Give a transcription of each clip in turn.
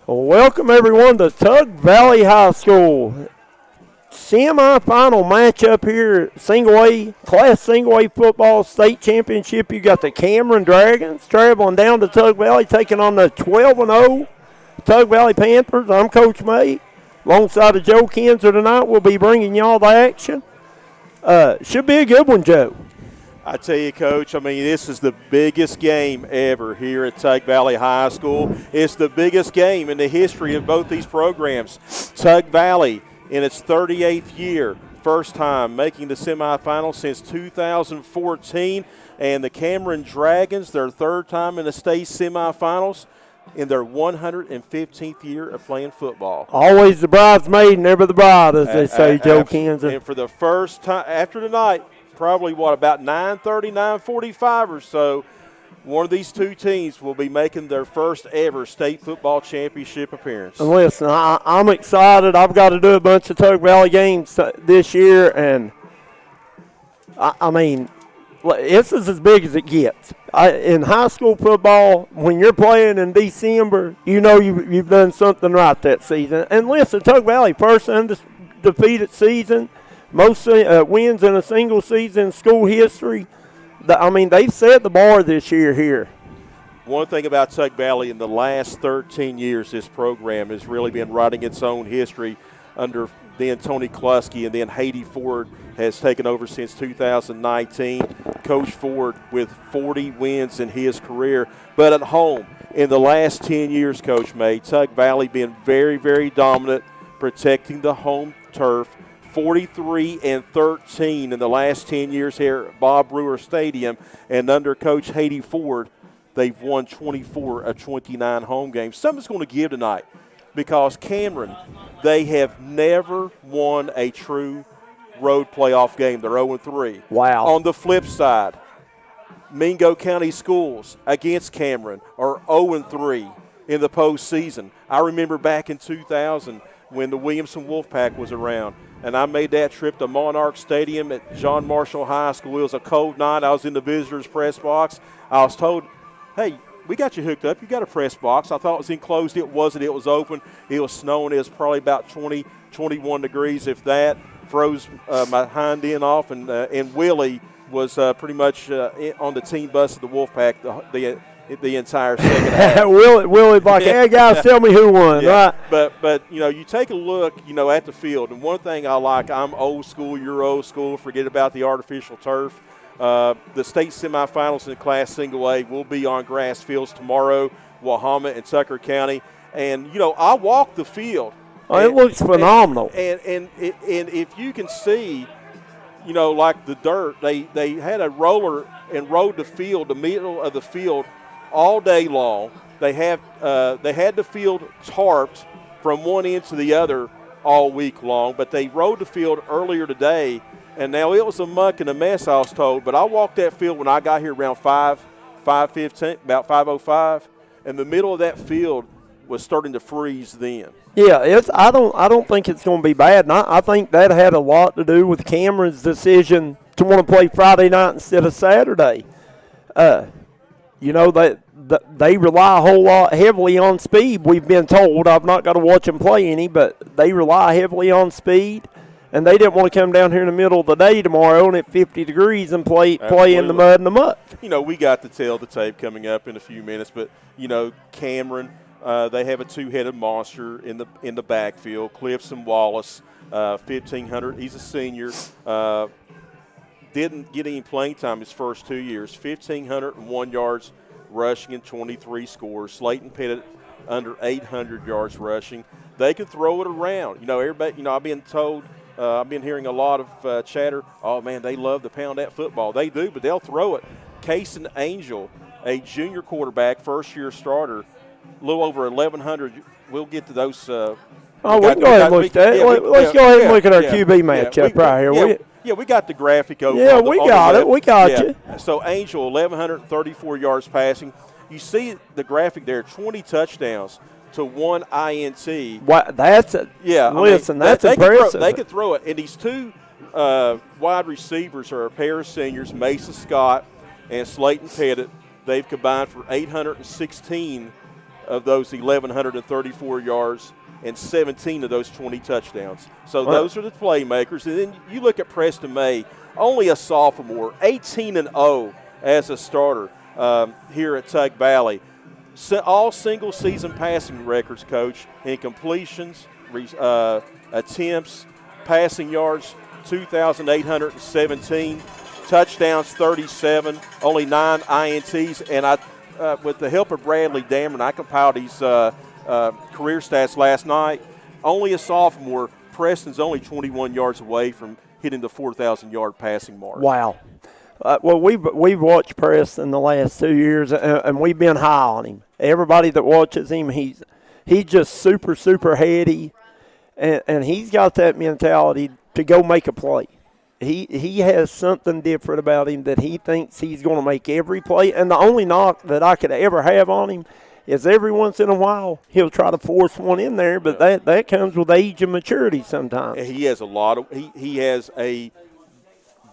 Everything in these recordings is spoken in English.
Welcome, everyone, to Tug Valley High School. Semi-final matchup here, Class Single A football state championship. You got the Cameron Dragons traveling down to Tug Valley, taking on the 12-0 Tug Valley Panthers. I'm Coach May. Alongside of Joe Kinzer tonight, we'll be bringing y'all the action. Should be a good one, Joe. I tell you, Coach, this is the biggest game ever here at Tug Valley High School. It's the biggest game in the history of both these programs. Tug Valley, in its 38th year, first time making the semifinals since 2014. And the Cameron Dragons, their third time in the state semifinals in their 115th year of playing football. Always the bridesmaid, never the bride, as they say, Joe Kinzer. And for the first time after tonight, probably about 9:30, 9:45 or so, one of these two teams will be making their first ever state football championship appearance. And listen, I'm excited. I've got to do a bunch of Tug Valley games this year, and this is as big as it gets. In high school football, when you're playing in December, you know you've done something right that season. And listen, Tug Valley, first undefeated season, most wins in a single season in school history. They've set the bar this year here. One thing about Tug Valley, in the last 13 years, this program has really been writing its own history under then Tony Kluski, and then Haiti Ford has taken over since 2019. Coach Ford with 40 wins in his career. But at home, in the last 10 years, Coach May, Tug Valley been very, very dominant, protecting the home turf. 43-13 in the last 10 years here at Bob Brewer Stadium. And under Coach Haiti Ford, they've won 24 of 29 home games. Something's going to give tonight because Cameron, they have never won a true road playoff game. They're 0-3. Wow. On the flip side, Mingo County Schools against Cameron are 0-3 in the postseason. I remember back in 2000 when the Williamson Wolfpack was around, and I made that trip to Monarch Stadium at John Marshall High School. It was a cold night. I was in the visitors' press box. I was told, hey, we got you hooked up. You got a press box. I thought it was enclosed. It wasn't. It was open. It was snowing. It was probably about 20, 21 degrees, if that. Froze my hind end off, and Willie was pretty much on the team bus of the Wolfpack the entire second half. Willie like, hey, guys, tell me who won, yeah. right? But you take a look, at the field, and one thing I like, I'm old school, you're old school, forget about the artificial turf. The state semifinals in Class Single A will be on grass fields tomorrow, Wahama and Tucker County. And, I walked the field. Oh, it looks phenomenal. And if you can see, like the dirt, they had a roller and rode the middle of the field, all day long. They had the field tarped from one end to the other all week long, but they rode the field earlier today, and now it was a muck and a mess, I was told. But I walked that field when I got here around 5:15, about 5:05, and the middle of that field was starting to freeze then. Yeah, I don't think it's going to be bad, and I think that had a lot to do with Cameron's decision to want to play Friday night instead of Saturday. They rely a whole lot heavily on speed, we've been told. I've not got to watch them play any, but they rely heavily on speed, and they didn't want to come down here in the middle of the day tomorrow and at 50 degrees and play in the mud and the muck. We got to tell the tape coming up in a few minutes, but, Cameron, they have a two-headed monster in the backfield, Clifton Wallace, 1,500. He's a senior. Didn't get any playing time his first 2 years. 1,501 yards rushing and 23 scores. Slayton Pettit under 800 yards rushing. They could throw it around. Everybody. I've been told. I've been hearing a lot of chatter. Oh man, they love to pound that football. They do, but they'll throw it. Kason Angel, a junior quarterback, first-year starter, a little over 1,100. We'll get to those. We can go ahead and look at that. Let's go ahead and look at our QB matchup right here. Yeah, we got the graphic over. Yeah, we got it. We got you. So Angel, 1,134 yards passing. You see the graphic there, 20 touchdowns to 1 INT. Wow, that's it. Yeah, listen, that's impressive. They could throw it. And these two wide receivers are a pair of seniors, Mason Scott and Slayton Pettit. They've combined for 816 of those 1,134 yards and 17 of those 20 touchdowns. So those are the playmakers. And then you look at Preston May, only a sophomore, 18-0 as a starter here at Tug Valley. All single-season passing records, Coach, in completions, attempts, passing yards, 2,817, touchdowns, 37, only 9 INTs. And with the help of Bradley Dameron, I compiled his career stats last night. Only a sophomore. Preston's only 21 yards away from hitting the 4,000-yard passing mark. Wow. Well, we've watched Preston the last 2 years, and we've been high on him. Everybody that watches him, he's just super, super heady, and he's got that mentality to go make a play. He has something different about him that he thinks he's going to make every play. And the only knock that I could ever have on him is every once in a while he'll try to force one in there, but that comes with age and maturity sometimes. He has he has a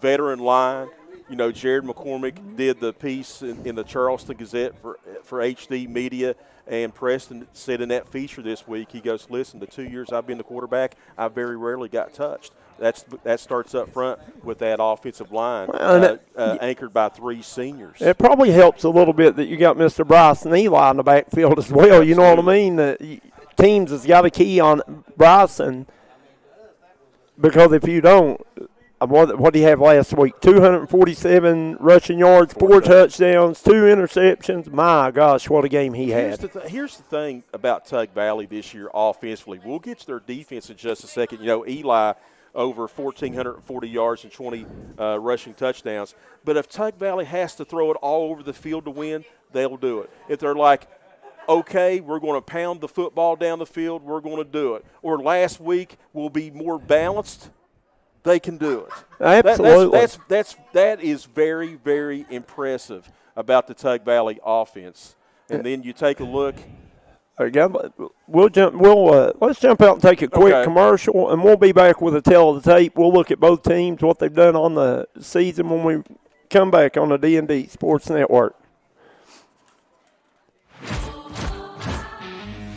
veteran line. You know, Jared McCormick did the piece in the Charleston Gazette for HD Media, and Preston said in that feature this week, he goes, listen, the 2 years I've been the quarterback, I very rarely got touched. That starts up front with that offensive line anchored by 3 seniors. It probably helps a little bit that you got Mr. Bryson Eli in the backfield as well. Absolutely. You know what I mean? The teams has got a key on Bryson, because if you don't, what did he have last week? 247 rushing yards, 4 touchdowns, 2 interceptions. My gosh, what a game he had. Here's the thing about Tug Valley this year offensively. We'll get to their defense in just a second. You know, Eli over 1,440 yards and 20 rushing touchdowns. But if Tug Valley has to throw it all over the field to win, they'll do it. If they're like, okay, we're going to pound the football down the field, we're going to do it. Or last week, we'll be more balanced, they can do it. Absolutely. That is very, very impressive about the Tug Valley offense. And then you take a look. Let's jump out and take a quick commercial, and we'll be back with a tell of the tape. We'll look at both teams, what they've done on the season when we come back on the D&D Sports Network.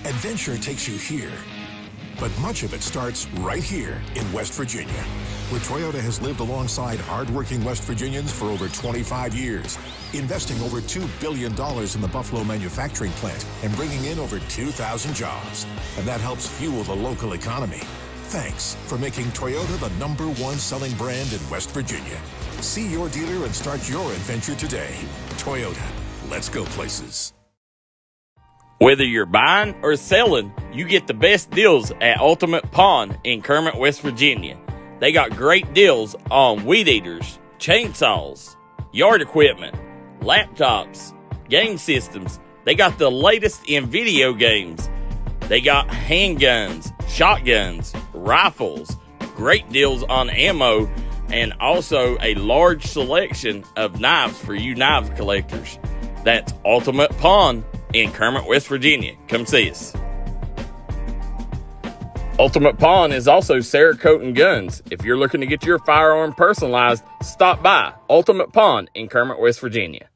Adventure takes you here, but much of it starts right here in West Virginia, where Toyota has lived alongside hardworking West Virginians for over 25 years, investing over $2 billion in the Buffalo manufacturing plant and bringing in over 2,000 jobs. And that helps fuel the local economy. Thanks for making Toyota the #1 selling brand in West Virginia. See your dealer and start your adventure today. Toyota, let's go places. Whether you're buying or selling, you get the best deals at Ultimate Pawn in Kermit, West Virginia. They got great deals on weed eaters, chainsaws, yard equipment, laptops, game systems. They got the latest in video games. They got handguns, shotguns, rifles, great deals on ammo, and also a large selection of knives for you knives collectors. That's Ultimate Pawn in Kermit, West Virginia. Come see us. Ultimate Pawn is also Cerakote and Guns. If you're looking to get your firearm personalized, stop by Ultimate Pawn in Kermit, West Virginia.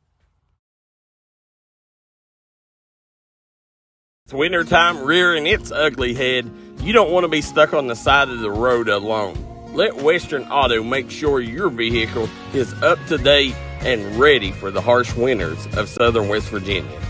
It's wintertime rearing its ugly head. You don't want to be stuck on the side of the road alone. Let Western Auto make sure your vehicle is up to date and ready for the harsh winters of southern West Virginia.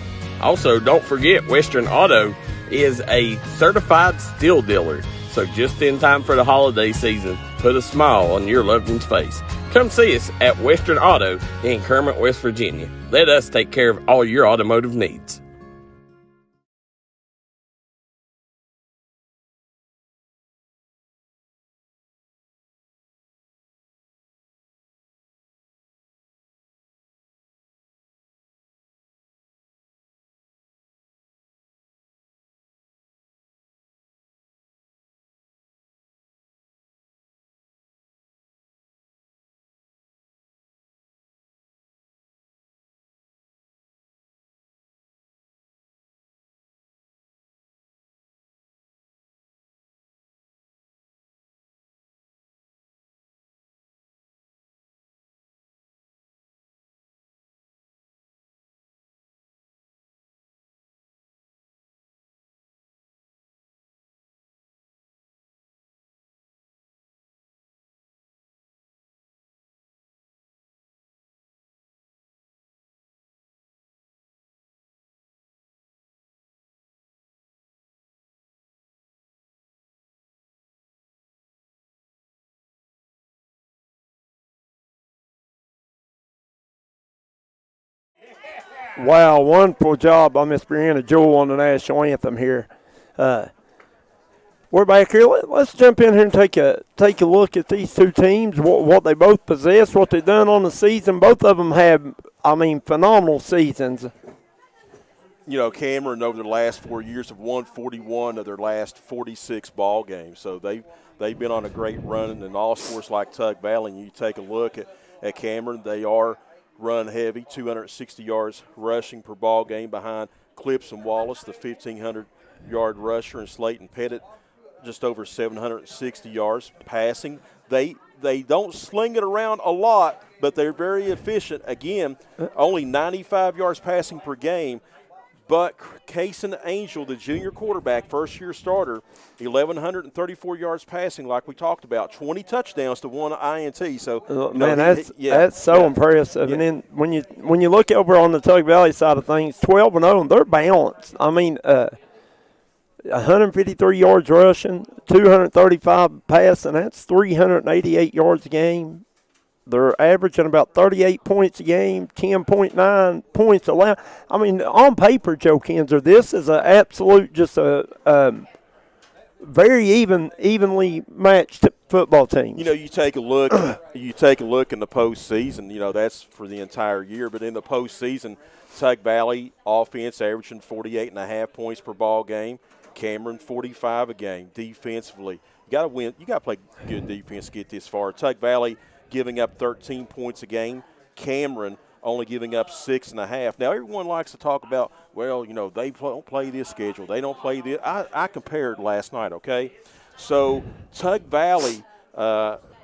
Also, don't forget Western Auto is a certified steel dealer. So just in time for the holiday season, put a smile on your loved one's face. Come see us at Western Auto in Kermit, West Virginia. Let us take care of all your automotive needs. Wow, wonderful job by Miss Brianna Jewell on the national anthem here. We're back here. Let's jump in here and take a look at these two teams, what they both possess, what they've done on the season. Both of them have, phenomenal seasons. You know, Cameron over the last 4 years have won 41 of their last 46 ball games. So they've been on a great run. And in all sports like Tug Valley, and you take a look at Cameron, they are run heavy, 260 yards rushing per ball game behind Clipson Wallace, the 1,500-yard rusher, and Slayton Pettit, just over 760 yards passing. They don't sling it around a lot, but they're very efficient. Again, only 95 yards passing per game. But Cason Angel, the junior quarterback, first-year starter, 1,134 yards passing, like we talked about, 20 touchdowns to 1 INT. So, that's so impressive. Yeah. And then when you look over on the Tug Valley side of things, 12-0, they're balanced. 153 yards rushing, 235 passing. That's 388 yards a game. They're averaging about 38 points a game, 10.9 points allowed. On paper, Joe Kinzer, this is an absolute, just a very evenly matched football team. You know, you take a look in the postseason. That's for the entire year. But in the postseason, Tug Valley offense averaging 48.5 points per ball game. Cameron 45 a game. Defensively, you got to win. You got to play good defense to get this far. Tug Valley giving up 13 points a game. Cameron only giving up 6.5. Now, everyone likes to talk about, they don't play this schedule. They don't play this. I compared last night, okay? So, Tug Valley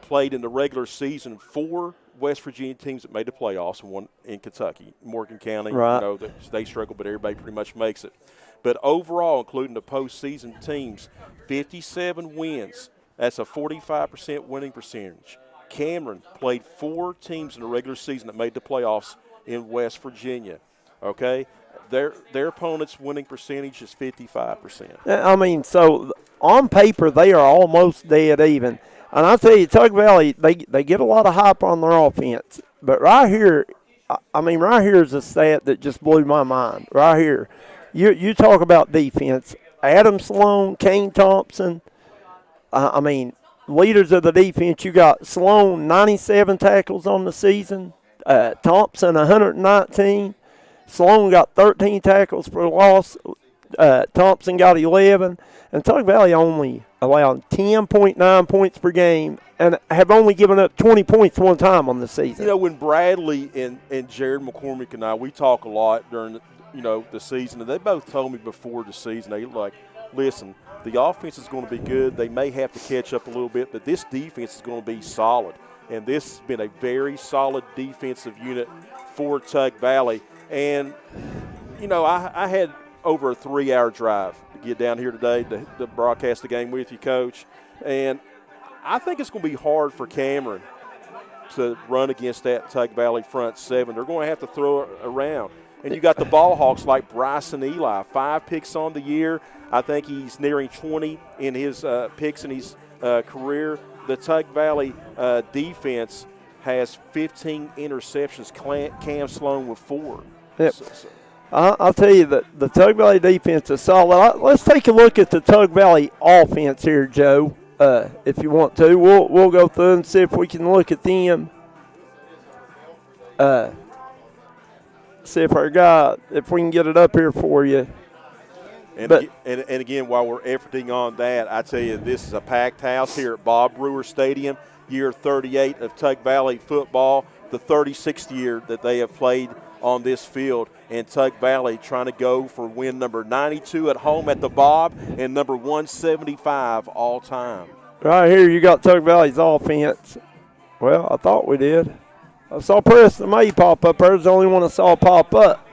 played in the regular season 4 West Virginia teams that made the playoffs, and one in Kentucky. Morgan County, right. They struggle, but everybody pretty much makes it. But overall, including the postseason teams, 57 wins. That's a 45% winning percentage. Cameron played 4 teams in the regular season that made the playoffs in West Virginia. Okay? Their opponent's winning percentage is 55%. So on paper, they are almost dead even. And I'll tell you, Tug Valley, they get a lot of hype on their offense. But right here is a stat that just blew my mind. Right here. You talk about defense. Adam Sloan, Kane Thompson, leaders of the defense, you got Sloan, 97 tackles on the season. Thompson, 119. Sloan got 13 tackles for loss. Thompson got 11. And Tug Valley only allowed 10.9 points per game and have only given up 20 points one time on the season. When Bradley and Jared McCormick and I, we talk a lot during the season, and they both told me before the season, they like, listen, the offense is going to be good. They may have to catch up a little bit, but this defense is going to be solid. And this has been a very solid defensive unit for Tug Valley. And, I had over a 3-hour drive to get down here today to broadcast the game with you, Coach. And I think it's going to be hard for Cameron to run against that Tug Valley front 7. They're going to have to throw it around. And you got the ball hawks like Bryson Eli, 5 picks on the year. I think he's nearing 20 in his picks in his career. The Tug Valley defense has 15 interceptions. Cam Sloan with 4. Yep. I'll tell you that the Tug Valley defense is solid. Let's take a look at the Tug Valley offense here, Joe, if you want to. We'll go through and see if we can look at them. See if if we can get it up here for you. And again, while we're efforting on that, I tell you, this is a packed house here at Bob Brewer Stadium, year 38 of Tug Valley football, the 36th year that they have played on this field. And Tug Valley trying to go for win number 92 at home at the Bob and number 175 all time. Right here you got Tug Valley's offense. Well, I thought we did. I saw Preston May pop up. There's the only one I saw pop up.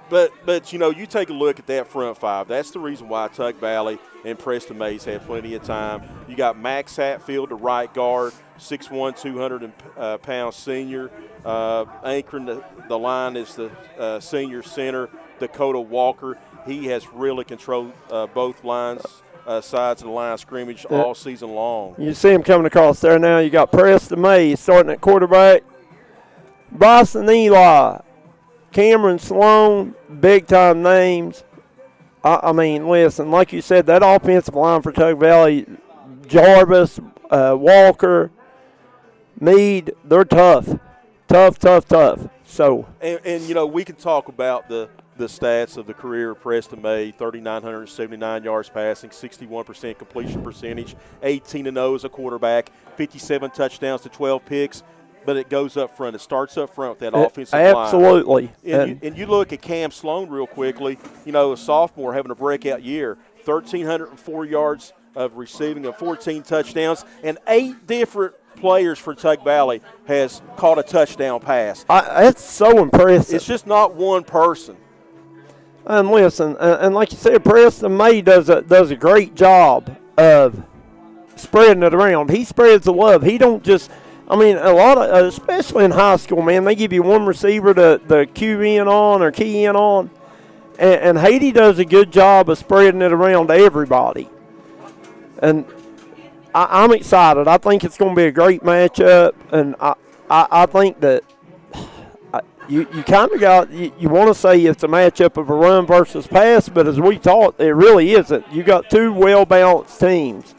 But you take a look at that front 5. That's the reason why Tug Valley and Preston Mays had plenty of time. You got Max Hatfield, the right guard, 6'1", 200-pound senior. Anchoring the line is the senior center, Dakota Walker. He has really controlled both lines, sides of the line of scrimmage all season long. You see him coming across there now. You got Preston Mays starting at quarterback. Bryson Eli, Cameron, Sloan, big-time names. I mean, listen, like you said, that offensive line for Tug Valley, Jarvis, Walker, Meade, they're tough. Tough. So, and you know, we can talk about the stats of the career of Preston May: 3,979 yards passing, 61% completion percentage, 18-0 as a quarterback, 57 touchdowns to 12 picks. But it goes up front. It starts up front with that offensive line. Absolutely. And you look at Cam Sloan real quickly, you know, a sophomore having a breakout year, 1,304 yards of receiving and 14 touchdowns, and 8 different players for Tug Valley has caught a touchdown pass. That's so impressive. It's just not one person. And listen, and like you said, Preston May does a great job of spreading it around. He spreads the love. He don't just – I mean, a lot of, especially in high school, man, they give you one receiver to cue in on or key in on. And Haiti does a good job of spreading it around to everybody. And I'm excited. I think it's going to be a great matchup. And I think that you kind of got, you want to say it's a matchup of a run versus pass, but as we thought, it really isn't. You got two well-balanced teams.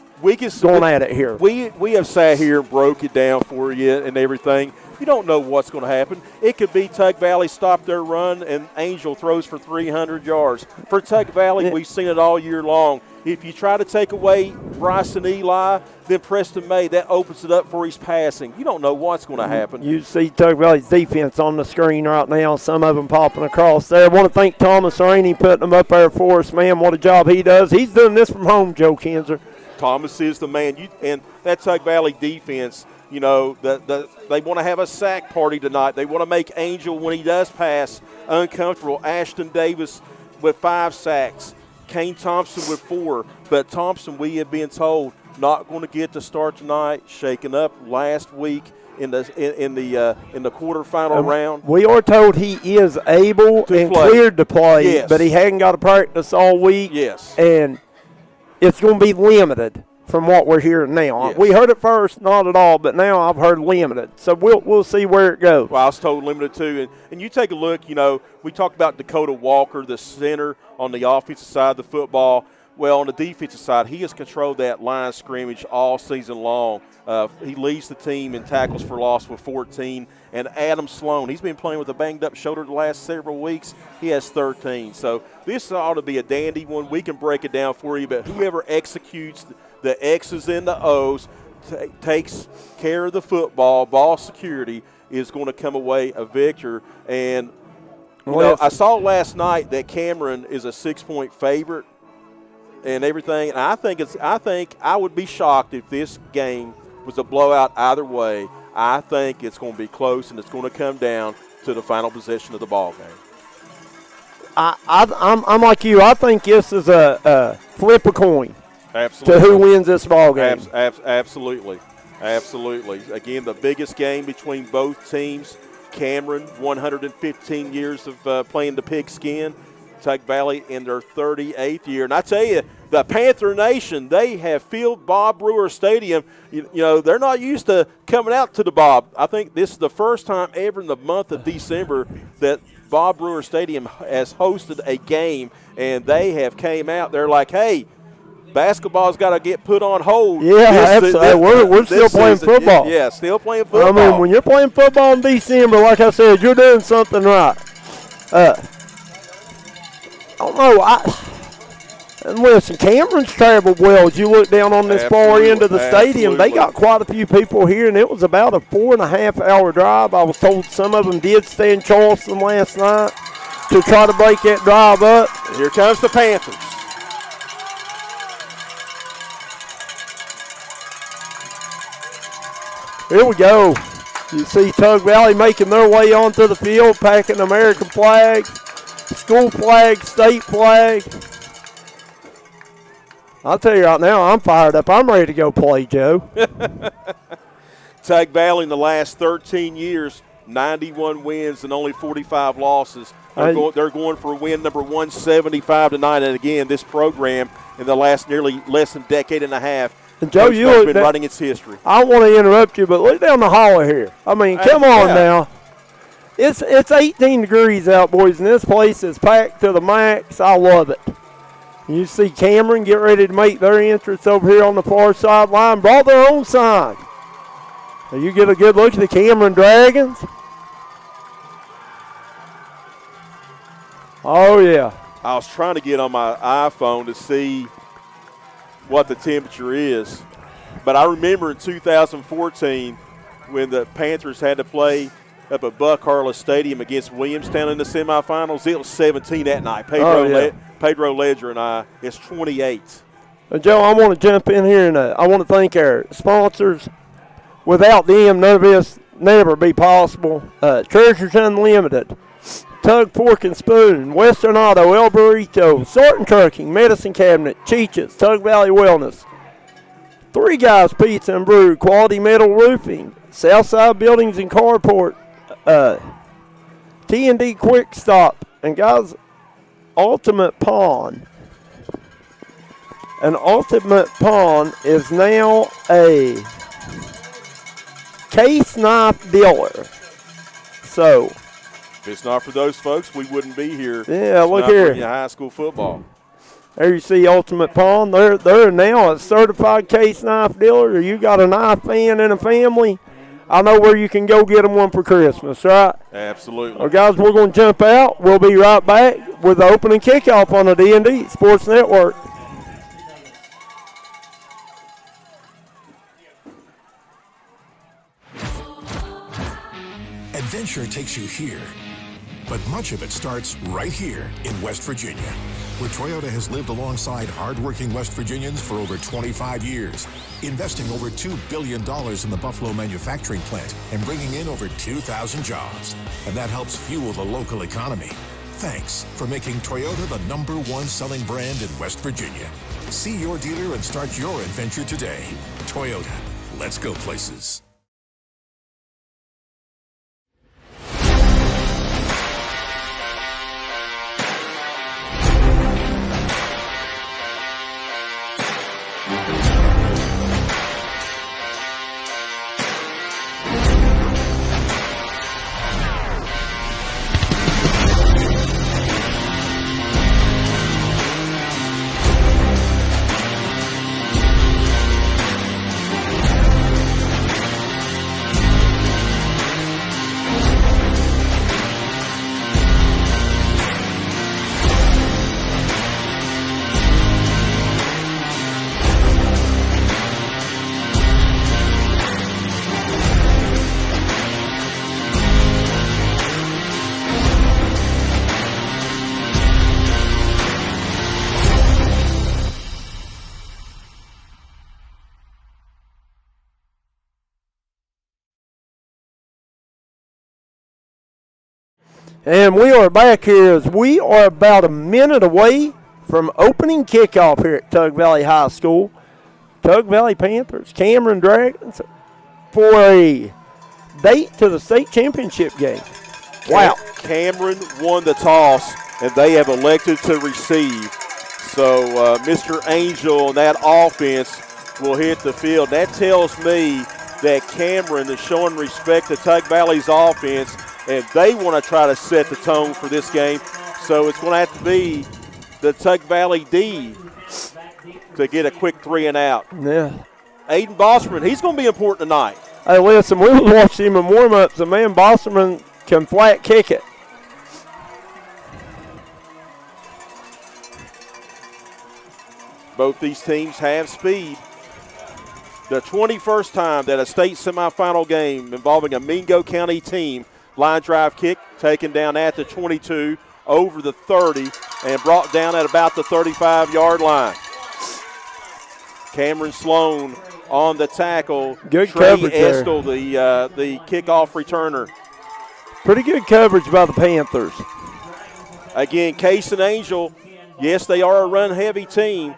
Going at it here. We have sat here and broke it down for you and everything. You don't know what's going to happen. It could be Tug Valley stop their run and Angel throws for 300 yards. For Tug Valley, we've seen it all year long. If you try to take away Bryce and Eli, then Preston May, that opens it up for his passing. You don't know what's going to happen. You see Tug Valley's defense on the screen right now, some of them popping across there. I want to thank Thomas Rainey putting them up there for us, man. What a job he does. He's doing this from home, Joe Kinzer. Thomas is the man. And that Tug Valley defense, you know, they want to have a sack party tonight. They want to make Angel, when he does pass, uncomfortable. Ashton Davis with 5 sacks. Kane Thompson with 4. But Thompson, we have been told, not going to get the start tonight. Shaken up last week in the quarterfinal round. We are told he is able and cleared to play, yes, but he hadn't got to practice all week. Yes. And it's going to be limited from what we're hearing now. Yes. We heard it first, not at all, but now I've heard limited. So we'll see where it goes. Well, I was told limited too. And you take a look, you know, we talked about Dakota Walker, the center on the offensive side of the football. Well, on the defensive side, he has controlled that line of scrimmage all season long. He leads the team in tackles for loss with 14. And Adam Sloan, he's been playing with a banged-up shoulder the last several weeks. He has 13. So this ought to be a dandy one. We can break it down for you, but whoever executes the X's and the O's, takes care of the football, ball security, is going to come away a victor. And you know, I saw last night that Cameron is a 6-point favorite and everything. And I think I would be shocked if this game was a blowout either way. I think it's going to be close, and it's going to come down to the final possession of the ball game. I'm like you. I think this is a flip a coin. Absolutely. To who wins this ball game. Absolutely. Again, the biggest game between both teams. Cameron, 115 years of playing the pigskin. Tug Valley in their 38th year. And I tell you, the Panther Nation, they have filled Bob Brewer Stadium. You know, they're not used to coming out to the Bob. I think this is the first time ever in the month of December that Bob Brewer Stadium has hosted a game, and they have came out. They're like, hey, basketball's got to get put on hold. Yeah, we're still playing football. Yeah, still playing football. I mean, when you're playing football in December, like I said, you're doing something right. I don't know. And listen, Cameron's traveled well. As you look down on this far end of the stadium, they got quite a few people here, and it was about a 4.5-hour drive. I was told some of them did stay in Charleston last night to try to break that drive up. And here comes the Panthers. Here we go. You see Tug Valley making their way onto the field, packing American flags, school flag, state flag. I'll tell you right now, I'm fired up. I'm ready to go play, Joe. Tug Valley in the last 13 years, 91 wins and only 45 losses. They're going for win number 175 tonight. And again, this program in the last nearly less than decade and a half, and Joe, you've been writing its history. I don't want to interrupt you, but look down the hallway here. I mean, come on now. It's 18 degrees out, boys, and this place is packed to the max. I love it. You see Cameron get ready to make their entrance over here on the far sideline. Brought their own sign. You get a good look at the Cameron Dragons. Oh, yeah. I was trying to get on my iPhone to see what the temperature is. But I remember in 2014 when the Panthers had to play up at Buck Harless Stadium against Williamstown in the semifinals, it was 17 that night. Pedro Ledger and I, it's 28. Joe, I want to jump in here and I want to thank our sponsors. Without them, none of this never be possible. Treasures Unlimited, Tug Fork and Spoon, Western Auto, El Burrito, Sorting Trucking, Medicine Cabinet, Cheeches, Tug Valley Wellness, Three Guys Pizza and Brew, Quality Metal Roofing, Southside Buildings and Carport, D&D Quick Stop, and guys, Ultimate Pawn. An Ultimate Pawn is now a case knife dealer. So, if it's not for those folks, we wouldn't be here. Yeah, look here. High school football. There you see Ultimate Pawn. They're now a certified case knife dealer. You got a knife fan in a family, I know where you can go get them one for Christmas, right? Absolutely. Well, guys, we're going to jump out. We'll be right back with the opening kickoff on the D&D Sports Network. Adventure takes you here, but much of it starts right here in West Virginia, where Toyota has lived alongside hardworking West Virginians for over 25 years, investing over $2 billion in the Buffalo manufacturing plant and bringing in over 2,000 jobs. And that helps fuel the local economy. Thanks for making Toyota the #1 selling brand in West Virginia. See your dealer and start your adventure today. Toyota, let's go places. And we are back here as we are about a minute away from opening kickoff here at Tug Valley High School. Tug Valley Panthers, Cameron Dragons for a date to the state championship game. Wow. Cameron won the toss, and they have elected to receive. So Mr. Angel and that offense will hit the field. That tells me that Cameron is showing respect to Tug Valley's offense, and they want to try to set the tone for this game. So it's going to have to be the Tug Valley D to get a quick 3 and out. Yeah. Aiden Bosserman, he's going to be important tonight. Hey, listen, we watched him in warm-ups, and man, Bosserman can flat kick it. Both these teams have speed. The 21st time that a state semifinal game involving a Mingo County team, line drive kick taken down at the 22, over the 30, and brought down at about the 35-yard line. Cameron Sloan on the tackle. Good Trey coverage there. Estel, the kickoff returner. Pretty good coverage by the Panthers. Again, Case and Angel, yes, they are a run-heavy team,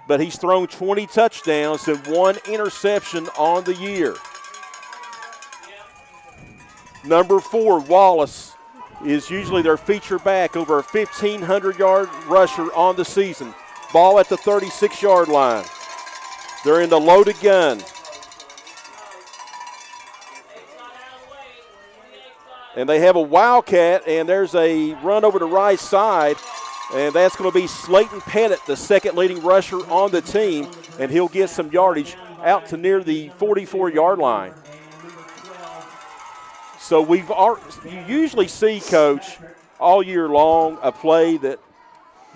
but he's thrown 20 touchdowns and 1 interception on the year. Number 4, Wallace, is usually their feature back, over a 1,500-yard rusher on the season. Ball at the 36-yard line. They're in the loaded gun. And they have a Wildcat, and there's a run over the right side, and that's going to be Slayton Pettit, the second leading rusher on the team, and he'll get some yardage out to near the 44-yard line. So you usually see, Coach, all year long a play that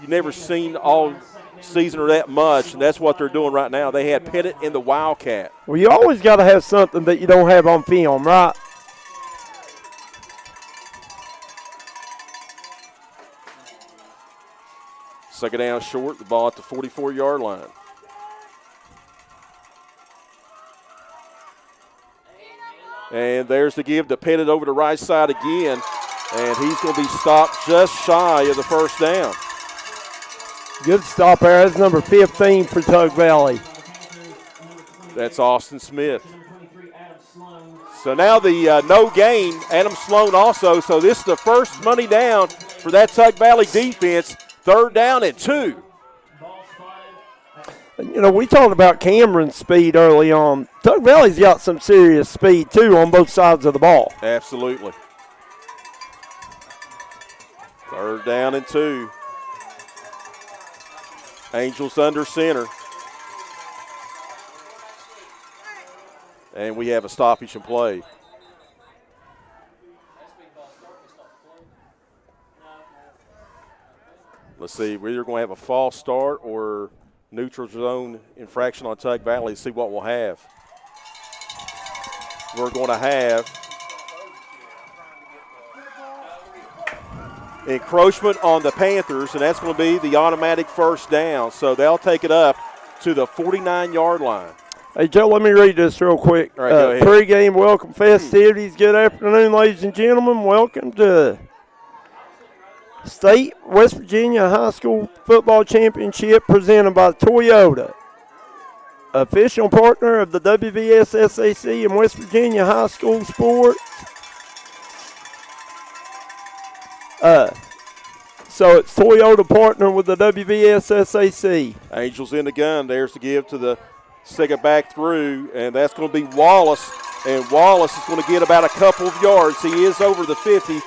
you've never seen all season or that much, and that's what they're doing right now. They had Pettit in the Wildcat. Well, you always got to have something that you don't have on film, right? Second down short, the ball at the 44-yard line. And there's the give to Pettit over the right side again, and he's going to be stopped just shy of the first down. Good stop there. That's number 15 for Tug Valley. That's Austin Smith. So now the no gain, Adam Sloan also. So this is the first money down for that Tug Valley defense. 3rd down and 2. You know, we talked about Cameron's speed early on. Tug Valley's got some serious speed, too, on both sides of the ball. Absolutely. 3rd down and 2. Angels under center. And we have a stoppage and play. Let's see, we're either going to have a false start or neutral zone infraction on Tug Valley. See what we'll have. We're going to have encroachment on the Panthers, and that's going to be the automatic first down. So they'll take it up to the 49-yard line. Hey, Joe, let me read this real quick. All right, go ahead. Pre-game welcome festivities. Good afternoon, ladies and gentlemen. Welcome to State West Virginia High School Football Championship presented by Toyota, official partner of the WVSSAC and West Virginia High School Sports. So it's Toyota partner with the WVSSAC. Angels in the gun. There's the give to the second back through, and that's going to be Wallace. And Wallace is going to get about a couple of yards. He is over the 50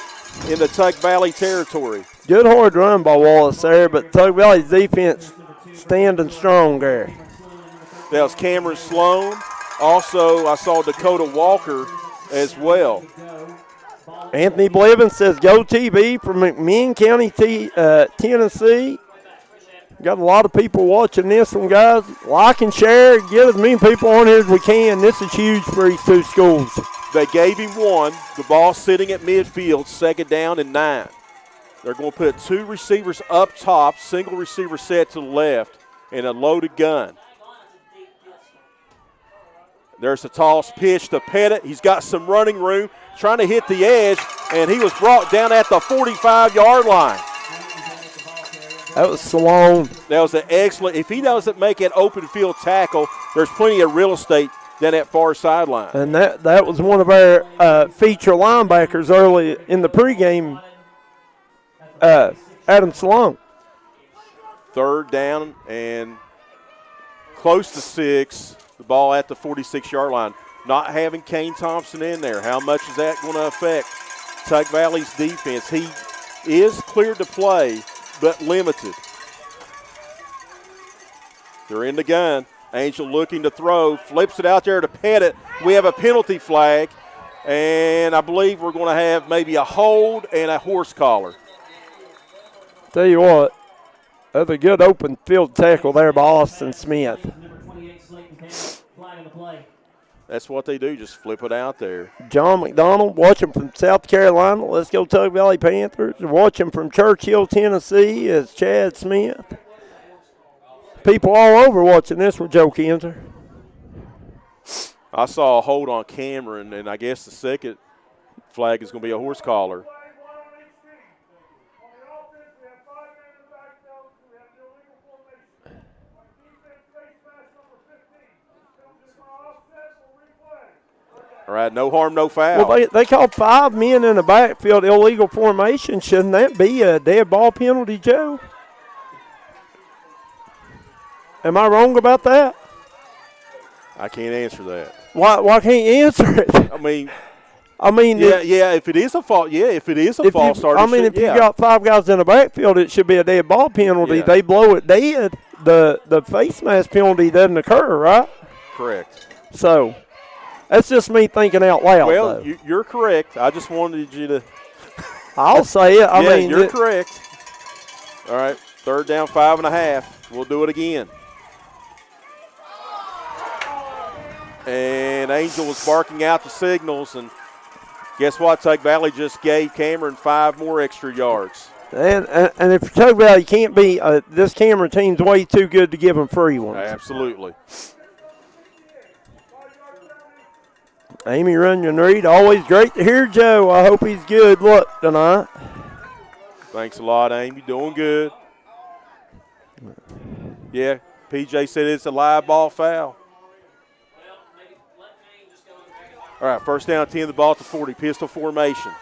in the Tug Valley territory. Good hard run by Wallace there, but Tug Valley's defense standing strong there. That was Cameron Sloan. Also, I saw Dakota Walker as well. Anthony Blevins says, go TB from McMinn County, Tennessee. Got a lot of people watching this one, guys. Like and share. Get as many people on here as we can. This is huge for these two schools. They gave him one. The ball sitting at midfield, 2nd down and 9. They're going to put 2 receivers up top, single receiver set to the left, and a loaded gun. There's a toss pitch to Pettit. He's got some running room, trying to hit the edge, and he was brought down at the 45-yard line. That was Sloan. That was an excellent. If he doesn't make an open field tackle, there's plenty of real estate down that far sideline. And that was one of our feature linebackers early in the pregame, Adam Sloan. 3rd down and close to 6. The ball at the 46-yard line. Not having Kane Thompson in there, how much is that going to affect Tug Valley's defense? He is cleared to play, but limited. They're in the gun. Angel looking to throw, flips it out there to Pettit. We have a penalty flag, and I believe we're going to have maybe a hold and a horse collar. Tell you what, that's a good open field tackle there by Austin Smith. That's what they do, just flip it out there. John McDonald, watching from South Carolina. Let's go Tug Valley Panthers. Watching from Churchill, Tennessee is Chad Smith. People all over watching this one, Joe Kinzer. I saw a hold on Cameron, and I guess the second flag is going to be a horse collar. All right, no harm, no foul. Well, they called 5 men in the backfield illegal formation. Shouldn't that be a dead ball penalty, Joe? Am I wrong about that? I can't answer that. Why can't you answer it? I mean, I mean, if it is a false, false start. I mean, if you got 5 guys in the backfield, it should be a dead ball penalty. Yeah. They blow it dead. The face mask penalty doesn't occur, right? Correct. So that's just me thinking out loud. Well, you're correct. I just wanted you to. I'll say it. I mean, you're correct. All right, 3rd down, 5.5. We'll do it again. And Angel was barking out the signals, and guess what? Tug Valley just gave Cameron 5 more extra yards. And if Tug Valley can't be, this Cameron team's way too good to give them free ones. Absolutely. Amy Runyon-Reed, always great to hear Joe. I hope he's good luck tonight. Thanks a lot, Amy. Doing good. Yeah, PJ said it's a live ball foul. All right, 1st down, 10, the ball to 40, pistol formation.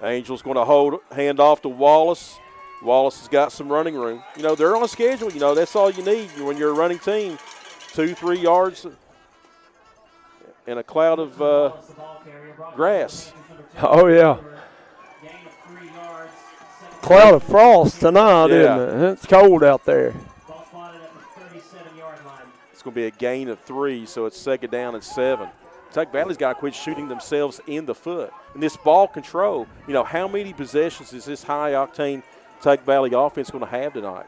Angel's going to hand off to Wallace. Wallace has got some running room. You know, they're on a schedule. You know, that's all you need when you're a running team. 2-3 yards in a cloud of grass. Oh, yeah. Cloud of frost tonight, isn't it? It's cold out there. It's going to be a gain of 3, so it's 2nd down and 7. Tug Valley's got to quit shooting themselves in the foot. And this ball control, you know, how many possessions is this high-octane Tug Valley offense going to have tonight?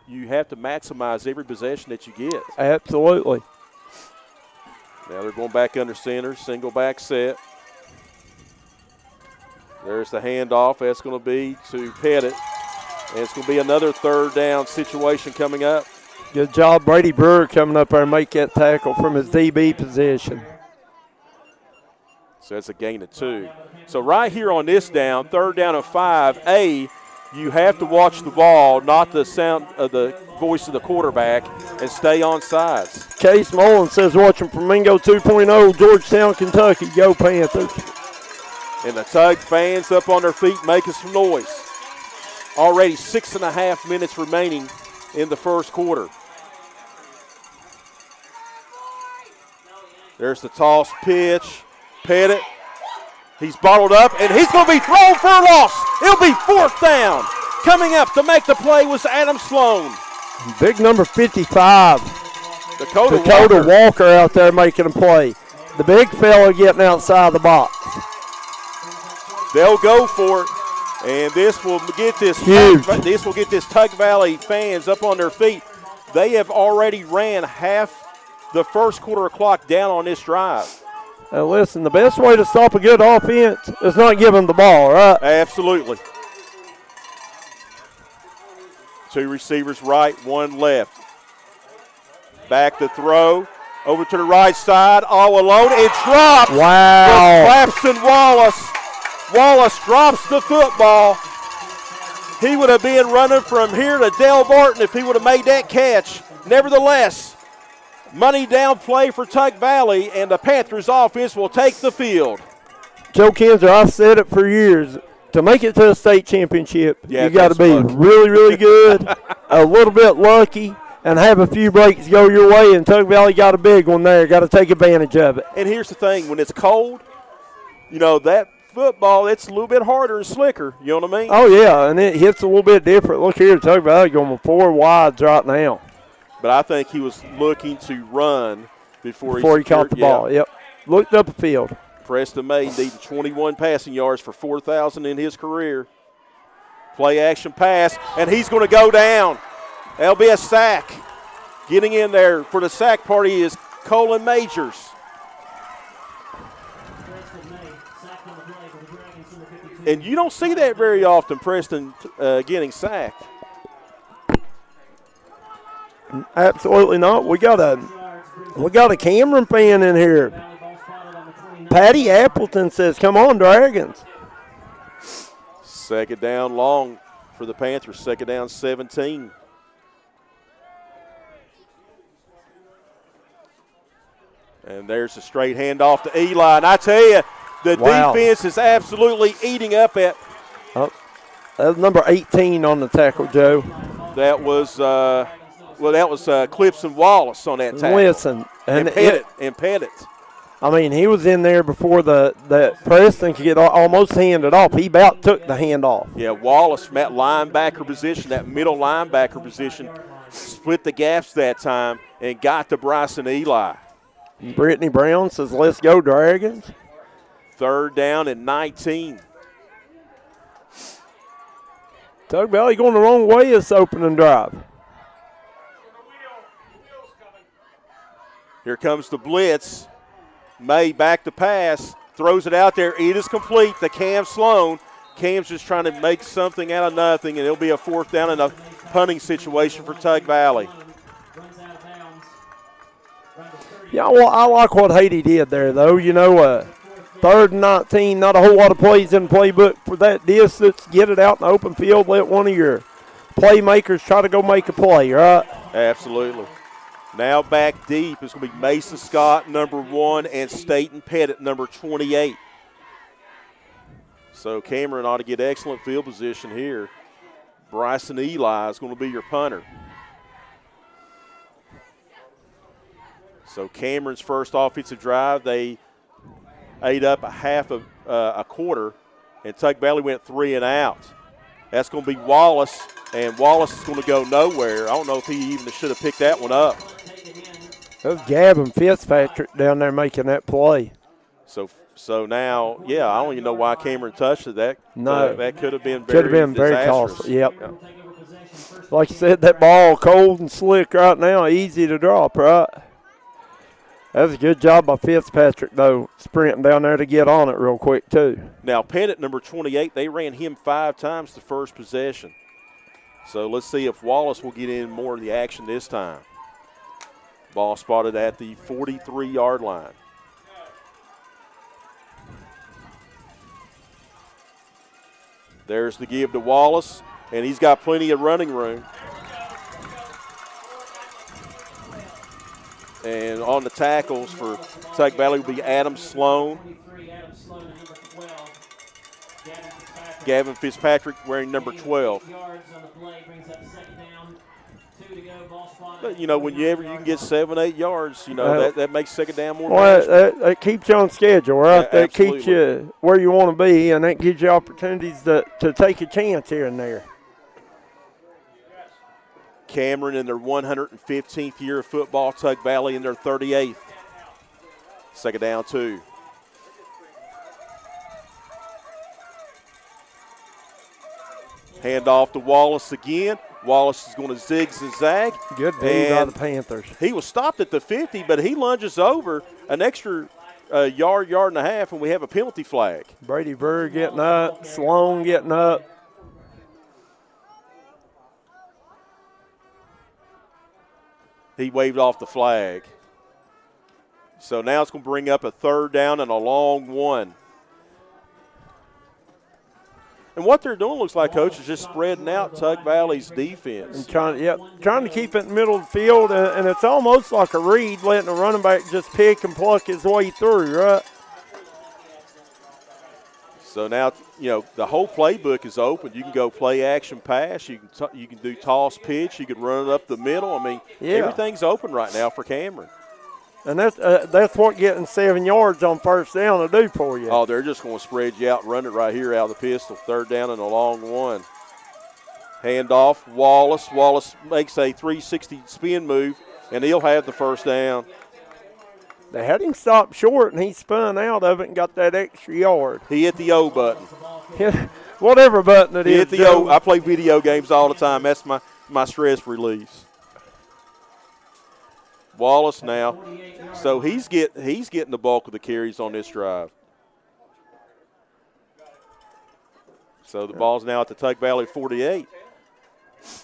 You have to maximize every possession that you get. Absolutely. Now they're going back under center, single back set. There's the handoff. That's going to be to Pettit. And it's going to be another 3rd down situation coming up. Good job, Brady Brewer, coming up there and make that tackle from his DB position. So that's a gain of 2. So right here on this down, 3rd down and 5, you have to watch the ball, not the sound of the voice of the quarterback, and stay on sides. Case Mullen says watching Flamingo 2.0, Georgetown, Kentucky. Go Panthers. And the Tug fans up on their feet making some noise. Already 6.5 minutes remaining in the 1st quarter. There's the toss pitch. Pettit. He's bottled up, and he's going to be thrown for a loss. It'll be 4th down. Coming up to make the play was Adam Sloan. Big number 55. Dakota Walker out there making a play. The big fella getting outside the box. They'll go for it, and this will get this Tug Valley fans up on their feet. They have already ran half the 1st quarter clock down on this drive. Now listen, the best way to stop a good offense is not give them the ball, right? Absolutely. 2 receivers right, 1 left. Back to throw. Over to the right side, all alone. It drops. Wow. Clapson Wallace. Wallace drops the football. He would have been running from here to Del Barton if he would have made that catch. Nevertheless, money down play for Tug Valley, and the Panthers offense will take the field. Joe Kinzer, I've said it for years. To make it to a state championship, you got to be lucky. really, really good, a little bit lucky, and have a few breaks go your way, and Tug Valley got a big one there. Got to take advantage of it. And here's the thing. When it's cold, you know, that football, it's a little bit harder and slicker. You know what I mean? Oh, yeah, and it hits a little bit different. Look here, Tug Valley going with 4 wides right now. But I think he was looking to run before he caught the ball. Yep. Looked up the field. Preston May needed 21 passing yards for 4,000 in his career. Play action pass, and he's going to go down. That'll be a sack. Getting in there for the sack party is Colin Majors. And you don't see that very often, Preston getting sacked. Absolutely not. We got a Cameron fan in here. Patty Appleton says, "Come on, Dragons." 2nd down long for the Panthers. 2nd down 17. And there's a straight handoff to Eli. And I tell you, the defense is absolutely eating up at. Oh, that was number 18 on the tackle, Joe. That was Clipson Wallace on that tackle. Listen, And Pettit. I mean, he was in there before that Preston could get almost handed off. He about took the hand off. Yeah, Wallace from that linebacker position, that middle linebacker position, split the gaps that time and got to Bryson Eli. Brittany Brown says, let's go, Dragons. 3rd down and 19. Tug Valley going the wrong way this opening drive. Here comes the blitz. May back to pass, throws it out there. It is complete to Cam Sloan. Cam's just trying to make something out of nothing, and it'll be a 4th down and a punting situation for Tug Valley. Yeah, well, I like what Haiti did there, though. 3rd and 19, not a whole lot of plays in the playbook for that distance. Get it out in the open field. Let one of your playmakers try to go make a play, right? Absolutely. Now back deep. It's going to be Mason Scott, number 1, and Staten Pettit, number 28. So Cameron ought to get excellent field position here. Bryson Eli is going to be your punter. So Cameron's first offensive drive, they ate up a quarter, and Tug Valley went 3 and out. That's going to be Wallace, and Wallace is going to go nowhere. I don't know if he even should have picked that one up. That was Gavin Fitzpatrick down there making that play. So now, yeah, I don't even know why Cameron touched it. That could have been very costly. Yep. Yeah. Like you said, that ball cold and slick right now, easy to drop, right? That was a good job by Fitzpatrick, though, sprinting down there to get on it real quick, too. Now, Pettit, number 28, they ran him 5 times the first possession. So let's see if Wallace will get in more of the action this time. Ball spotted at the 43-yard line. There's the give to Wallace, and he's got plenty of running room. And on the tackles for Tug Valley will be Adam Sloan. Gavin Fitzpatrick wearing number 12. But, whenever you can get 7-8 yards, that makes 2nd down more manageable. That keeps you on schedule, right? Yeah, that keeps you where you want to be, and that gives you opportunities to take a chance here and there. Cameron in their 115th year of football, Tug Valley in their 38th. 2nd down, 2. Hand off to Wallace again. Wallace is going to zig and zag. Good move by the Panthers. He was stopped at the 50, but he lunges over an extra yard and a half, and we have a penalty flag. Brady Burr getting up, Sloan getting up. He waved off the flag. So now it's going to bring up a 3rd down and a long one. And what they're doing, looks like, Coach, is just spreading out Tug Valley's defense. And trying to keep it in the middle of the field, and it's almost like a read, letting the running back just pick and pluck his way through, right? So now, the whole playbook is open. You can go play action pass. You can do toss pitch. You can run it up the middle. I mean, everything's open right now for Cameron. And that's what getting 7 yards on 1st down will do for you. Oh, they're just going to spread you out and run it right here out of the pistol. 3rd down and a long one. Hand off, Wallace. Wallace makes a 360 spin move, and he'll have the 1st down. They had him stopped short, and he spun out of it and got that extra yard. He hit the O button. Whatever button it he is. Hit the O. I play video games all the time. That's my stress release. Wallace now. So he's getting the bulk of the carries on this drive. So the ball's now at the Tug Valley 48.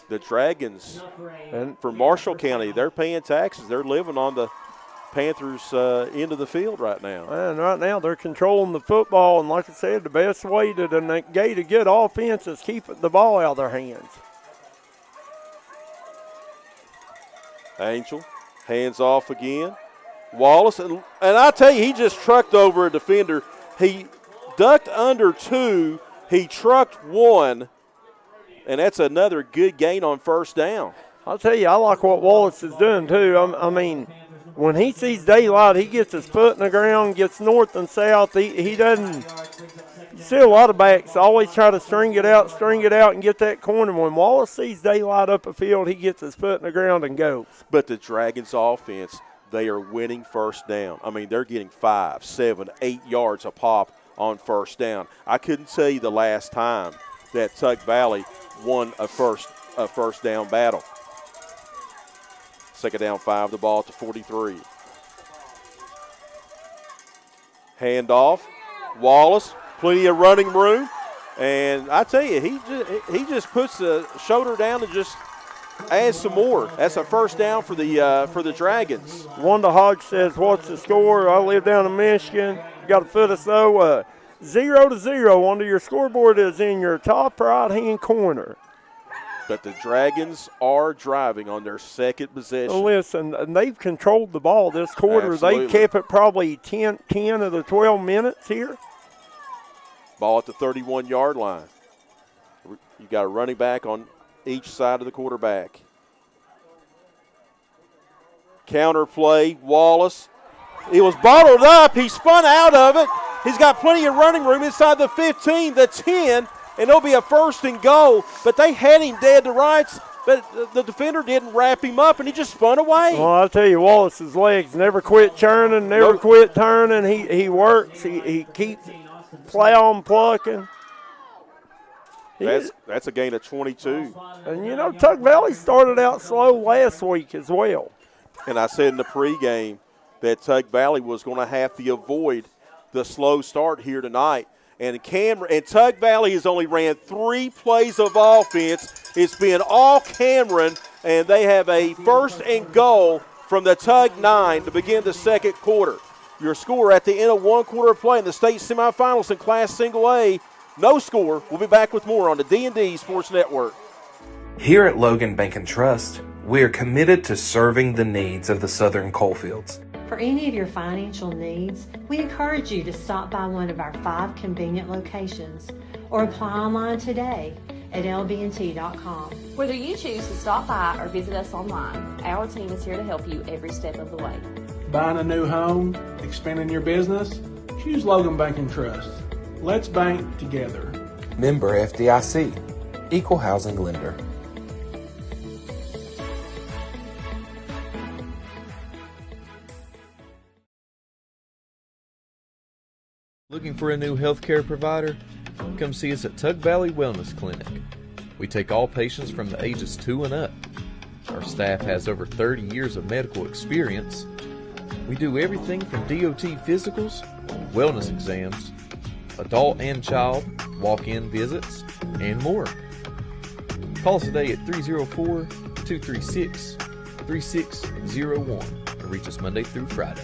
The Dragons, and for Marshall County, they're paying taxes. They're living on the Panthers' end of the field right now. And right now they're controlling the football, and like I said, the best way to negate a good offense is keep the ball out of their hands. Angel, hands off again. Wallace, and I tell you, he just trucked over a defender. He ducked under 2. He trucked 1, and that's another good gain on 1st down. I'll tell you, I like what Wallace is doing too. I mean, when he sees daylight, he gets his foot in the ground, gets north and south. He doesn't. You see a lot of backs always try to string it out, and get that corner. When Wallace sees daylight up the field, he gets his foot in the ground and goes. But the Dragons' offense, they are winning first down. I mean, they're getting 5, 7, 8 yards a pop on first down. I couldn't tell you the last time that Tug Valley won a first down battle. Second down 5, the ball to 43. Handoff, Wallace, plenty of running room. And I tell you, he just puts the shoulder down and just adds some more. That's a first down for the Dragons. Wanda Hodge says, what's the score? I live down in Michigan. Got to put us, though, 0-0. Under your scoreboard is in your top right-hand corner. But the Dragons are driving on their second possession. Well, listen, and they've controlled the ball this quarter. Absolutely. They kept it probably 10 of the 12 minutes here. Ball at the 31-yard line. You got a running back on each side of the quarterback. Counter play, Wallace. He was bottled up. He spun out of it. He's got plenty of running room inside the 15, the 10, and it'll be a first and goal. But they had him dead to rights, but the defender didn't wrap him up, and he just spun away. Well, I'll tell you, Wallace's legs never quit churning, never quit turning. He works. He keeps plowing, plucking. That's a gain of 22. And, you know, Tug Valley started out slow last week as well. And I said in the pregame that Tug Valley was going to have to avoid the slow start here tonight. And Tug Valley has only ran 3 plays of offense. It's been all Cameron, and they have a first and goal from the Tug 9 to begin the second quarter. Your score at the end of one quarter of play in the state semifinals in Class Single A. No score. We'll be back with more on the D&D Sports Network. Here at Logan Bank and Trust, we are committed to serving the needs of the Southern Coalfields. For any of your financial needs, we encourage you to stop by one of our 5 convenient locations or apply online today at lbnt.com. Whether you choose to stop by or visit us online, our team is here to help you every step of the way. Buying a new home, expanding your business? Choose Logan Bank and Trust. Let's bank together. Member FDIC, Equal Housing Lender. Looking for a new healthcare provider? Come see us at Tug Valley Wellness Clinic. We take all patients from the ages 2 and up. Our staff has over 30 years of medical experience. We do everything from DOT physicals, wellness exams, adult and child, walk-in visits, and more. Call us today at 304-236-3601 or reach us Monday through Friday.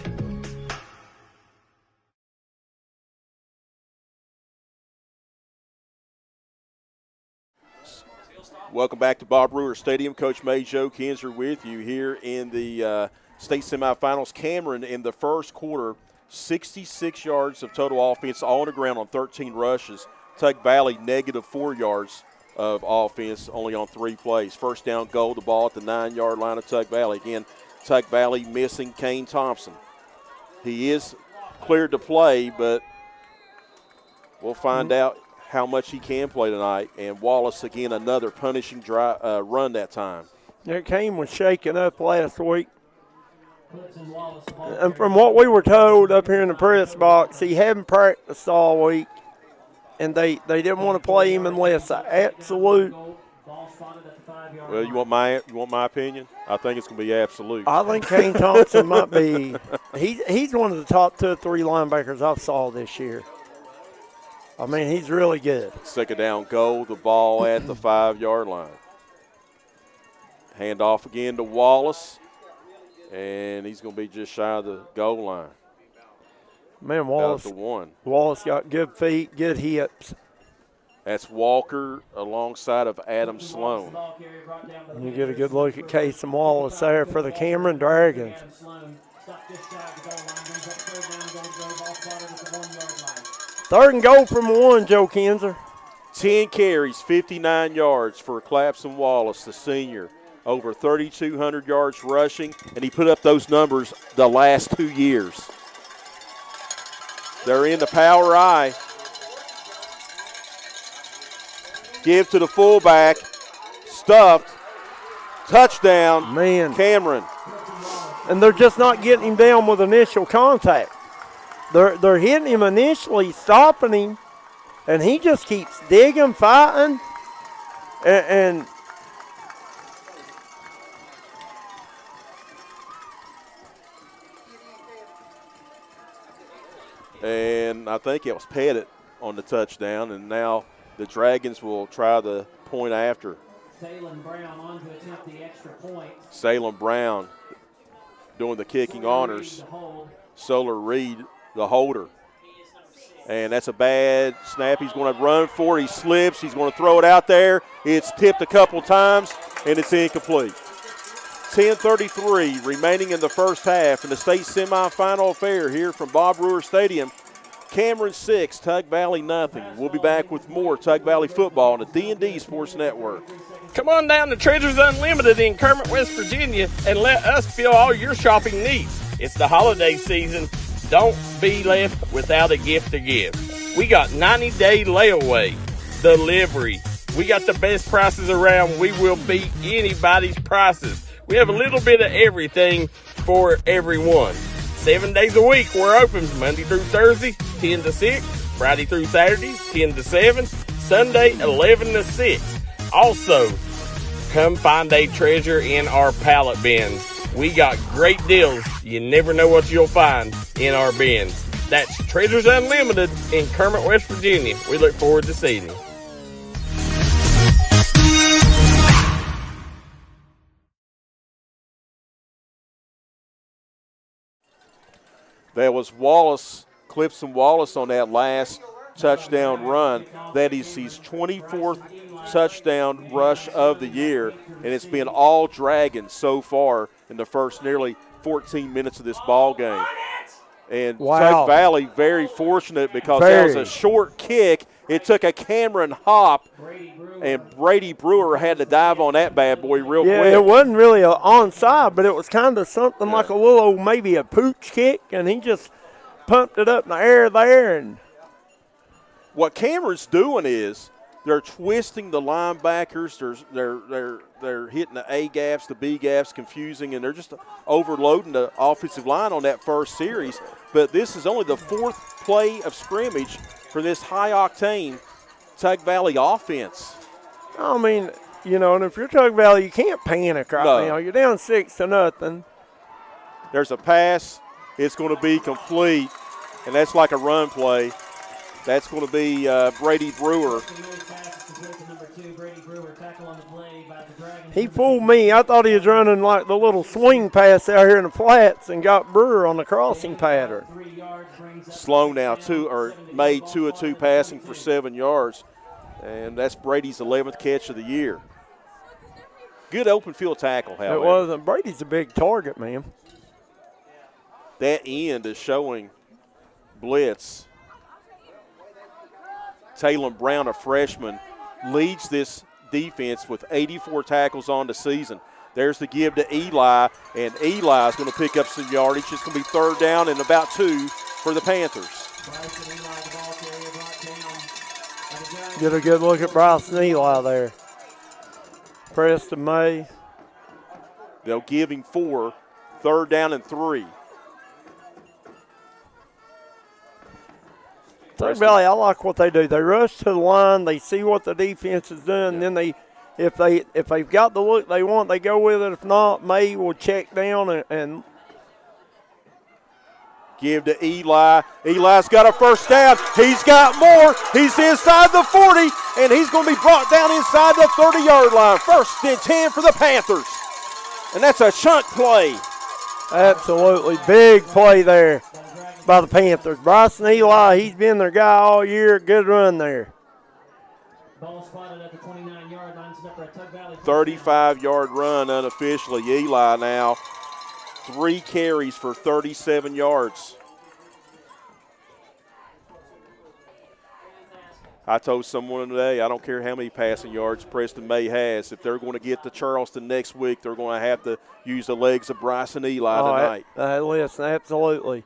Welcome back to Bob Brewer Stadium. Coach May, Joe Kinzer with you here in the state semifinals. Cameron in the first quarter, 66 yards of total offense, all on the ground on 13 rushes. Tug Valley, -4 yards of offense, only on 3 plays. First down goal, the ball at the 9-yard line of Tug Valley. Again, Tug Valley missing Kane Thompson. He is cleared to play, but we'll find out how much he can play tonight. And Wallace, again, another punishing run that time. Yeah, Kane was shaken up last week. And from what we were told up here in the press box, he hadn't practiced all week, and they didn't want to play him unless an absolute. Well, you want my opinion? I think it's going to be absolute. I think Kane Thompson might be. He's one of the top 2 or 3 linebackers I've saw this year. I mean, he's really good. Second down goal, the ball at the 5-yard line. Hand off again to Wallace, and he's going to be just shy of the goal line. Man, Wallace got good feet, good hips. That's Walker alongside of Adam Sloan. You get a good look at Case and Wallace there for the Cameron Dragons. Third and goal from 1, Joe Kinzer. 10 carries, 59 yards for Clapson Wallace, the senior. over 3,200 yards rushing, and he put up those numbers the last 2 years. They're in the power I. Give to the fullback. Stuffed. Touchdown, Man. Cameron. And they're just not getting him down with initial contact. They're hitting him initially, stopping him, and he just keeps digging, fighting, and I think it was Pettit on the touchdown, and now the Dragons will try the point after. Salem Brown on to attempt the extra point. Salem Brown doing the kicking honors. Solar Reed, the holder. And that's a bad snap. He's going to run for it. He slips. He's going to throw it out there. It's tipped a couple times, and it's incomplete. 10:33 remaining in the first half in the state semifinal affair here from Bob Brewer Stadium. Cameron 6, Tug Valley nothing. We'll be back with more Tug Valley football on the D&D Sports Network. Come on down to Treasures Unlimited in Kermit, West Virginia, and let us fill all your shopping needs. It's the holiday season. Don't be left without a gift to give. We got 90-day layaway, delivery. We got the best prices around. We will beat anybody's prices. We have a little bit of everything for everyone. 7 days a week we're open, Monday through Thursday, 10 to 6, Friday through Saturday, 10 to 7, Sunday, 11 to 6. Also, come find a treasure in our pallet bins. We got great deals. You never know what you'll find in our bins. That's Treasures Unlimited in Kermit, West Virginia. We look forward to seeing you. There was Wallace, Clipson Wallace on that last touchdown run. That is his 24th touchdown rush of the year, and it's been all Dragons so far in the first nearly 14 minutes of this ball game. And Tug Valley very fortunate because that was a short kick. It took a Cameron hop, and Brady Brewer had to dive on that bad boy real quick. Yeah, it wasn't really an onside, but it was kind of something like a little, maybe a pooch kick, and he just pumped it up in the air there. And what Cameron's doing is they're twisting the linebackers. They're hitting the A gaps, the B gaps, confusing, and they're just overloading the offensive line on that first series. But this is only the fourth play of scrimmage for this high-octane Tug Valley offense. I mean, you know, and if you're Tug Valley, you can't panic right now. You're down 6-0. There's a pass. It's going to be complete, and that's like a run play. That's going to be Brady Brewer. He fooled me. I thought he was running like the little swing pass out here in the flats and got Brewer on the crossing pattern. Slow now, made 2 of 2 passing for 7 yards, and that's Brady's 11th catch of the year. Good open field tackle, however. It wasn't. Brady's a big target, man. That end is showing blitz. Taylor Brown, a freshman, leads this defense with 84 tackles on the season. There's the give to Eli, and Eli is going to pick up some yardage. It's going to be 3rd down and about 2 for the Panthers. Get a good look at Bryce and Eli there. Preston May. They'll give him 4, 3rd down and 3. Tug Valley, I like what they do. They rush to the line. They see what the defense is doing. Yeah. Then if they've got the look they want, they go with it. If not, May will check down and give to Eli. Eli's got a 1st down. He's got more. He's inside the 40, and he's going to be brought down inside the 30-yard line. 1st and 10 for the Panthers. And that's a chunk play. Absolutely big play there by the Panthers. Bryson Eli, he's been their guy all year. Good run there. Ball spotted at the 29-yard line. 35-yard run unofficially. Eli now 3 carries for 37 yards. I told someone today, I don't care how many passing yards Preston May has. If they're going to get to Charleston next week, they're going to have to use the legs of Bryson Eli tonight. Listen, absolutely.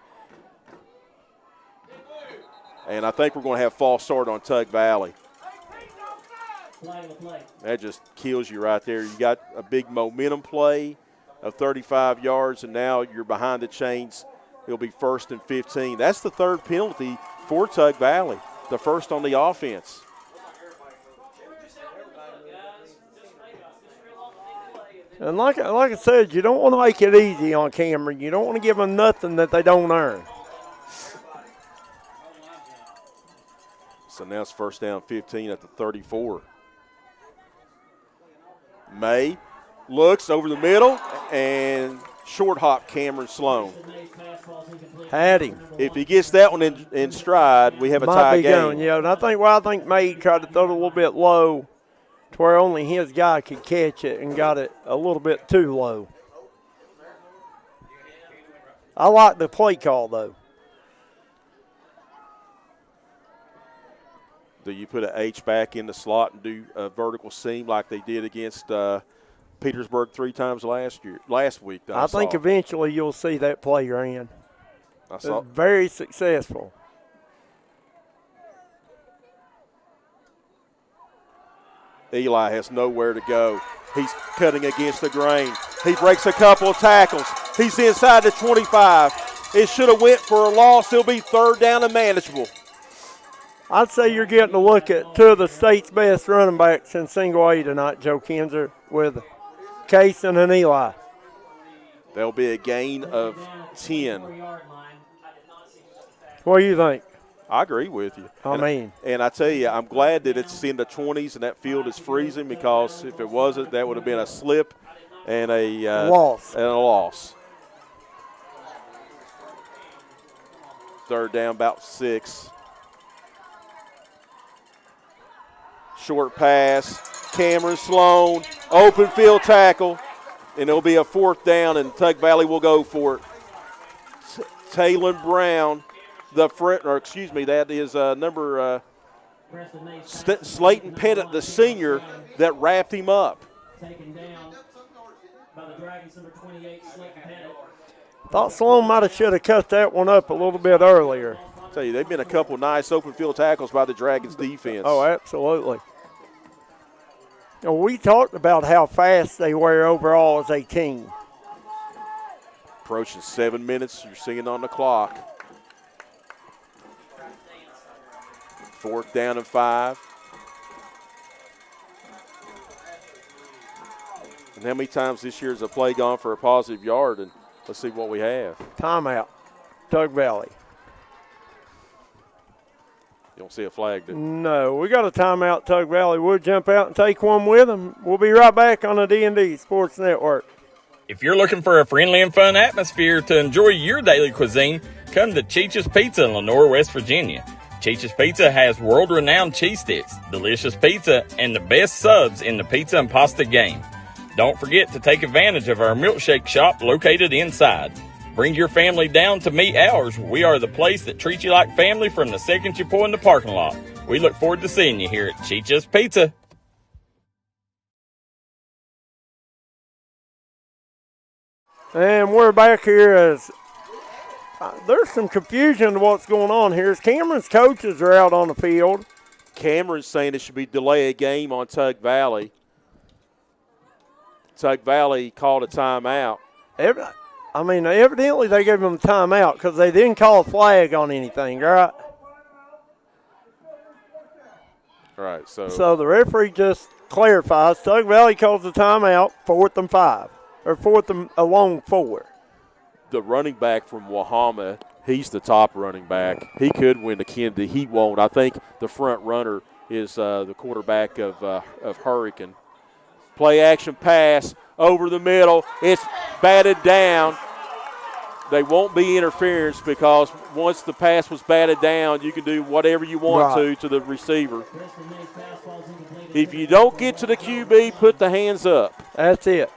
And I think we're going to have false start on Tug Valley. That just kills you right there. You got a big momentum play of 35 yards, and now you're behind the chains. It'll be 1st and 15. That's the third penalty for Tug Valley, the first on the offense. And like I said, you don't want to make it easy on Cameron. You don't want to give them nothing that they don't earn. So now it's 1st down 15 at the 34. May looks over the middle and short hop Cameron Sloan. Had him. If he gets that one in stride, we have a tie game. Going, yeah, and I think May tried to throw it a little bit low to where only his guy could catch it and got it a little bit too low. I like the play call, though. Do you put an H back in the slot and do a vertical seam like they did against Petersburg 3 times last week? I think eventually you'll see that play ran. I saw very successful. Eli has nowhere to go. He's cutting against the grain. He breaks a couple of tackles. He's inside the 25. It should have went for a loss. It'll be 3rd down and manageable. I'd say you're getting a look at 2 of the state's best running backs in single A tonight, Joe Kinzer, with Kaysen and Eli. There'll be a gain of 10. What do you think? I agree with you. And I tell you, I'm glad that it's in the 20s and that field is freezing, because if it wasn't, that would have been a slip and a loss. 3rd down, about 6. Short pass, Cameron Sloan, open field tackle, and it'll be a 4th down, and Tug Valley will go for it. Taylor Brown, that is number Slayton Pettit, the senior, that wrapped him up. Taken down by the Dragons, number 28, Slayton Pettit. Thought Sloan might have should have cut that one up a little bit earlier. I'll tell you, they've been a couple nice open field tackles by the Dragons defense. Oh, absolutely. We talked about how fast they were overall as a team. Approaching 7 minutes, you're seeing on the clock. 4th down and 5. And how many times this year has a play gone for a positive yard? And let's see what we have. Timeout, Tug Valley. You don't see a flag, do you? No, we got a timeout, Tug Valley. We'll jump out and take one with them. We'll be right back on the D&D Sports Network. If you're looking for a friendly and fun atmosphere to enjoy your daily cuisine, come to Cheech's Pizza in Lenore, West Virginia. Cheech's Pizza has world-renowned cheese sticks, delicious pizza, and the best subs in the pizza and pasta game. Don't forget to take advantage of our milkshake shop located inside. Bring your family down to meet ours. We are the place that treats you like family from the second you pull in the parking lot. We look forward to seeing you here at Cheech's Pizza. And we're back here as there's some confusion to what's going on here. As Cameron's coaches are out on the field. Cameron's saying it should be delay a game on Tug Valley. Tug Valley called a timeout. Evidently they gave them a timeout because they didn't call a flag on anything, right? Right, So the referee just clarifies. Tug Valley calls the timeout, 4th and 5, or 4th and a long 4. The running back from Wahama, he's the top running back. He could win the Kennedy. He won't. I think the front runner is the quarterback of Hurricane. Play action pass over the middle. It's batted down. They won't be interference because once the pass was batted down, you can do whatever you want to the receiver. If you don't get to the QB, put the hands up. That's it.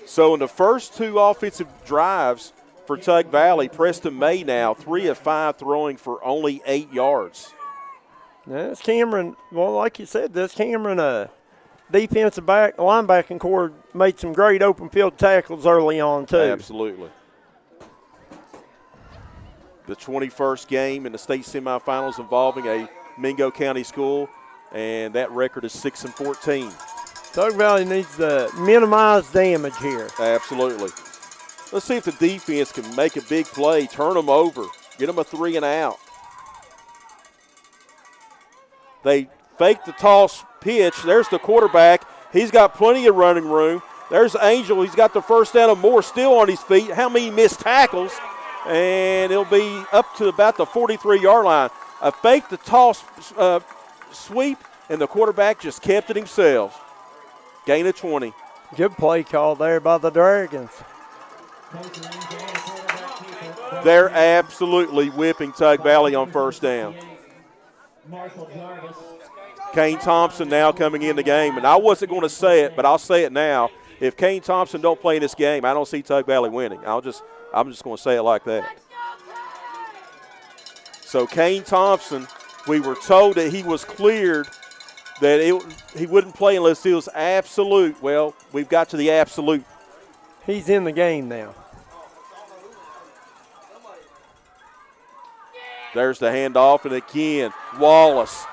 So in the first 2 offensive drives for Tug Valley. Preston May now 3 of 5 throwing for only 8 yards. Now, this Cameron, well, like you said, this Cameron defensive linebacking core made some great open field tackles early on, too. Absolutely. The 21st game in the state semifinals involving a Mingo County school, and that record is 6-14. Tug Valley needs to minimize damage here. Absolutely. Let's see if the defense can make a big play, turn them over, get them a 3 and out. They fake the toss pitch. There's the quarterback. He's got plenty of running room. There's Angel. He's got the first down and more still on his feet. How many missed tackles? And it'll be up to about the 43-yard line. A fake the toss sweep, and the quarterback just kept it himself. Gain of 20. Good play call there by the Dragons. They're absolutely whipping Tug Valley on first down. Kane Thompson now coming in the game, and I wasn't going to say it, but I'll say it now. If Kane Thompson don't play in this game, I don't see Tug Valley winning. I'm just going to say it like that. So Kane Thompson, we were told that he was cleared, that he wouldn't play unless it was absolute. Well, we've got to the absolute. He's in the game now. There's the handoff, and again, Wallace.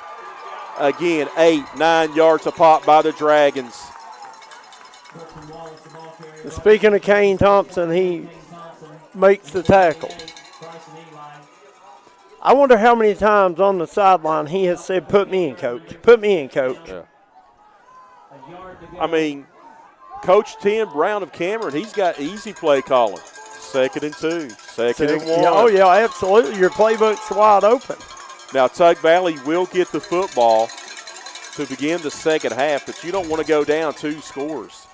Again, 8-9 yards a pop by the Dragons. Speaking of Kane Thompson, he makes the tackle. I wonder how many times on the sideline he has said, "Put me in, coach. Put me in, coach." Yeah. I mean, Coach Tim Brown of Cameron, he's got easy play calling. 2nd and 2, 2nd and 1. Yeah, oh, yeah, absolutely. Your playbook's wide open. Now, Tug Valley will get the football to begin the second half, but you don't want to go down 2 scores.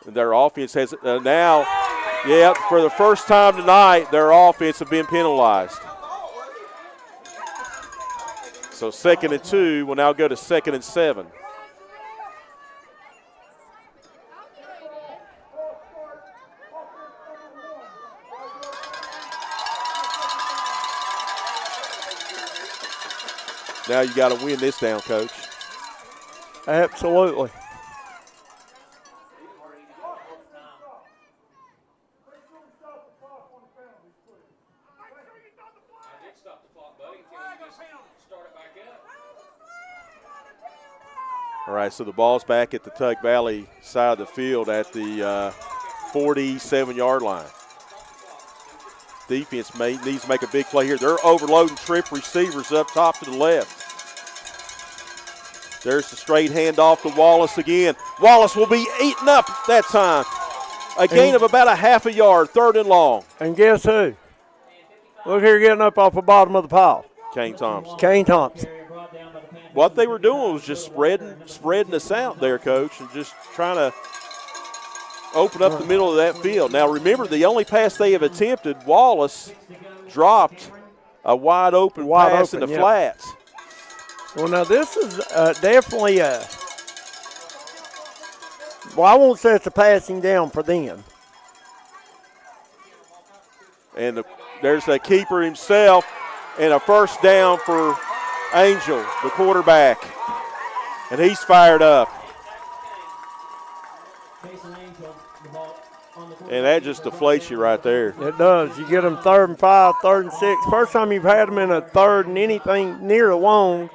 Their offense has now, for the first time tonight, their offense have been penalized. So 2nd and 2 will now go to 2nd and 7. Now you got to win this down, Coach. Absolutely. All right, so the ball's back at the Tug Valley side of the field at the 47-yard line. Defense needs to make a big play here. They're overloading trip receivers up top to the left. There's the straight handoff to Wallace again. Wallace will be eaten up that time. A gain of about a half a yard, 3rd and long. And guess who? Look here getting up off the bottom of the pile. Kane Thompson. Kane Thompson. What they were doing was just spreading us out there, Coach, and just trying to open up the middle of that field. Now, remember, the only pass they have attempted, Wallace dropped a wide open pass in the flats. Well, now this is definitely I won't say it's a passing down for them. And there's the keeper himself, and a first down for Angel, the quarterback. And he's fired up. And that just deflates you right there. It does. You get them 3rd and 5, 3rd and 6. First time you've had them in a 3rd and anything near a long.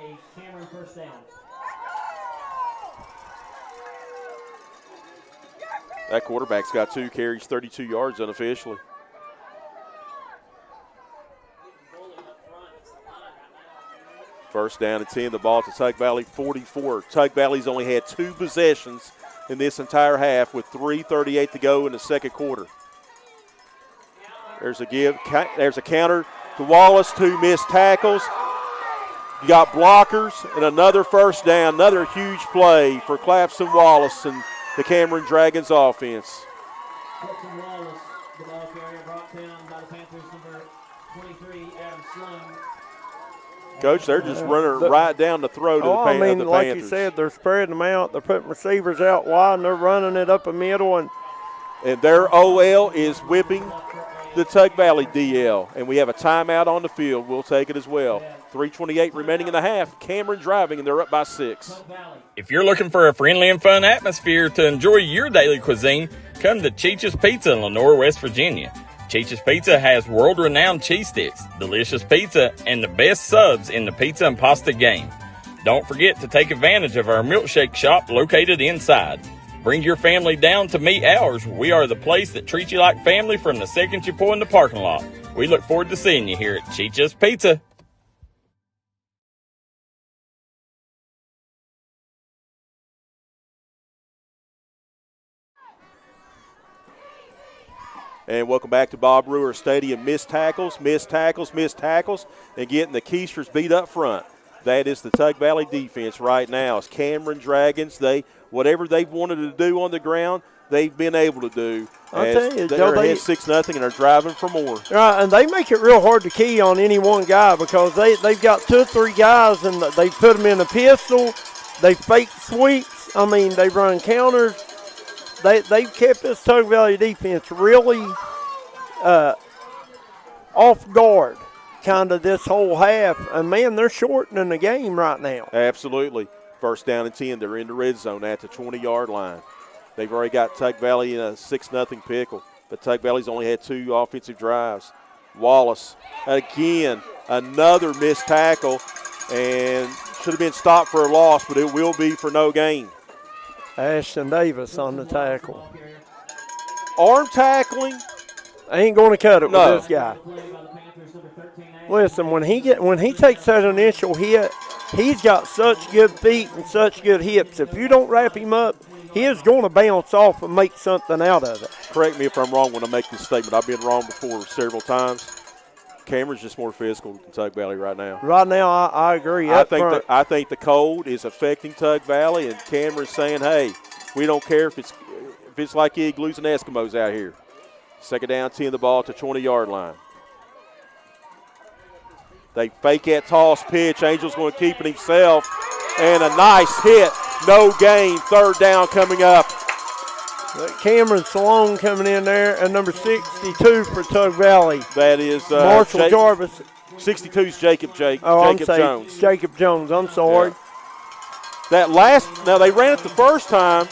That quarterback's got 2 carries, 32 yards unofficially. First down and 10, the ball to Tug Valley 44. Tug Valley's only had 2 possessions in this entire half with 3:38 to go in the second quarter. There's a counter to Wallace, 2 missed tackles. You got blockers and another first down, another huge play for Clapson Wallace and the Cameron Dragons offense. Wallace, the ball carrier brought down by the Panthers, number 23, Adam Sloan. Coach, they're just running right down the throat of the Panthers. Like you said, they're spreading them out. They're putting receivers out wide, and they're running it up the middle. And And their OL is whipping the Tug Valley DL. And we have a timeout on the field. We'll take it as well. 3:28 remaining in the half. Cameron driving, and they're up by 6. If you're looking for a friendly and fun atmosphere to enjoy your daily cuisine, come to Cheech's Pizza in Lenore, West Virginia. Cheech's Pizza has world-renowned cheese sticks, delicious pizza, and the best subs in the pizza and pasta game. Don't forget to take advantage of our milkshake shop located inside. Bring your family down to meet ours. We are the place that treats you like family from the second you pull in the parking lot. We look forward to seeing you here at Cheech's Pizza. And welcome back to Bob Brewer Stadium. Missed tackles, and getting the Keisters beat up front. That is the Tug Valley defense right now. It's Cameron Dragons. Whatever they've wanted to do on the ground, they've been able to do. I'll tell you, they're ahead 6-0 and are driving for more. Right, and they make it real hard to key on any one guy because they've got 2 or 3 guys and they put them in a pistol. They fake sweeps. I mean, they run counters. They've kept this Tug Valley defense really off guard kind of this whole half. And, man, they're shortening the game right now. Absolutely. First down and 10. They're in the red zone at the 20-yard line. They've already got Tug Valley in a 6-0 pickle, but Tug Valley's only had 2 offensive drives. Wallace, again, another missed tackle, and should have been stopped for a loss, but it will be for no gain. Ashton Davis on the tackle. Arm tackling. Ain't going to cut it with this guy. Listen, when he takes that initial hit, he's got such good feet and such good hips. If you don't wrap him up, he is going to bounce off and make something out of it. Correct me if I'm wrong when I make this statement. I've been wrong before several times. Cameron's just more physical than Tug Valley right now. Right now, I agree. I think the cold is affecting Tug Valley, and Cameron's saying, hey, we don't care if it's like igloos and Eskimos out here. Second down, 10 the ball at the 20-yard line. They fake that toss pitch. Angel's going to keep it himself. And a nice hit. No gain. Third down coming up. Cameron Sloan coming in there, and number 62 for Tug Valley. That is Marshall Jarvis. 62 is Jacob Jones. Jacob Jones, I'm sorry. Yeah. Now they ran it the first time,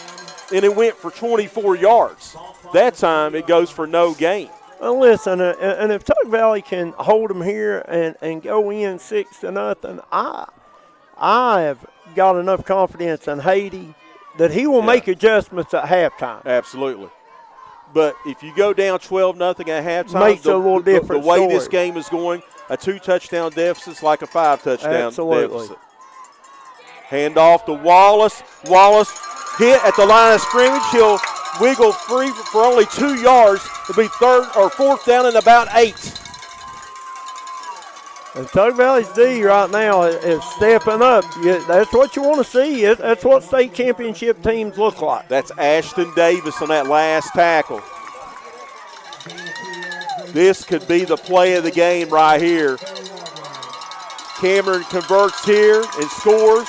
and it went for 24 yards. That time it goes for no gain. Well, listen, and if Tug Valley can hold them here and go in 6-0, I have got enough confidence in Haiti that he will make adjustments at halftime. Absolutely. But if you go down 12-0 at halftime, makes it a little different the way story. this game is going, a 2-touchdown deficit is like a 5-touchdown deficit. Hand off to Wallace. Wallace hit at the line of scrimmage. He'll wiggle free for only 2 yards. It'll be fourth down and about 8. And Tug Valley's D right now is stepping up. That's what you want to see. That's what state championship teams look like. That's Ashton Davis on that last tackle. This could be the play of the game right here. Cameron converts here and scores.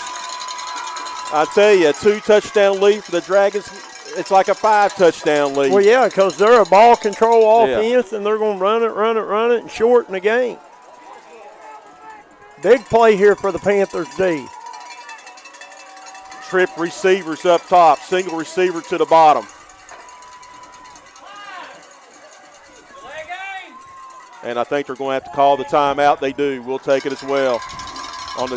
I tell you, a 2-touchdown lead for the Dragons. It's like a 5-touchdown lead. Well, yeah, because they're a ball control offense, and they're going to run it, and shorten the game. Big play here for the Panthers D. Trip receivers up top, single receiver to the bottom. And I think they're going to have to call the timeout. They do. We'll take it as well. On the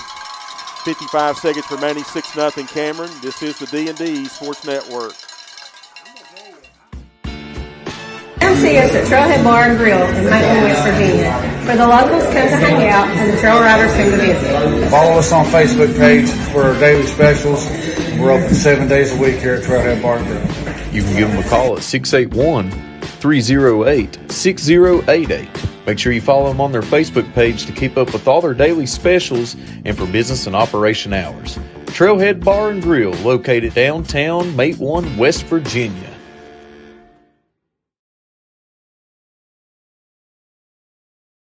55 seconds remaining, 6-0 Cameron. This is the D&D Sports Network. Come see us at Trailhead Bar and Grill in Maitland, West Virginia, where the locals come to hang out and the trail riders come to visit. Follow us on Facebook page for our daily specials. We're open 7 days a week here at Trailhead Bar and Grill. You can give them a call at 681-308-6088. Make sure you follow them on their Facebook page to keep up with all their daily specials and for business and operation hours. Trailhead Bar and Grill, located downtown Maitland, West Virginia.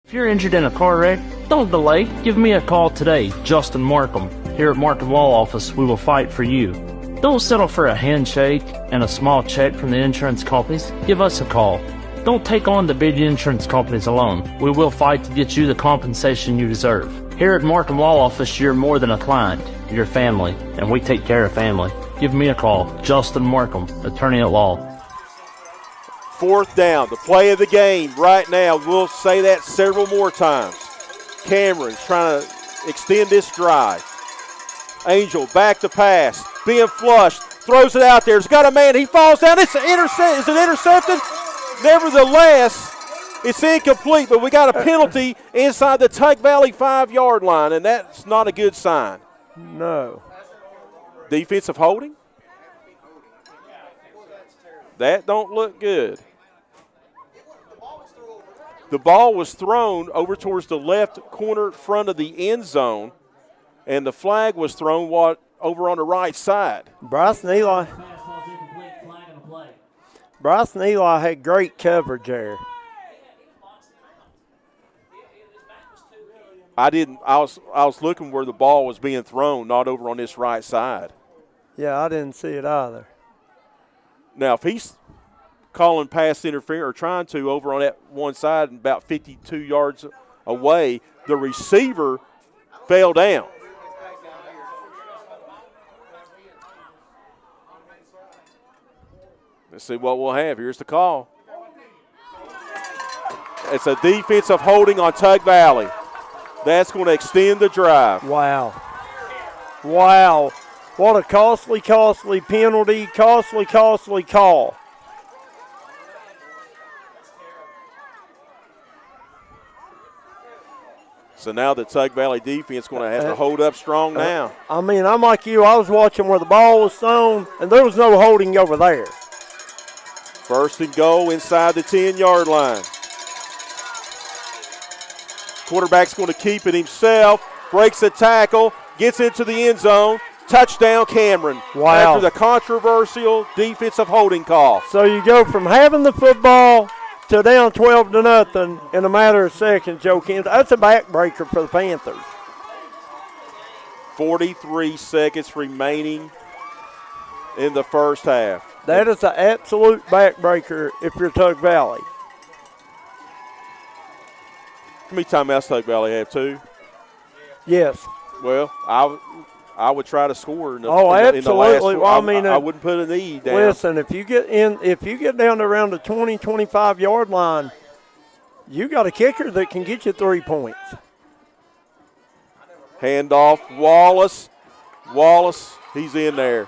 If you're injured in a car wreck, don't delay. Give me a call today, Justin Markham. Here at Markham Law Office, we will fight for you. Don't settle for a handshake and a small check from the insurance companies. Give us a call. Don't take on the big insurance companies alone. We will fight to get you the compensation you deserve. Here at Markham Law Office, you're more than a client. You're family, and we take care of family. Give me a call. Justin Markham, attorney at law. 4th down, the play of the game right now. We'll say that several more times. Cameron's trying to extend this drive. Angel back to pass, being flushed, throws it out there. He's got a man, he falls down. Is it intercepted? Nevertheless, it's incomplete, but we got a penalty inside the Tug Valley 5-yard line, and that's not a good sign. No. Defensive holding? That don't look good. The ball was thrown over towards the left corner front of the end zone, and the flag was thrown over on the right side. Bryson Eli had great coverage there. I was looking where the ball was being thrown, not over on this right side. Yeah, I didn't see it either. Now, if he's calling pass interference or trying to over on that one side and about 52 yards away, the receiver fell down. Let's see what we'll have. Here's the call. It's a defensive holding on Tug Valley. That's going to extend the drive. Wow. What a costly penalty, costly call. So now the Tug Valley defense is going to have to hold up strong now. I mean, I'm like you. I was watching where the ball was thrown, and there was no holding over there. 1st and goal inside the 10-yard line. Quarterback's going to keep it himself, breaks a tackle, gets into the end zone. Touchdown, Cameron. Wow. After the controversial defensive holding call. So you go from having the football to down 12-0 in a matter of seconds, Joe Kent. That's a backbreaker for the Panthers. 43 seconds remaining in the first half. That is an absolute backbreaker if you're Tug Valley. How many timeouts Tug Valley have? 2? Yes. Well, I would try to score in the, absolutely. in the last. Well, I wouldn't put a knee down. Listen, if you get down to around the 20, 25-yard line, you got a kicker that can get you 3 points. Handoff, Wallace. Wallace, he's in there.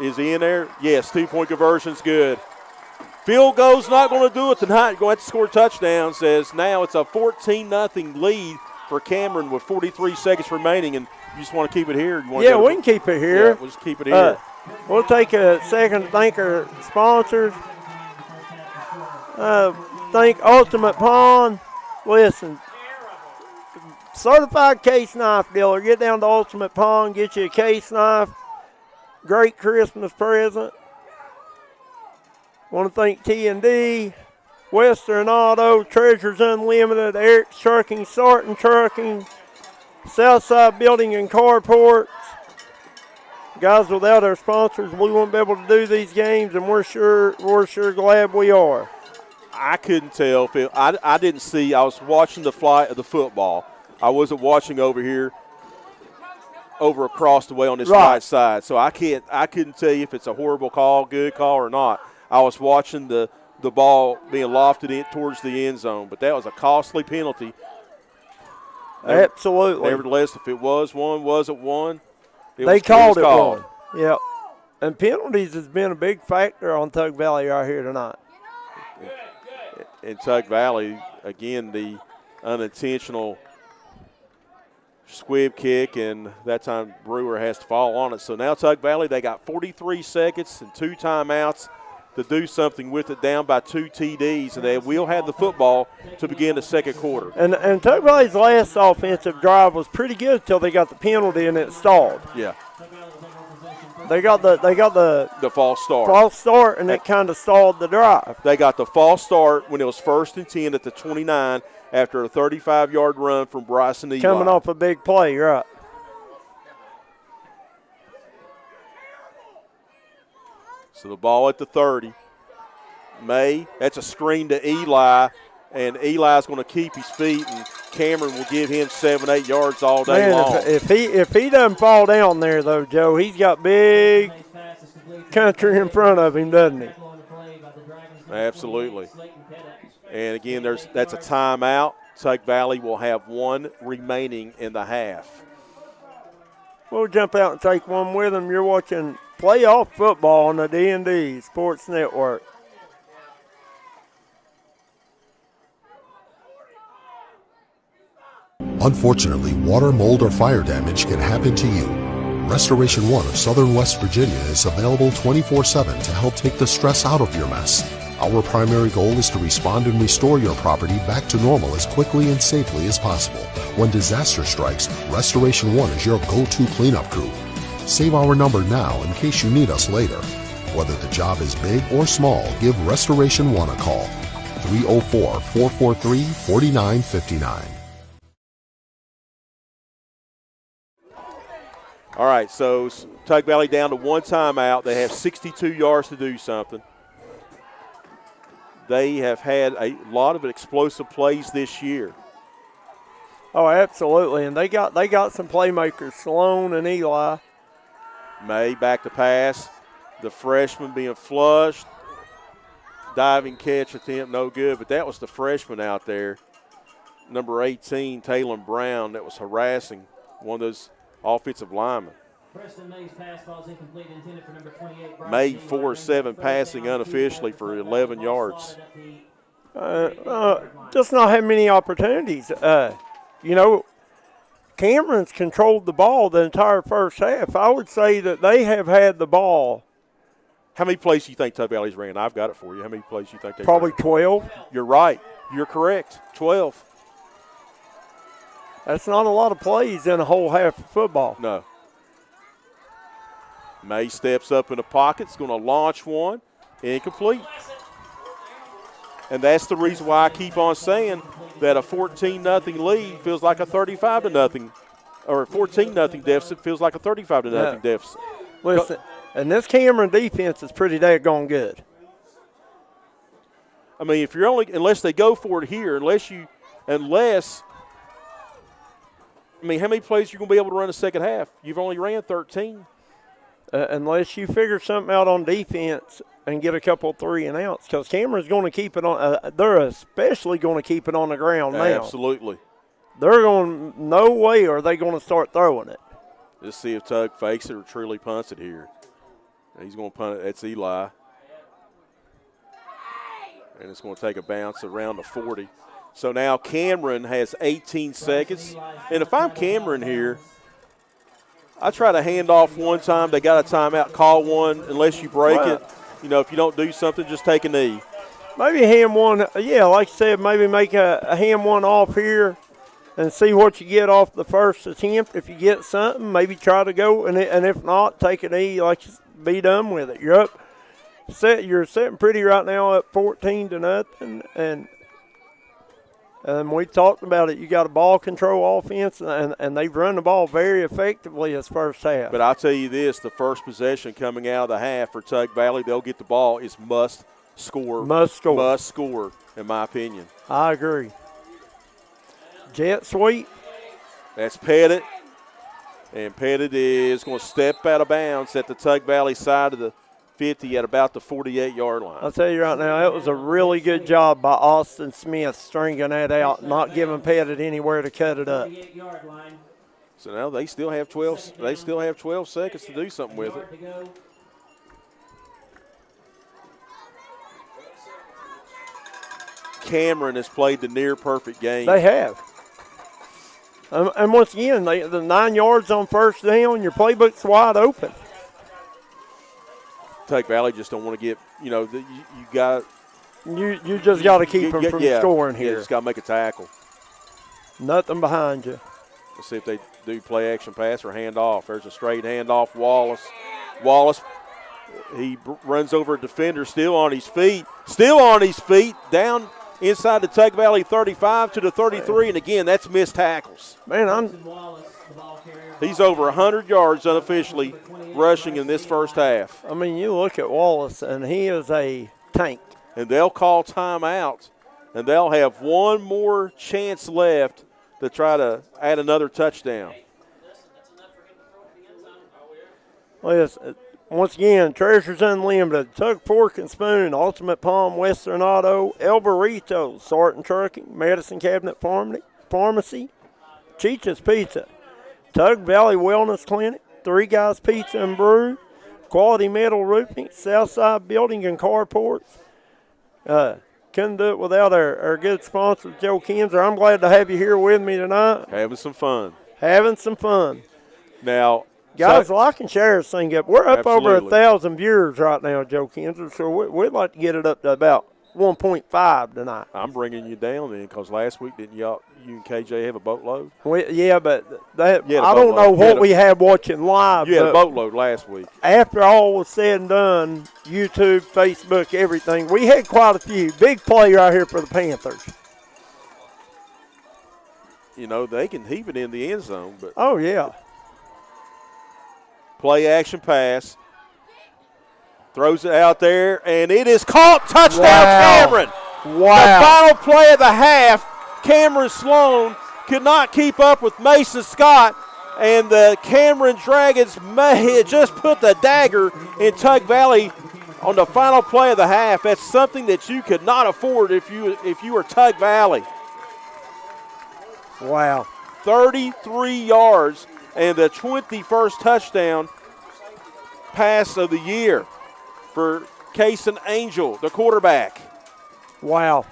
Is he in there? Yes, 2-point conversion's good. Field goal's not going to do it tonight. You're going to have to score touchdowns. As now it's a 14-0 lead for Cameron with 43 seconds remaining. And you just want to keep it here? We can keep it here. Yeah, we'll just keep it here. We'll take a second to thank our sponsors. Thank Ultimate Pawn. Listen, certified case knife dealer. Get down to Ultimate Pawn, get you a case knife. Great Christmas present. Want to thank T&D, Western Auto, Treasures Unlimited, Eric's Trucking, Sarton Trucking, Southside Building and Carports. Guys, without our sponsors, we wouldn't be able to do these games, and we're sure glad we are. I couldn't tell, Phil. I didn't see. I was watching the flight of the football. I wasn't watching over here, over across the way on this right side. So I couldn't tell you if it's a horrible call, good call, or not. I was watching the ball being lofted in towards the end zone, but that was a costly penalty. Absolutely. Nevertheless, if it was one, wasn't one, they called it one. Yep. And penalties has been a big factor on Tug Valley right here tonight. In Tug Valley, again, the unintentional squib kick, and that time Brewer has to fall on it. So now Tug Valley, they got 43 seconds and 2 timeouts to do something with it, down by 2 TDs, and they will have the football to begin the second quarter. And Tug Valley's last offensive drive was pretty good until they got the penalty and it stalled. Yeah. They got the false start. False start, and it kind of stalled the drive. They got the false start when it was 1st and 10 at the 29 after a 35-yard run from Bryson Eli. Coming off a big play, right. So the ball at the 30. May, that's a screen to Eli, and Eli's going to keep his feet, and Cameron will give him 7-8 yards all day long. If he doesn't fall down there, though, Joe, he's got big country in front of him, doesn't he? Absolutely. And, again, that's a timeout. Tug Valley will have one remaining in the half. We'll jump out and take one with them. You're watching playoff football on the D&D Sports Network. Unfortunately, water, mold, or fire damage can happen to you. Restoration One of Southern West Virginia is available 24/7 to help take the stress out of your mess. Our primary goal is to respond and restore your property back to normal as quickly and safely as possible. When disaster strikes, Restoration One is your go-to cleanup crew. Save our number now in case you need us later. Whether the job is big or small, give Restoration One a call. 304-443-4959. All right, so Tug Valley down to one timeout. They have 62 yards to do something. They have had a lot of explosive plays this year. Oh, absolutely, and they got some playmakers, Sloan and Eli. May back to pass. The freshman being flushed. Diving catch attempt, no good, but that was the freshman out there, number 18, Taylor Brown, that was harassing one of those offensive linemen. May 4-7 passing unofficially for 11 yards. Just not have many opportunities. Cameron's controlled the ball the entire first half. I would say that they have had the ball. How many plays do you think Tug Valley's ran? I've got it for you. How many plays do you think they Probably ran? 12. You're right. You're correct. 12. That's not a lot of plays in a whole half of football. No. May steps up in the pocket. Is going to launch one. Incomplete. And that's the reason why I keep on saying that a 14-0 lead feels like a 35-0, or a 14-0 deficit feels like a 35-0 deficit. Listen, and this Cameron defense is pretty daggone good. I mean, if you're unless they go for it here, unless I mean, how many plays are you going to be able to run the second half? You've only ran 13. Unless you figure something out on defense and get a couple 3-and-outs, because Cameron's going to keep it on. They're especially going to keep it on the ground now. Absolutely. They're going. No way are they going to start throwing it. Let's see if Tug fakes it or truly punts it here. He's going to punt it. That's Eli. And it's going to take a bounce around the 40. So now Cameron has 18 seconds. And if I'm Cameron here, I try to hand off one time. They got a timeout. Call one unless you break it. If you don't do something, just take a knee. Maybe hand one. Yeah, like I said, maybe make a hand one off here and see what you get off the first attempt. If you get something, maybe try to go. And if not, take a knee. Be done with it. You're up. You're sitting pretty right now up 14-0, and we talked about it. You got a ball control offense, and they've run the ball very effectively this first half. But I'll tell you this, the first possession coming out of the half for Tug Valley, they'll get the ball, is must score. Must score. Must score, in my opinion. I agree. Jet sweep. That's Pettit. And Pettit is going to step out of bounds at the Tug Valley side of the 50 at about the 48-yard line. I'll tell you right now, that was a really good job by Austin Smith stringing that out, not giving Pettit anywhere to cut it up. So now they still have 12. They still have 12 seconds to do something with it. Cameron has played the near perfect game. They have. And once again, the 9 yards on first down, your playbook's wide open. Tug Valley just don't want to get, you got. You just got to keep them from scoring here. You just got to make a tackle. Nothing behind you. Let's see if they do play action pass or hand off. There's a straight hand off. Wallace, he runs over a defender, still on his feet. Down inside the Tug Valley 35 to the 33, and again, that's missed tackles. Man, he's over 100 yards unofficially rushing in this first half. I mean, you look at Wallace, and he is a tank. And they'll call timeout, and they'll have one more chance left to try to add another touchdown. Well, yes, once again, Treasures Unlimited, Tug Fork and Spoon, Ultimate Palm, Western Auto, El Burrito, Sarton Trucking, Medicine Cabinet Pharmacy, Cheech's Pizza, Tug Valley Wellness Clinic, Three Guys Pizza and Brew, Quality Metal Roofing, Southside Building and Carports. Couldn't do it without our good sponsor, Joe Kinzer. I'm glad to have you here with me tonight. Having some fun. Now, guys, like and share this thing up. We're up Absolutely. over 1,000 viewers right now, Joe Kinzer, so we'd like to get it up to about 1.5 tonight. I'm bringing you down then because last week didn't you and KJ have a boatload? Yeah, but I don't know what we had watching live. You had a boatload last week. After all was said and done, YouTube, Facebook, everything, we had quite a few. Big play right here for the Panthers. You know, they can heave it in the end zone. But oh, yeah. Play action pass. Throws it out there, and it is caught. Touchdown, Cameron. Wow. The final play of the half, Cameron Sloan could not keep up with Mason Scott, and the Cameron Dragons may just put the dagger in Tug Valley on the final play of the half. That's something that you could not afford if you were Tug Valley. Wow. 33 yards and the 21st touchdown pass of the year for Kason Angel, the quarterback. Wow.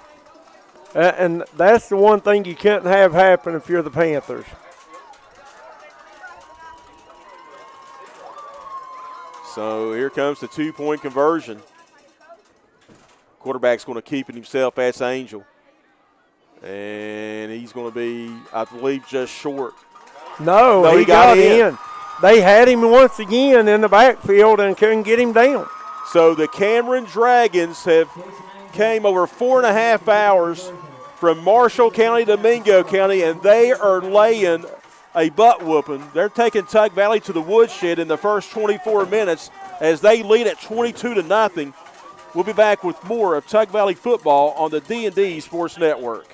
And that's the one thing you couldn't have happen if you're the Panthers. So here comes the two-point conversion. Quarterback's going to keep it himself. That's Angel. And he's going to be, I believe, just short. No, he got in. They had him once again in the backfield and couldn't get him down. So the Cameron Dragons came over 4.5 hours from Marshall County to Mingo County, and they are laying a butt whooping. They're taking Tug Valley to the woodshed in the first 24 minutes as they lead at 22-0. We'll be back with more of Tug Valley football on the D&D Sports Network.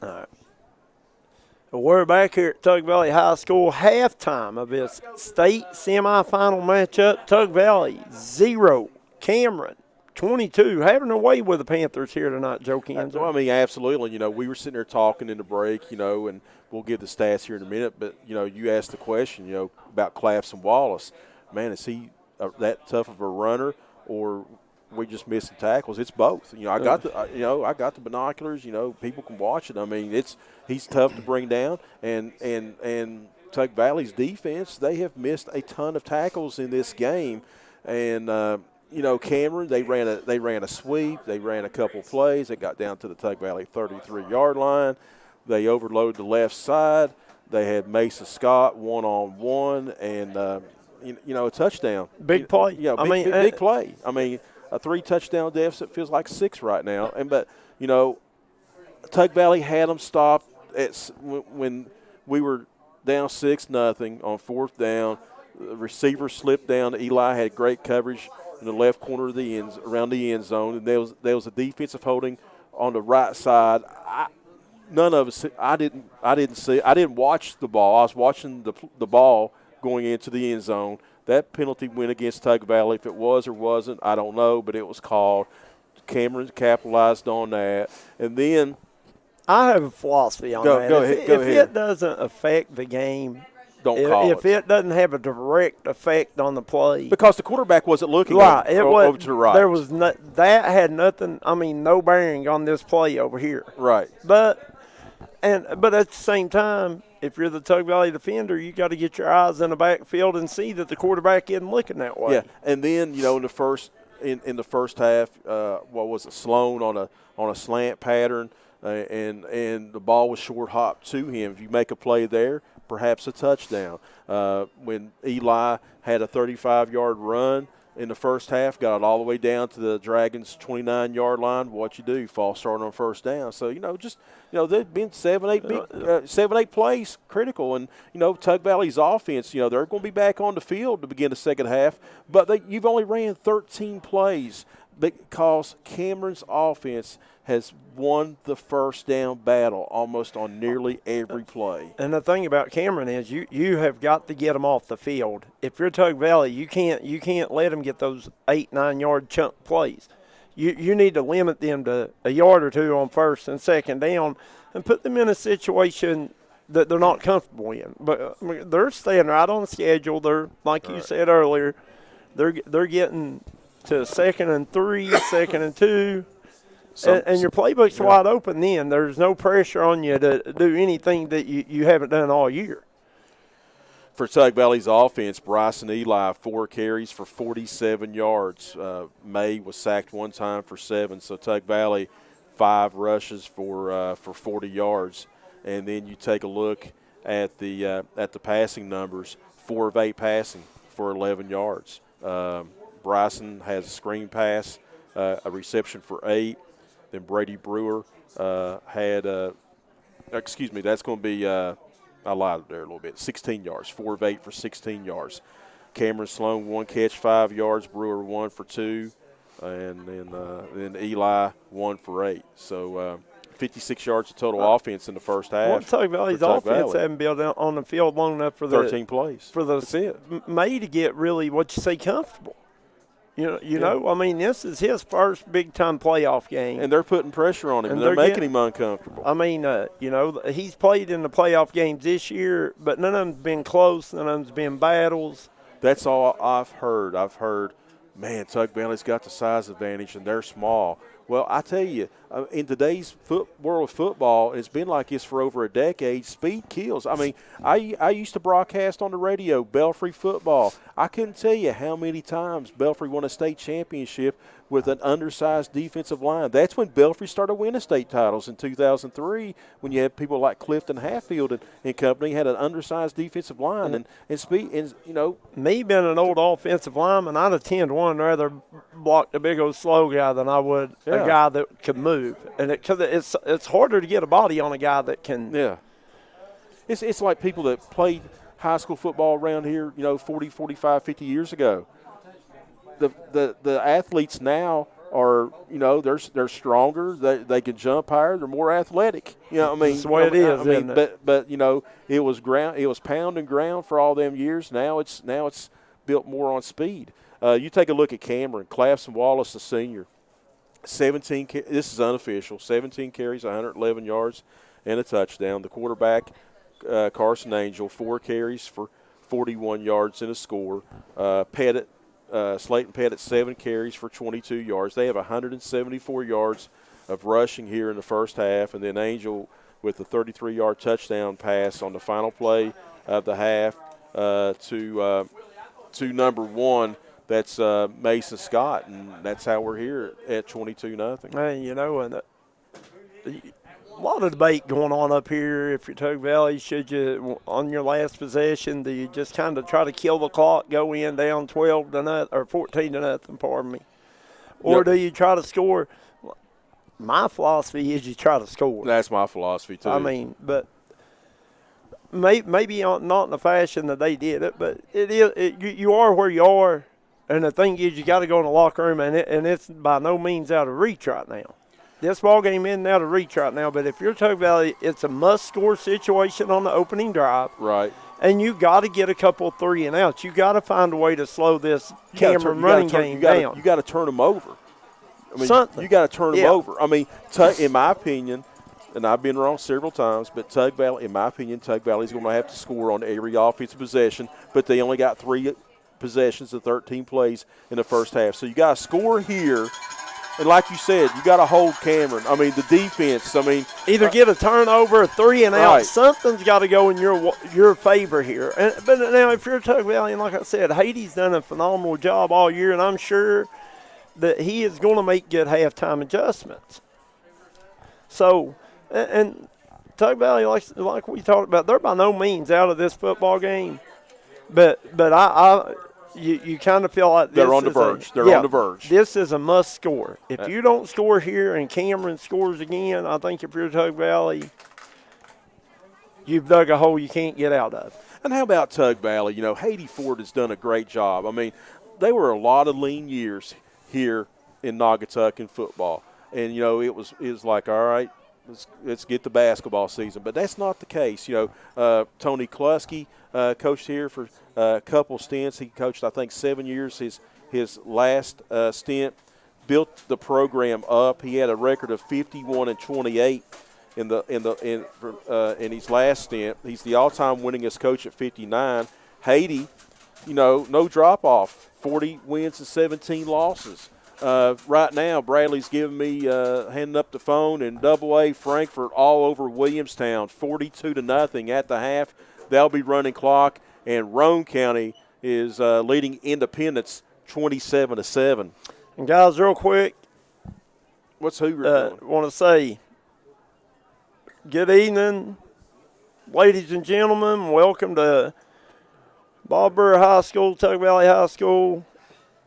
All right. Well, we're back here at Tug Valley High School, halftime of its state semifinal matchup. Tug Valley 0, Cameron 22, having their way with the Panthers here tonight, Joe Kenzo. Well, I mean, absolutely. You know, we were sitting there talking in the break, you know, and we'll give the stats here in a minute. But, you know, you asked the question, you know, about Clapson Wallace. Man, is he that tough of a runner, or we just missing tackles? It's both. You know, I got the binoculars. You know, people can watch it. I mean, he's tough to bring down, and Tug Valley's defense, they have missed a ton of tackles in this game, and you know, Cameron, they ran a sweep, they ran a couple plays, they got down to the Tug Valley 33-yard line, they overloaded the left side, they had Mesa Scott one-on-one, and you know, a touchdown. Big play. Yeah, big play. I mean, a 3-touchdown deficit feels like 6 right now. But you know, Tug Valley had them stopped when we were down 6-0 on 4th down. The receiver slipped down. Eli had great coverage in the left corner of the around the end zone, and there was a defensive holding on the right side. None of us. I didn't see. I didn't watch the ball. I was watching the ball going into the end zone. That penalty went against Tug Valley. If it was or wasn't, I don't know, but it was called. Cameron capitalized on that. And then I have a philosophy on that. Go ahead. If it doesn't affect the game, don't call it. If it doesn't have a direct effect on the play. Because the quarterback wasn't looking right, over to the right. There was that had nothing, I mean, no bearing on this play over here. Right. But at the same time, if you're the Tug Valley defender, you got to get your eyes in the backfield and see that the quarterback isn't looking that way. Yeah, and then, you know, in the first half, what was it, Sloan on a slant pattern, and the ball was short hop to him. If you make a play there, perhaps a touchdown. When Eli had a 35-yard run in the first half, got it all the way down to the Dragons' 29-yard line, what you do, false start on first down. So, there've been 7-8 plays critical. And, Tug Valley's offense, they're going to be back on the field to begin the second half, but you've only ran 13 plays because Cameron's offense has won the first down battle almost on nearly every play. And the thing about Cameron is you have got to get them off the field. If you're Tug Valley, you can't let them get those 8-9 yard chunk plays. You need to limit them to a yard or two on first and second down and put them in a situation that they're not comfortable in. But they're staying right on the schedule. They're, like you said earlier, they're getting to 2nd and 3, 2nd and 2. And your playbook's wide open then. There's no pressure on you to do anything that you haven't done all year. For Tug Valley's offense, Bryson Eli, 4 carries for 47 yards. May was sacked one time for 7. So Tug Valley, 5 rushes for 40 yards. And then you take a look at the passing numbers, 4 of 8 passing for 11 yards. Bryson has a screen pass, a reception for 8. Then Brady Brewer had that's going to be I lied there a little bit, 16 yards, 4 of 8 for 16 yards. Cameron Sloan, 1 catch, 5 yards. Brewer, 1 for 2. And then Eli, 1 for 8. So 56 yards of total offense in the first half. Well, Tug Valley's offense haven't been on the field long enough for 13 plays. For May to get really, what you say, comfortable. I mean, this is his first big-time playoff game. And they're putting pressure on him, and they're making him uncomfortable. I mean, he's played in the playoff games this year, but none of them's been close. None of them's been battles. That's all I've heard. I've heard, man, Tug Valley's got the size advantage, and they're small. Well, I tell you, in today's world of football, it's been like this for over a decade. Speed kills. I mean, I used to broadcast on the radio Belfry football. I couldn't tell you how many times Belfry won a state championship with an undersized defensive line. That's when Belfry started winning state titles in 2003, when you had people like Clifton Hatfield and company had an undersized defensive line and speed. And me being an old offensive lineman, I'd have rather block the big old slow guy than I would a guy that could move. And because it's harder to get a body on a guy that can. Yeah. It's like people that played high school football around here, 40, 45, 50 years ago. The athletes now are, they're stronger. They can jump higher. They're more athletic. That's the way it is, isn't it? But it was pound and ground for all them years. Now it's built more on speed. You take a look at Cameron, Clapson Wallace, the senior. 17. This is unofficial. 17 carries, 111 yards, and a touchdown. The quarterback, Carson Angel, 4 carries for 41 yards and a score. Slayton Pettit, 7 carries for 22 yards. They have 174 yards of rushing here in the first half, and then Angel with a 33-yard touchdown pass on the final play of the half to number 1. That's Mason Scott, and that's how we're here at 22-0. And a lot of debate going on up here. If you're Tug Valley, should you, on your last possession, do you just kind of try to kill the clock, go in down 12-0 or 14-0, pardon me, or do you try to score? My philosophy is you try to score. That's my philosophy too. I mean, but maybe not in the fashion that they did it, but you are where you are, and the thing is, you got to go in the locker room, and it's by no means out of reach right now. This ball game isn't out of reach right now, but if you're Tug Valley, it's a must-score situation on the opening drive. Right. And you got to get a couple 3 and outs. You got to find a way to slow this Cameron running game down. You got to turn them over. I mean, Something. You got to turn them over. I mean, in my opinion, and I've been wrong several times, but Tug Valley, in my opinion, Tug Valley's going to have to score on every offensive possession, but they only got 3 possessions of 13 plays in the first half. So you got to score here. And like you said, you got to hold Cameron. I mean, the defense. I mean, either get a turnover, a 3 and out. Right. Something's got to go in your favor here. But now, if you're Tug Valley, and like I said, Haiti's done a phenomenal job all year, and I'm sure that he is going to make good halftime adjustments. So, and Tug Valley, like we talked about, they're by no means out of this football game. But You kind of feel like they're on the verge. They're on the verge. This is a must score. If you don't score here and Cameron scores again, I think if you're Tug Valley, you've dug a hole you can't get out of. And how about Tug Valley? Haiti Ford has done a great job. I mean, they were a lot of lean years here in Naugatuck football. And, it was like, all right, let's get the basketball season. But that's not the case. Tony Kluski coached here for a couple stints. He coached, I think, 7 years. His last stint built the program up. He had a record of 51-28 in his last stint. He's the all-time winningest coach at 59. Haiti, no drop off. 40 wins and 17 losses. Right now, Bradley's giving me handing up the phone, and AA Frankfort all over Williamstown, 42-0 at the half. They'll be running clock, and Roane County is leading Independence 27-7. And guys, real quick, what's Hoover doing? Want to say good evening, ladies and gentlemen. Welcome to Bob Burr High School, Tug Valley High School.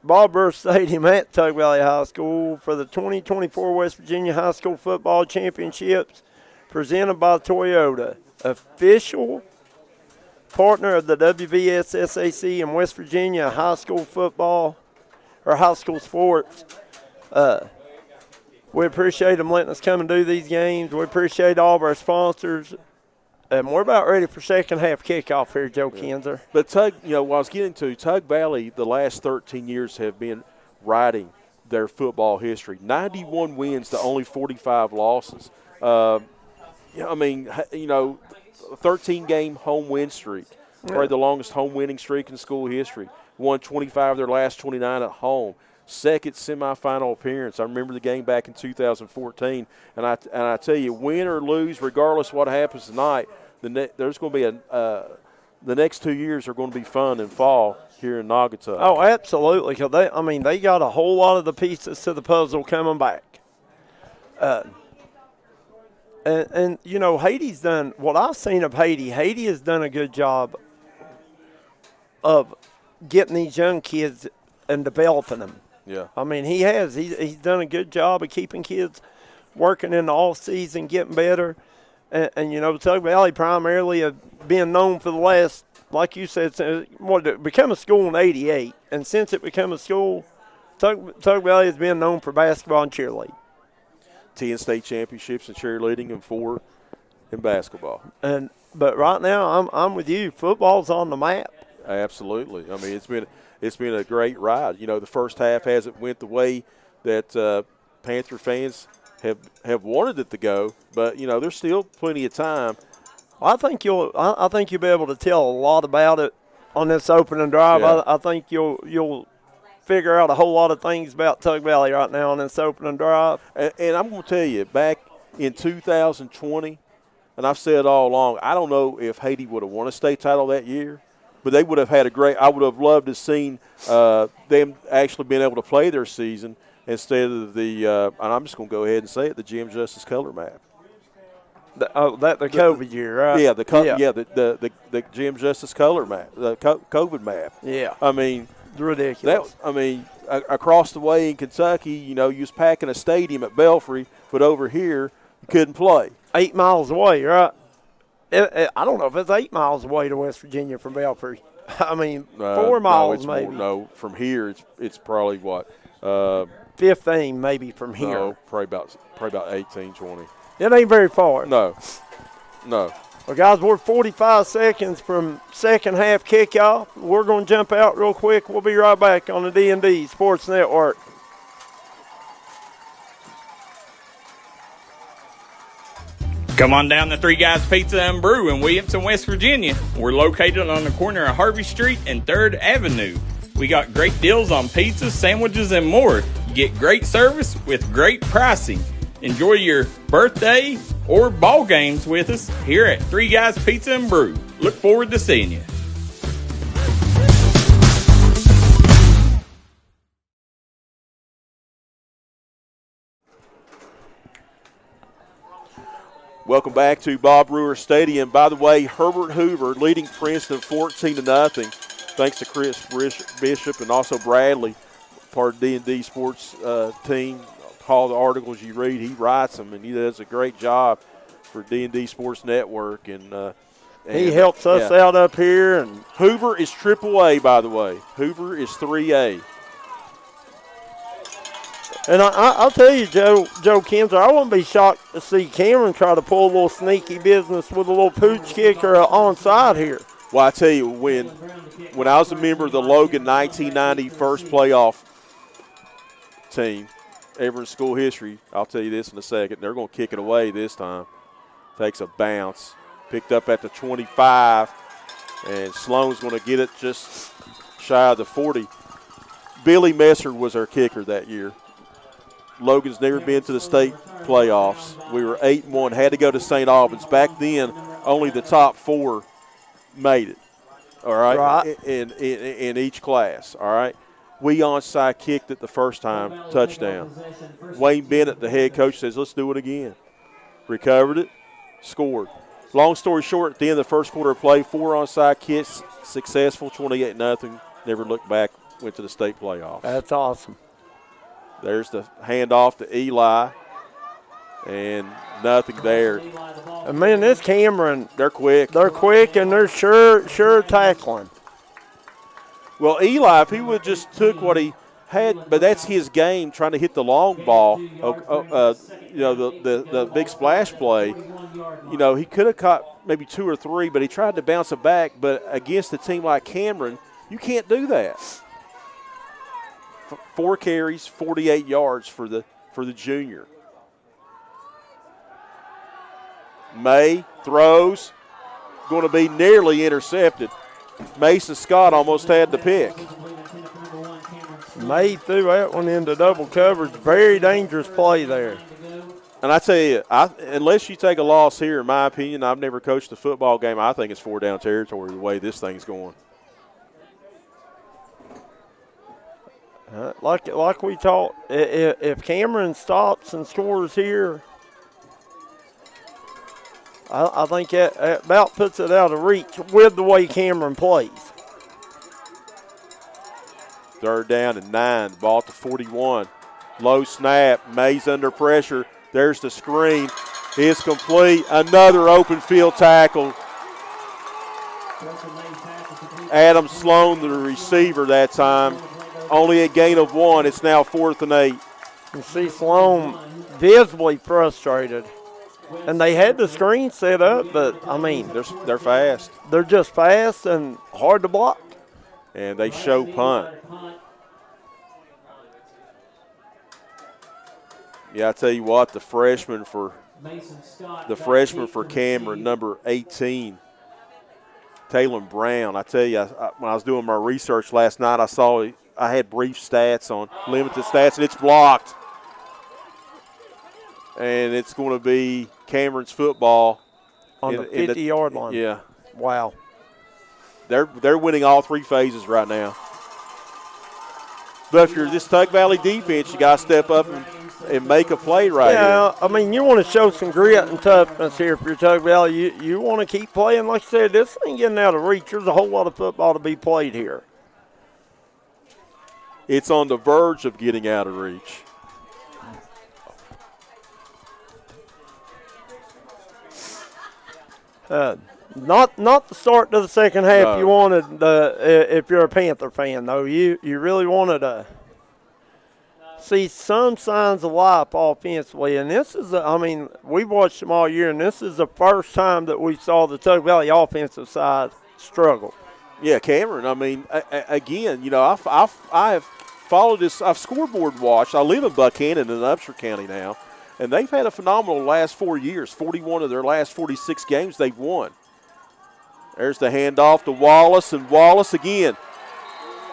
Bob Burr Stadium at Tug Valley High School for the 2024 West Virginia High School Football Championships presented by Toyota, official partner of the WVSSAC and West Virginia high school football or high school sports. We appreciate them letting us come and do these games. We appreciate all of our sponsors. And we're about ready for second half kickoff here, Joe Kinzer. But what I was getting to, Tug Valley, the last 13 years have been writing their football history. 91 wins to only 45 losses. 13-game home win streak. Probably the longest home winning streak in school history. Won 25 of their last 29 at home. Second semifinal appearance. I remember the game back in 2014, and I tell you, win or lose, regardless what happens tonight, there's going to be the next 2 years are going to be fun in fall here in Naugatuck. Oh, absolutely. Cause they got a whole lot of the pieces to the puzzle coming back. And Haiti's done what I've seen of Haiti. Haiti has done a good job of getting these young kids and developing them. Yeah. I mean, he has. He's done a good job of keeping kids working in the off season, getting better. And Tug Valley primarily have been known for the last, like you said, it became a school in '88. And since it became a school, Tug Valley has been known for basketball and cheerleading. 10 state championships in cheerleading and 4 in basketball. But right now, I'm with you. Football's on the map. Absolutely. I mean, it's been a great ride. You know, the first half hasn't went the way that Panther fans have wanted it to go, but you know, there's still plenty of time. I think you'll be able to tell a lot about it on this opening drive. Yeah. I think you'll figure out a whole lot of things about Tug Valley right now on this opening drive. And I'm going to tell you, back in 2020, and I've said all along, I don't know if Haiti would have won a state title that year, but they would have had I would have loved to have seen them actually being able to play their season instead of the, and I'm just going to go ahead and say it, the Jim Justice color map. The COVID year, right? Yeah, the Jim Justice color map, the COVID map. Yeah. I mean, ridiculous. Across the way in Kentucky, you know, you was packing a stadium at Belfry, but over here you couldn't play. 8 miles away, right? I don't know if it's 8 miles away to West Virginia from Belfry. I mean, 4 miles maybe. No, from here it's probably what? 15 maybe from here. No, probably about 18, 20. It ain't very far. No. Well, guys, we're 45 seconds from second half kickoff. We're going to jump out real quick. We'll be right back on the D&D Sports Network. Come on down to Three Guys Pizza and Brew in Williamson, West Virginia. We're located on the corner of Harvey Street and 3rd Avenue. We got great deals on pizzas, sandwiches, and more. You get great service with great pricing. Enjoy your birthday or ball games with us here at Three Guys Pizza and Brew. Look forward to seeing you. Welcome back to Bob Brewer Stadium. By the way, Herbert Hoover leading Princeton 14-0. Thanks to Chris Bishop and also Bradley, part of D&D Sports team. All the articles you read, he writes them, and he does a great job for D&D Sports Network. And he helps us out up here. And Hoover is AAA, by the way. Hoover is 3A. And I'll tell you, Joe Kinzer, I wouldn't be shocked to see Cameron try to pull a little sneaky business with a little pooch kick or onside here. Well, I tell you, when I was a member of the Logan 1990 first playoff team, ever in school history, I'll tell you this in a second, they're going to kick it away this time. Takes a bounce. Picked up at the 25, and Sloan's going to get it just shy of the 40. Billy Messer was our kicker that year. Logan's never been to the state playoffs. We were 8-1, had to go to St. Albans. Back then, only the top 4 made it, all right. In each class, all right. We onside kicked it the first time, touchdown. Wayne Bennett, the head coach, says, let's do it again. Recovered it, scored. Long story short, at the end of the first quarter of play, 4 onside kicks, successful, 28-0. Never looked back, went to the state playoffs. That's awesome. There's the handoff to Eli, and nothing there. And man, this Cameron, they're quick. They're quick, and they're sure tackling. Well, Eli, if he would have just took what he had, but that's his game, trying to hit the long ball. You know, the big splash play. You know, he could have caught maybe 2 or 3, but he tried to bounce it back. But against a team like Cameron, you can't do that. 4 carries, 48 yards for the junior. May throws, going to be nearly intercepted. Mason Scott almost had the pick. May threw that one into double coverage. Very dangerous play there. And I tell you, unless you take a loss here, in my opinion, I've never coached a football game. I think it's 4-down territory the way this thing's going. Like we talked, if Cameron stops and scores here, I think that about puts it out of reach with the way Cameron plays. 3rd down and 9, ball to 41. Low snap, Mays under pressure. There's the screen. It's complete. Another open field tackle. Adam Sloan, the receiver that time. only a gain of 1. It's now 4th and 8. You see Sloan visibly frustrated. And they had the screen set up, but, I mean. They're fast. They're just fast and hard to block. And they show punt. Yeah, I tell you what, the freshman for Cameron, number 18, Taylor Brown. I tell you, when I was doing my research last night, I had brief stats on limited stats, and it's blocked. And it's going to be Cameron's football on the 50-yard line. Yeah. Wow. They're winning all 3 phases right now. But if you're this Tug Valley defense, you got to step up and make a play right here. Yeah, I mean, you want to show some grit and toughness here if you're Tug Valley. You want to keep playing. Like I said, this ain't getting out of reach. There's a whole lot of football to be played here. It's on the verge of getting out of reach. Not the start to the second half No. you wanted. If you're a Panther fan, though, you really wanted to see some signs of life offensively. And this is, we've watched them all year, and this is the first time that we saw the Tug Valley offensive side struggle. Yeah, Cameron. I mean, again, I have followed this. I've scoreboard watched. I live in Buchanan in Upshur County now, and they've had a phenomenal last 4 years. 41 of their last 46 games they've won. There's the handoff to Wallace, and Wallace again.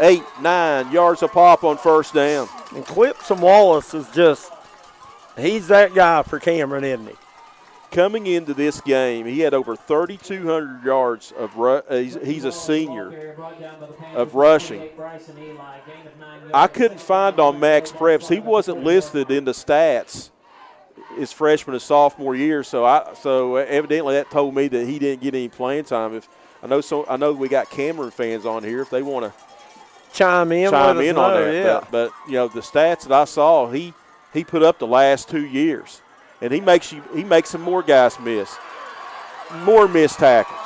8, 9 yards a pop on first down. And Clipson Wallace is he's that guy for Cameron, isn't he? Coming into this game, he had over 3,200 yards of he's a senior of rushing. I couldn't find on Max Preps. He wasn't listed in the stats his freshman and sophomore year, so evidently that told me that he didn't get any playing time. I know we got Cameron fans on here if they want to chime in on know, that. Yeah. But the stats that I saw, he put up the last 2 years. And he makes some more guys miss. More missed tackles.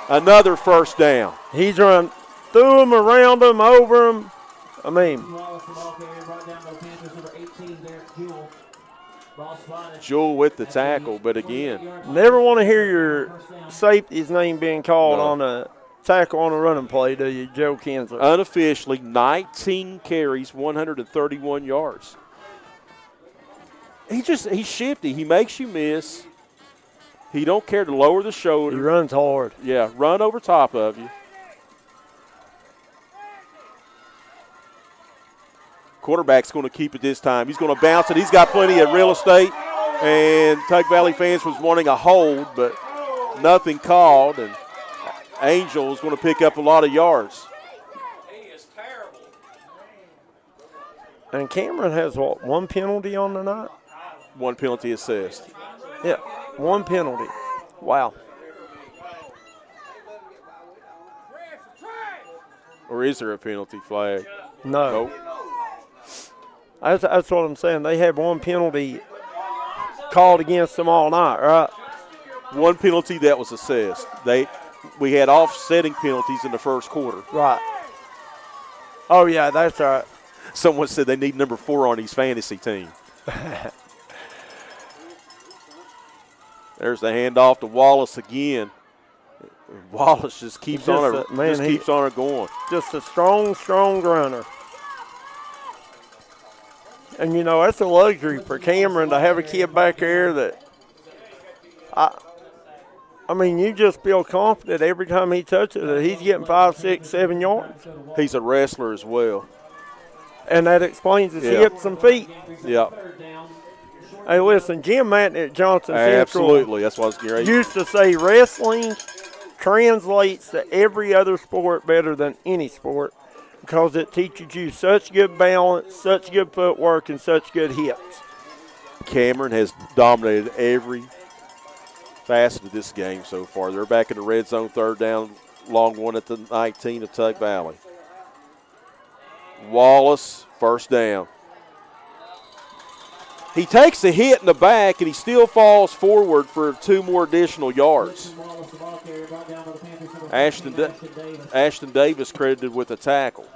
Another first down. He's run through them, around them, over them. I mean, Jewel with the tackle, but again. Never want to hear your safety's name being called on a tackle on a running play, do you, Joe Kinsler? Unofficially, 19 carries, 131 yards. He's shifty. He makes you miss. He don't care to lower the shoulder. He runs hard. Yeah, run over top of you. Quarterback's going to keep it this time. He's going to bounce it. He's got plenty of real estate. And Tug Valley fans was wanting a hold, but nothing called. And Angel is going to pick up a lot of yards. And Cameron has, one penalty on the night? One penalty assist. Yeah, one penalty. Wow. Or is there a penalty flag? No. Nope. That's what I'm saying. They had one penalty called against them all night, right? One penalty that was assessed. We had offsetting penalties in the first quarter. Right. Oh, yeah, that's right. Someone said they need number 4 on his fantasy team. There's the handoff to Wallace again. Wallace just keeps on it going. Just a strong runner. And, that's a luxury for Cameron to have a kid back there that you just feel confident every time he touches it. He's getting 5, 6, 7 yards. He's a wrestler as well. And that explains his hips and feet. Yeah. Hey, listen, Jim Matton at Johnson Central absolutely. That's what I was getting ready. Used to say wrestling translates to every other sport better than any sport because it teaches you such good balance, such good footwork, and such good hips. Cameron has dominated every facet of this game so far. They're back in the red zone, third down, long one at the 19 of Tug Valley. Wallace, first down. He takes a hit in the back, and he still falls forward for 2 more additional yards. Ashton Davis credited with a tackle.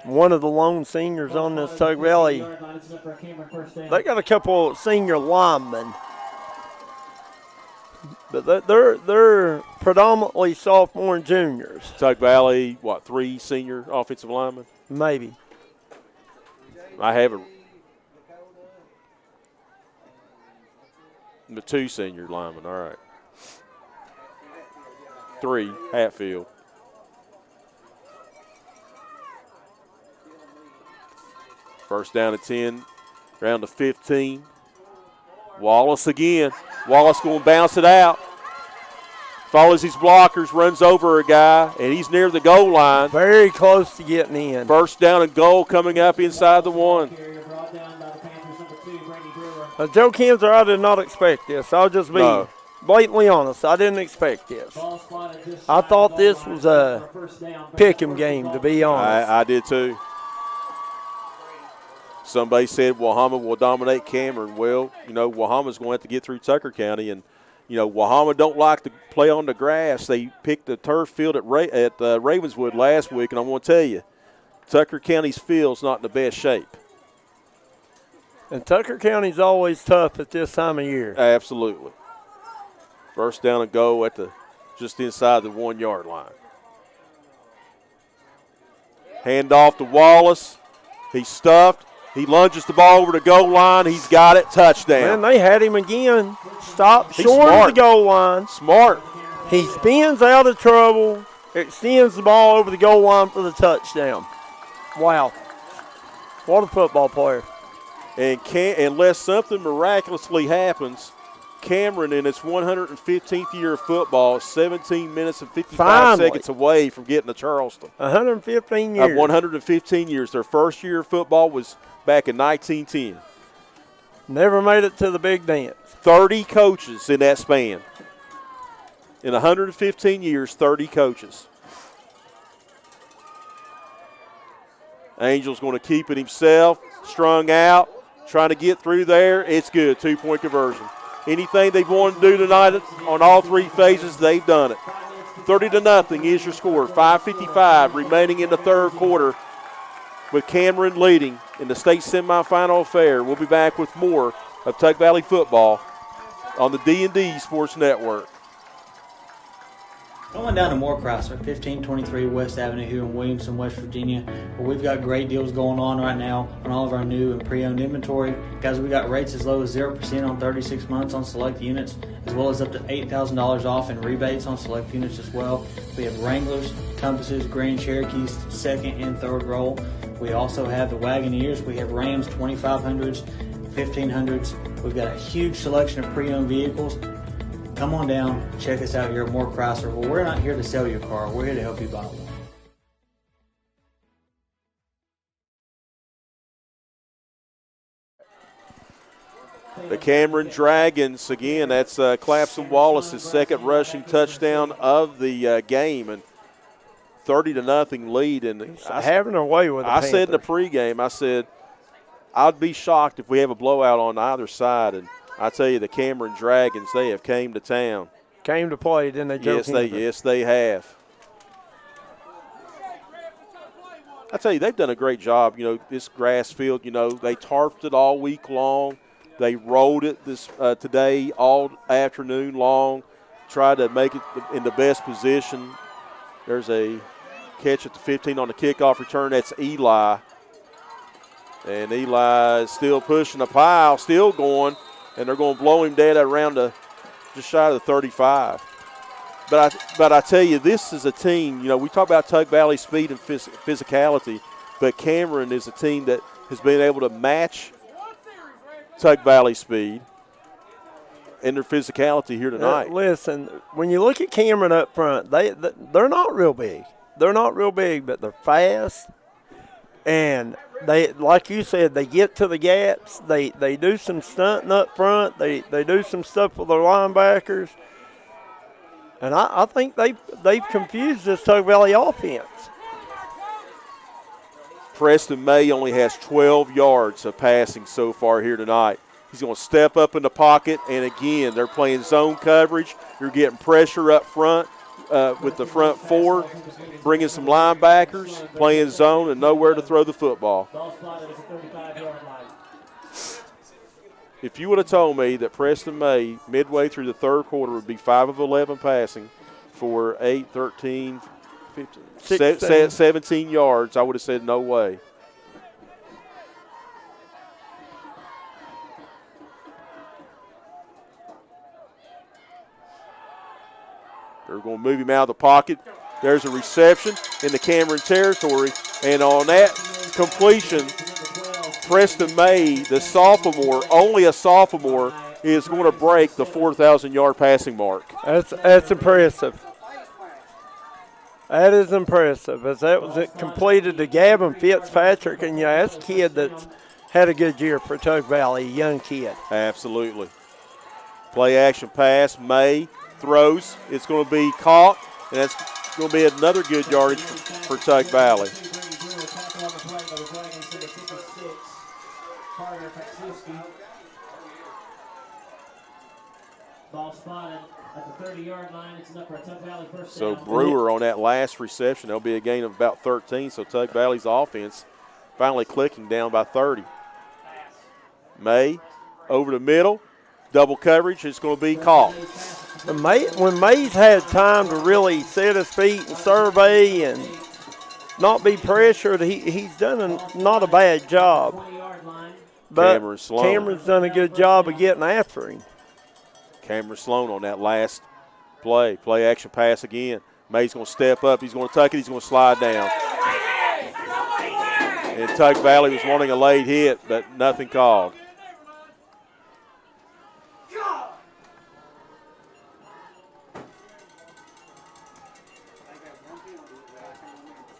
one of the lone seniors on this Tug Valley. They got a couple of senior linemen, but they're predominantly sophomore and juniors. Tug Valley, 3 senior offensive linemen? Maybe. I have the 2 senior linemen, all right. 3, Hatfield. First down at 10, round to 15. Wallace again. Wallace going to bounce it out. Follows his blockers, runs over a guy, and he's near the goal line. Very close to getting in. First down and goal coming up inside the 1. Joe Kinzer, I did not expect this. I'll just be blatantly honest. I didn't expect this. I thought this was a pick-em game, to be honest. I did too. Somebody said Wahama will dominate Cameron. Well, Wahama's going to have to get through Tucker County, and Wahama don't like to play on the grass. They picked the turf field at Ravenswood last week, and I'm going to tell you, Tucker County's field's not in the best shape. And Tucker County's always tough at this time of year. Absolutely. First down and go at just inside the 1 yard line. Hand off to Wallace. He's stuffed. He lunges the ball over the goal line. He's got it. Touchdown. Man, they had him again. Stop short of the goal line. Smart. He spins out of trouble, extends the ball over the goal line for the touchdown. Wow. What a football player. And unless something miraculously happens, Cameron in its 115th year of football is 17 minutes and 55 seconds away from getting to Charleston. 115 years. 115 years. Their first year of football was back in 1910. Never made it to the big dance. 30 coaches in that span. In 115 years, 30 coaches. Angel's going to keep it himself, strung out, trying to get through there. It's good, 2-point conversion. Anything they've wanted to do tonight on all 3 phases, they've done it. 30-0 is your score. 5:55 remaining in the third quarter with Cameron leading in the state semifinal affair. We'll be back with more of Tug Valley football on the D&D Sports Network. Come on down to Moore-Chrysler, 1523 West Avenue here in Williamson, West Virginia, where we've got great deals going on right now on all of our new and pre-owned inventory. Guys, we got rates as low as 0% on 36 months on select units, as well as up to $8,000 off in rebates on select units as well. We have Wranglers, Compasses, Grand Cherokees, second and third roll. We also have the Wagoneers. We have Rams 2500s, 1500s. We've got a huge selection of pre-owned vehicles. Come on down, check us out here at Moore Chrysler. Well, we're not here to sell you a car. We're here to help you buy one. The Cameron Dragons, again, that's Clapson Wallace's second rushing touchdown of the game, and 30-0 lead. And having their way with the Panthers. Said in the pregame, I said, I'd be shocked if we have a blowout on either side. And I tell you, the Cameron Dragons, they have came to town. Came to play, didn't they, Joe? Yes, they have. I tell you, they've done a great job. This grass field, they tarped it all week long. They rolled it today all afternoon long, tried to make it in the best position. There's a catch at the 15 on the kickoff return. That's Eli. And Eli is still pushing the pile, still going. And they're going to blow him dead around just shy of the 35. But I tell you, this is a team, we talk about Tug Valley speed and physicality, but Cameron is a team that has been able to match Tug Valley speed and their physicality here tonight. Listen, when you look at Cameron up front, they're not real big. They're not real big, but they're fast. And they, like you said, they get to the gaps. They do some stunting up front. They do some stuff with their linebackers. And I think they've confused this Tug Valley offense. Preston May only has 12 yards of passing so far here tonight. He's going to step up in the pocket, and again, they're playing zone coverage. You're getting pressure up front. with the front four, bringing some linebackers, playing zone, and nowhere to throw the football. If you would have told me that Preston May, midway through the third quarter, would be 5 of 11 passing for 8, 13, 15, 17 yards, I would have said no way. They're going to move him out of the pocket. There's a reception in the Cameron territory, and on that completion, Preston May, the sophomore, only a sophomore, is going to break the 4,000-yard passing mark. That's impressive. That is impressive, as that was completed to Gavin Fitzpatrick, and that's a kid that's had a good year for Tug Valley, a young kid. Absolutely. Play action pass, May throws. It's going to be caught, and that's going to be another good yardage for Tug Valley. Ball spotted at the 30-yard line. It's enough for a Tug Valley first So down. Brewer on that last reception, there'll be a gain of about 13. So Tug Valley's offense finally clicking down by 30. May over the middle, double coverage. It's going to be caught. When May's had time to really set his feet and survey and not be pressured, he's done not a bad job. But Cameron's done a good job of getting after him. Cameron Sloan on that last play. Play action pass again. May's going to step up. He's going to tuck it. He's going to slide down. And Tug Valley was wanting a late hit, but nothing called.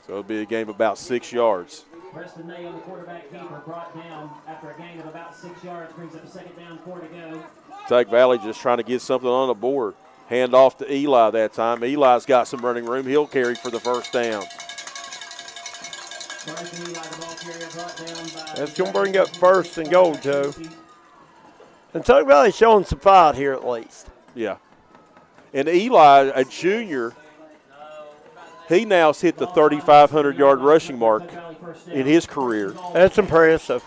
So it'll be a game of about 6 yards. Preston May on the quarterback keeper brought down after a gain of about 6 yards. Brings up a second down, 4 to go. Tug Valley just trying to get something on the board. Hand off to Eli that time. Eli's got some running room. He'll carry for the first down. That's going to bring up first and goal, Joe. And Tug Valley's showing some fight here at least. Yeah. And Eli, a junior, he now has hit the 3,500-yard rushing mark in his career. That's impressive.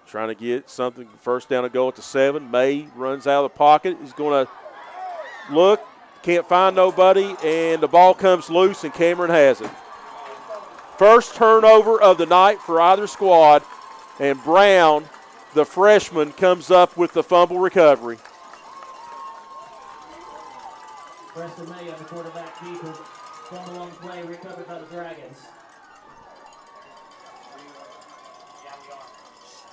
Trying to get something, first down and goal at the 7. May runs out of the pocket. He's going to look, can't find nobody, and the ball comes loose, and Cameron has it. First turnover of the night for either squad, and Brown, the freshman, comes up with the fumble recovery. Preston May on the quarterback keeper. Fumble on the play, recovered by the Dragons.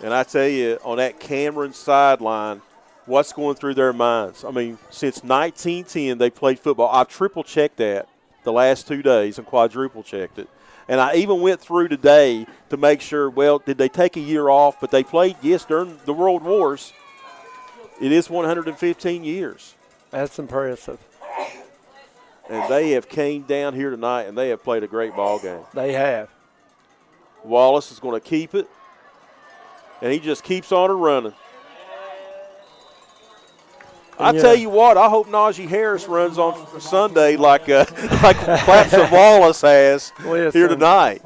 And I tell you, on that Cameron sideline, what's going through their minds? I mean, since 1910, they played football. I've triple-checked that the last 2 days and quadruple-checked it. And I even went through today to make sure, well, did they take a year off? But they played, yes, during the World Wars. It is 115 years. That's impressive. And they have came down here tonight, and they have played a great ball game. They have. Wallace is going to keep it. And he just keeps on running. I tell you what, I hope Najee Harris runs on Sunday like Clapson Wallace has here tonight.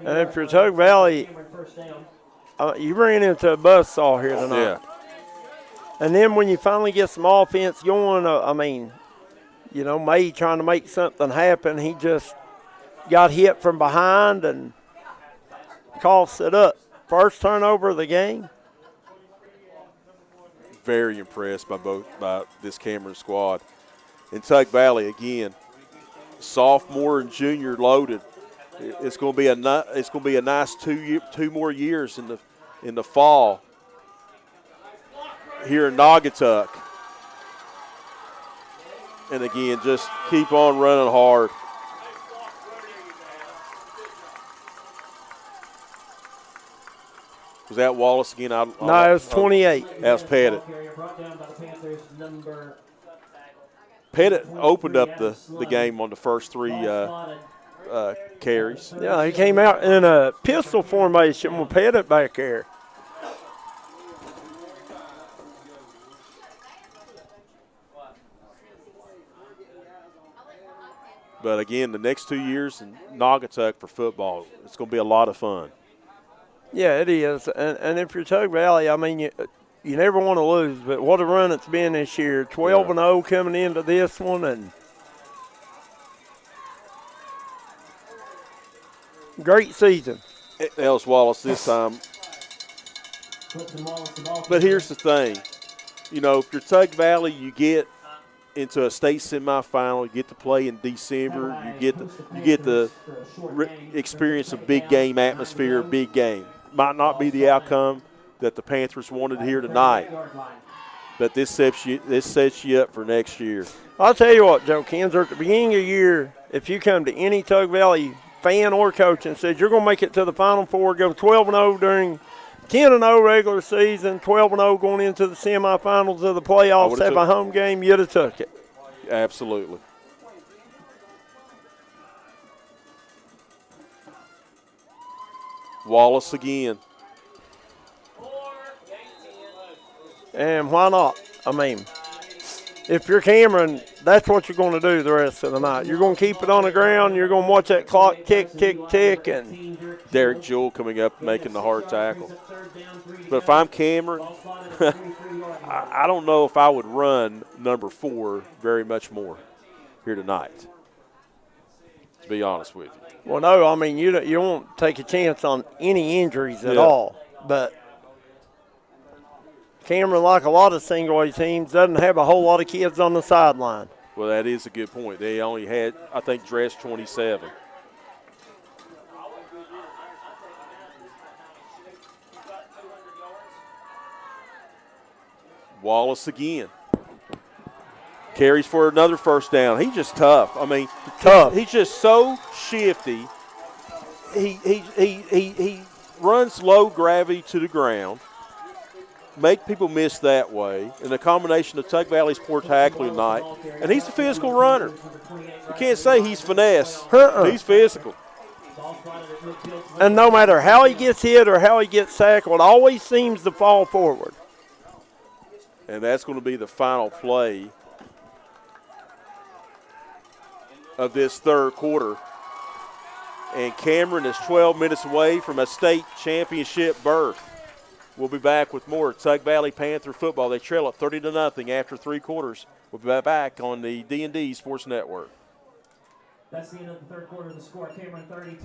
And if you're Tug Valley, you ran into a buzzsaw here tonight. Yeah. And then when you finally get some offense going, May trying to make something happen, he just got hit from behind and coughs it up. First turnover of the game. Very impressed by this Cameron squad. And Tug Valley again, sophomore and junior loaded. It's going to be a nice 2 more years in the fall here in Naugatuck. And again, just keep on running hard. Was that Wallace again? No, it was 28. That was Pettit. Pettit opened up the game on the first 3 carries. Yeah, he came out in a pistol formation with Pettit back there. But, again, the next 2 years in Naugatuck for football, it's going to be a lot of fun. Yeah, it is. And if you're Tug Valley, I mean, you never want to lose, but what a run it's been this year. 12-0 coming into this one, and great season. Ellis Wallace this time. But here's the thing. You know, if you're Tug Valley, you get into a state semifinal, you get to play in December, you get the experience of big game atmosphere, big game. Might not be the outcome that the Panthers wanted here tonight, but this sets you up for next year. I'll tell you what, Joe Kinzer, at the beginning of the year, if you come to any Tug Valley fan or coach and said you're going to make it to the Final Four, go 12-0 during 10-0 regular season, 12-0 going into the semifinals of the playoffs, have a home game, you'd have took it. Absolutely. Wallace again. And why not? I mean, if you're Cameron, that's what you're going to do the rest of the night. You're going to keep it on the ground. You're going to watch that clock tick, tick, tick. And Derek Jewell coming up making the hard tackle. But if I'm Cameron, I don't know if I would run number 4 very much more here tonight, to be honest with you. Well, no, I mean, you won't take a chance on any injuries at all. But Cameron, like a lot of single-A teams, doesn't have a whole lot of kids on the sideline. Well, that is a good point. They only had, I think, dressed 27. Wallace again. Carries for another first down. He's just tough. I mean, tough. He's just so shifty. He runs low gravity to the ground. Make people miss that way. And the combination of Tug Valley's poor tackling tonight, and he's a physical runner. You can't say he's finesse. He's physical. And no matter how he gets hit or how he gets tackled, always seems to fall forward. And that's going to be the final play of this third quarter. And Cameron is 12 minutes away from a state championship berth. We'll be back with more Tug Valley Panther football. They trail at 30-0 after 3 quarters. We'll be back on the D&D Sports Network. That's the end of the third quarter of the score. Cameron 30.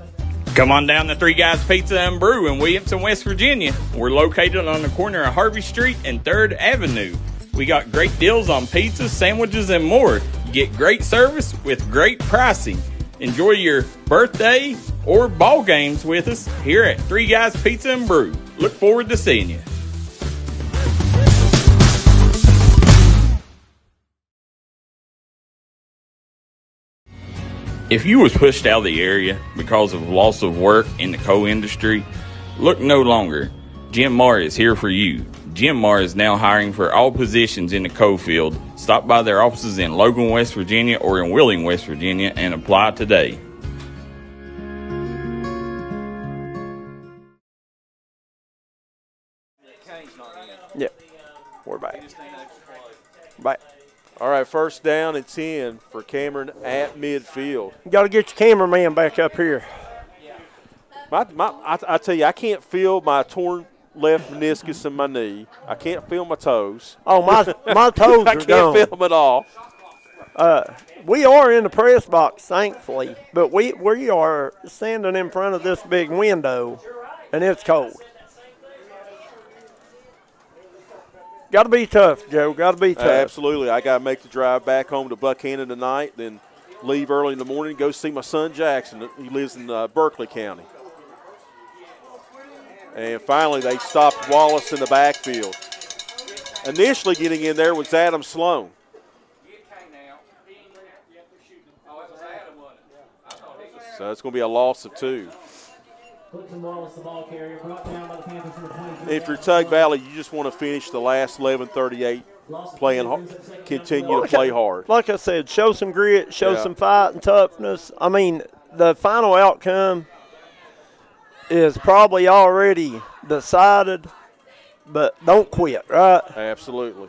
Come on down to Three Guys Pizza and Brew in Williamson, West Virginia. We're located on the corner of Harvey Street and 3rd Avenue. We got great deals on pizzas, sandwiches, and more. You get great service with great pricing. Enjoy your birthday or ball games with us here at Three Guys Pizza and Brew. Look forward to seeing you. If you was pushed out of the area because of loss of work in the coal industry, look no longer. Jim Marr is here for you. Jim Marr is now hiring for all positions in the coal field. Stop by their offices in Logan, West Virginia or in Wheeling, West Virginia and apply today. Yeah, we're back. Back. All right, first down and 10 for Cameron at midfield. You got to get your cameraman back up here. I tell you, I can't feel my torn left meniscus in my knee. I can't feel my toes. Oh, my toes I are can't gone. feel them at all. We are in the press box, thankfully, but we are standing in front of this big window, and it's cold. Got to be tough, Joe. Got to be tough. Absolutely. I got to make the drive back home to Buckhannon tonight, then leave early in the morning, go see my son Jackson. He lives in Berkeley County. And finally, they stopped Wallace in the backfield. Initially getting in there was Adam Sloan. So it's going to be a loss of 2. Wallace, the ball carrier, brought down by the Panthers from the 23. If you're Tug Valley, you just want to finish the last 11:38 playing, continue to play hard. Like I said, show some grit, show some fight and toughness. I mean, the final outcome is probably already decided, but don't quit, right? Absolutely.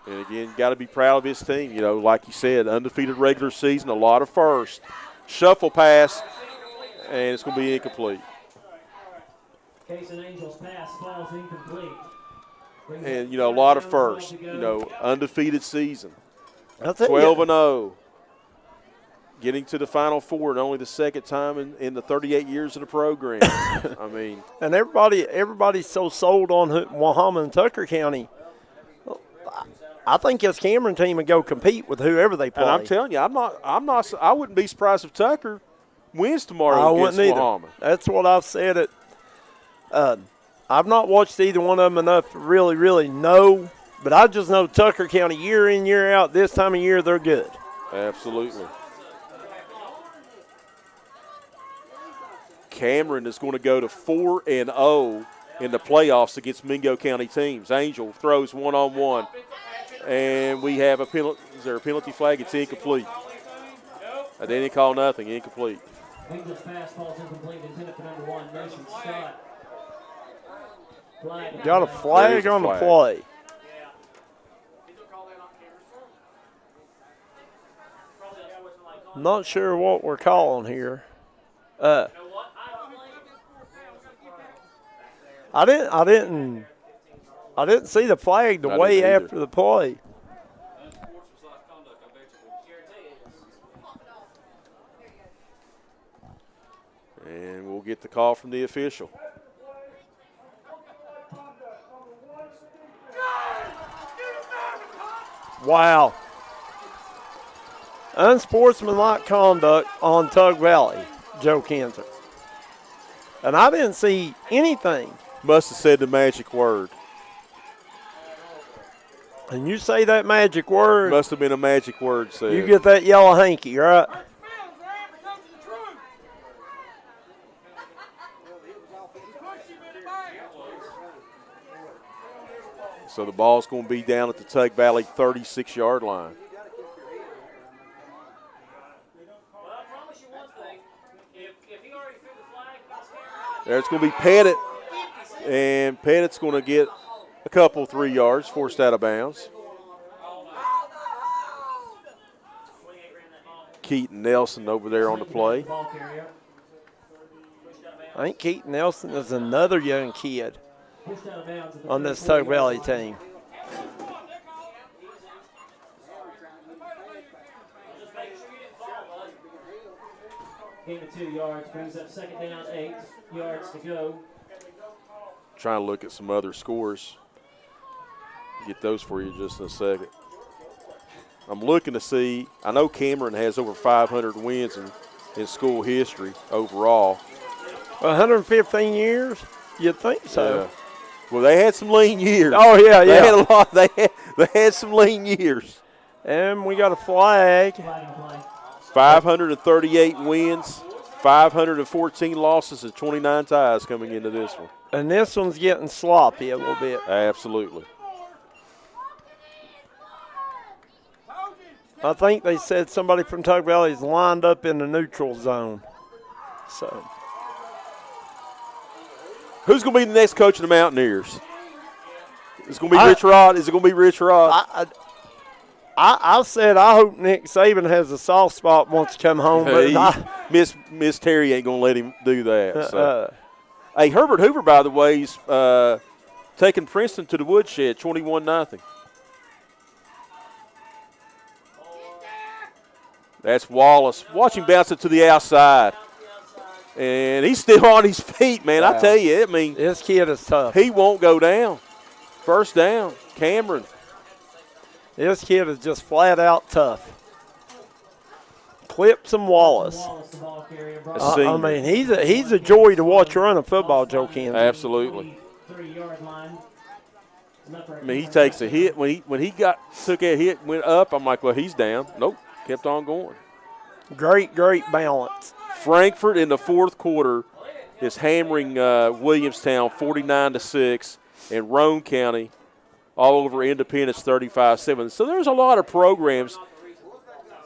And, again, got to be proud of his team. You know, like you said, undefeated regular season, a lot of firsts. Shuffle pass, and it's going to be incomplete. Case and Angels pass falls incomplete. And, you know, a lot of firsts. You know, undefeated season. That's it. 12-0. Getting to the Final Four, and only the second time in the 38 years of the program. I mean. And everybody's so sold on Wahama and Tucker County. I think this Cameron team would go compete with whoever they play. And I'm telling you, I wouldn't be surprised if Tucker wins tomorrow I against wouldn't either. Wahama. That's what I've said. I've not watched either one of them enough to really, really know, but I just know Tucker County year in, year out, this time of year, they're good. Absolutely. Cameron is going to go to 4-0 in the playoffs against Mingo County teams. Angel throws one-on-one, and we have a penalty. Is there a penalty flag? It's incomplete. They didn't call nothing. Incomplete. Angel's pass falls incomplete. Intended for number 1, Nation Scott. Got a flag on the play. Not sure what we're calling here. I didn't see the flag way after the play. And we'll get the call from the official. Wow. Unsportsmanlike conduct on Tug Valley, Joe Kinzer. And I didn't see anything. Must have said the magic word. And you say that magic word. Must have been a magic word said. You get that yellow hanky, right? So the ball's going to be down at the Tug Valley 36-yard line. There's going to be Pettit, and Pettit's going to get a couple 3 yards, forced out of bounds. Keaton Nelson over there on the play. I think Keaton Nelson is another young kid on this Tug Valley team. Gain of 2 yards, brings up second down, 8 yards to go. Trying to look at some other scores. Get those for you just in a second. I'm looking to see, I know Cameron has over 500 wins in school history overall. 115 years? You'd think so. Yeah. Well, they had some lean years. Oh, yeah, They had a lot. They had some lean years. And we got a flag. 538 wins, 514 losses, and 29 ties coming into this one. And this one's getting sloppy a little bit. Absolutely. I think they said somebody from Tug Valley is lined up in the neutral zone. So, who's going to be the next coach of the Mountaineers? Is it going to be Rich Rod? Is it going to be Rich Rod? I said I hope Nick Saban has a soft spot once to come home. But Miss Terry ain't going to let him do that. So. Hey, Herbert Hoover, by the way, is taking Princeton to the woodshed, 21-0. That's Wallace. Watch him bounce it to the outside. And he's still on his feet, man. Wow. I tell you, this kid is tough. He won't go down. First down, Cameron. This kid is just flat out tough. Clips and Wallace. I mean, he's a joy to watch run a football, Joe Kansas. Absolutely. I mean, he takes a hit. When he took that hit, went up, I'm like, well, he's down. Nope, kept on going. Great balance. Frankfort in the fourth quarter is hammering Williamstown 49-6, and Roane County all over Independence 35-7. So there's a lot of programs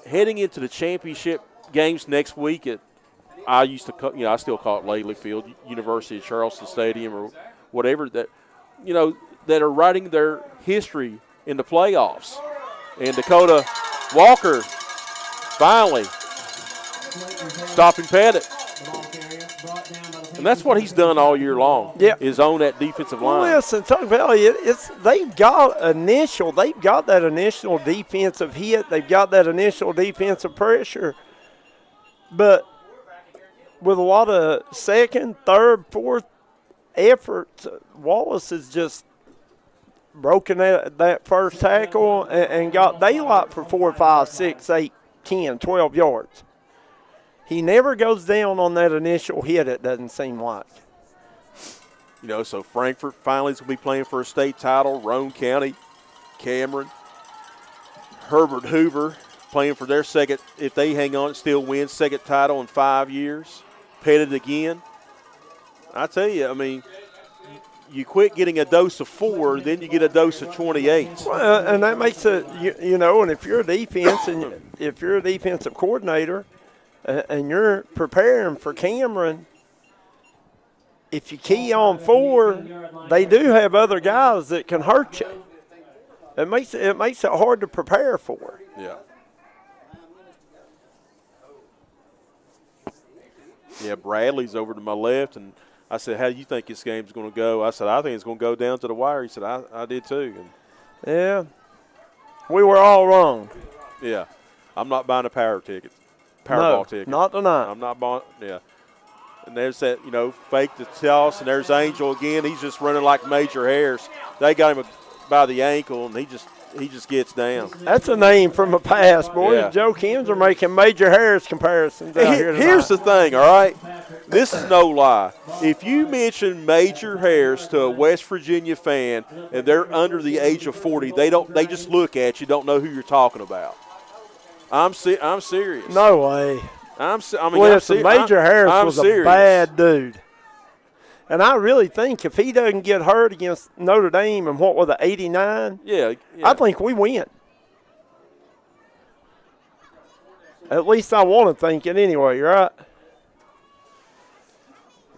heading into the championship games next week at I still call it Laley Field, University of Charleston Stadium or whatever, that that are writing their history in the playoffs. And Dakota Walker finally stopping Pettit. And that's what he's done all year long. Yep. Is own that defensive line. Listen, Tug Valley, they've got that initial defensive hit. They've got that initial defensive pressure. But with a lot of second, third, fourth efforts, Wallace has just broken that first tackle and got daylight for 4, 5, 6, 8, 10, 12 yards. He never goes down on that initial hit, it doesn't seem like. You know, so Frankfort finally is going to be playing for a state title. Roane County, Cameron, Herbert Hoover playing for their second, if they hang on, still win, second title in 5 years. Pettit again. I tell you, I mean, you quit getting a dose of 4, then you get a dose of 28. Well, and that makes it, you know, and if you're a defense and if you're a defensive coordinator and you're preparing for Cameron, if you key on 4, they do have other guys that can hurt you. It makes it hard to prepare for. Yeah. Yeah, Bradley's over to my left, and I said, how do you think this game's going to go? I said, I think it's going to go down to the wire. He said, I did too. And yeah. We were all wrong. Yeah. I'm not buying a Powerball ticket. Not tonight. I'm not buying, yeah. And there's that, you know, fake the toss, and there's Angel again. He's just running like Major Harris. They got him by the ankle, and he just gets down. That's a name from a past, boy. Yeah. Joe Kims are making Major Harris comparisons out here tonight. Here's the thing, all right? This is no lie. If you mention Major Harris to a West Virginia fan and they're under the age of 40, they just look at you, don't know who you're talking about. I'm serious. No way. Listen, Major Harris was serious. a bad dude. And I really think if he doesn't get hurt against Notre Dame and what was it, 89? Yeah. I think we win. At least I want to think it anyway, right?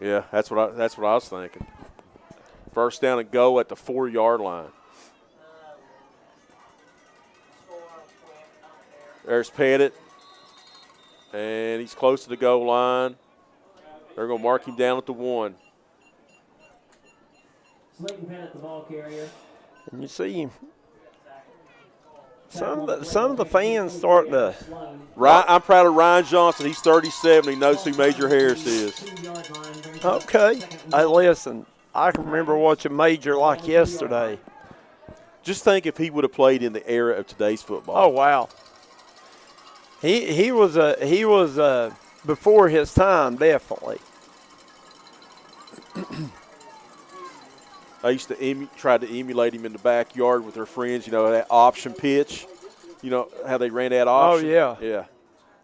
Yeah, that's what I was thinking. First down and go at the 4-yard line. There's Pettit, and he's close to the goal line. They're going to mark him down at the 1. Slayton Pettit, the ball carrier. And you see some of the fans starting to. I'm proud of Ryan Johnson. He's 37. He knows who Major Harris is. Okay. Hey, listen, I can remember watching Major like yesterday. Just think if he would have played in the era of today's football. Oh, wow. He was before his time, definitely. I used to try to emulate him in the backyard with their friends, you know, that option pitch. You know how they ran that option? Oh, yeah. Yeah.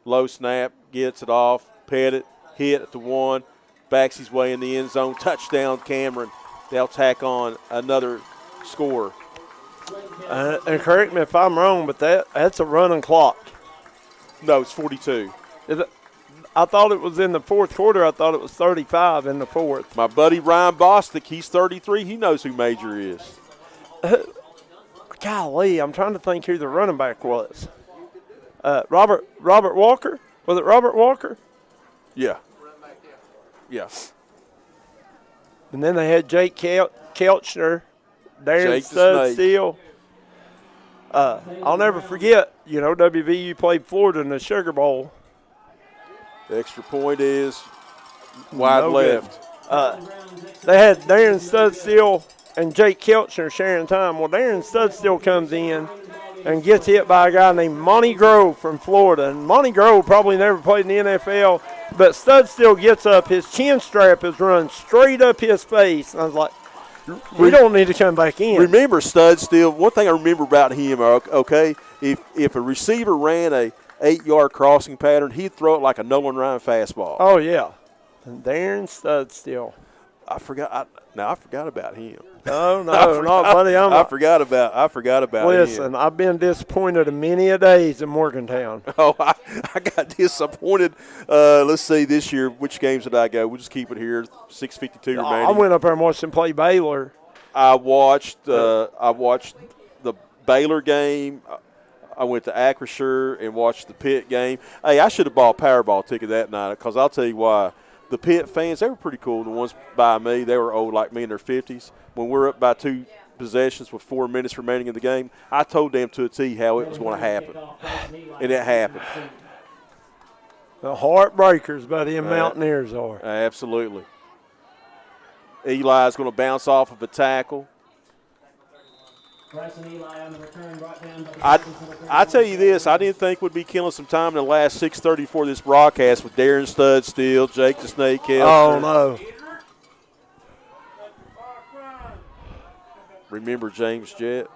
Low snap, gets it off, Pettit, hit at the 1, backs his way in the end zone, touchdown Cameron. They'll tack on another score. And correct me if I'm wrong, but that's a running clock. No, it's 42. I thought it was in the fourth quarter. I thought it was 35 in the fourth. My buddy Ryan Bostic, he's 33. He knows who Major is. Golly, I'm trying to think who the running back was. Robert Walker? Was it Robert Walker? Yeah. Yeah. And then they had Jake Kelchner, Darren Studstill. I'll never forget, you know, WVU played Florida in the Sugar Bowl. The extra point is wide left. They had Darren Studstill and Jake Kelchner sharing time. Well, Darren Studstill comes in and gets hit by a guy named Monty Grove from Florida. And Monty Grove probably never played in the NFL, but Studstill gets up. His chin strap is run straight up his face. And I was like, we don't need to come back in. Remember Studstill, one thing I remember about him, okay, if a receiver ran a 8-yard crossing pattern, he'd throw it like a Nolan Ryan fastball. Oh, yeah. And Darren Studstill. I forgot about him. No, buddy. I forgot about him. Listen, I've been disappointed in many a days in Morgantown. Oh, I got disappointed. Let's see, this year, which games did I go? We'll just keep it here, 6:52 remaining. I went up there and watched him play Baylor. I watched the Baylor game. I went to Acrisure and watched the Pitt game. Hey, I should have bought a Powerball ticket that night because I'll tell you why. The Pitt fans, they were pretty cool. The ones by me, they were old like me in their 50s. When we're up by 2 possessions with 4 minutes remaining in the game, I told them to a T how it was going to happen. And it happened. The heartbreakers by the Mountaineers are. Absolutely. Eli's going to bounce off of a tackle. I tell you this, I didn't think we'd be killing some time in the last 6:30 for this broadcast with Darren Studstill, Jake the Snake Kelster. Oh, no. Remember James Jett?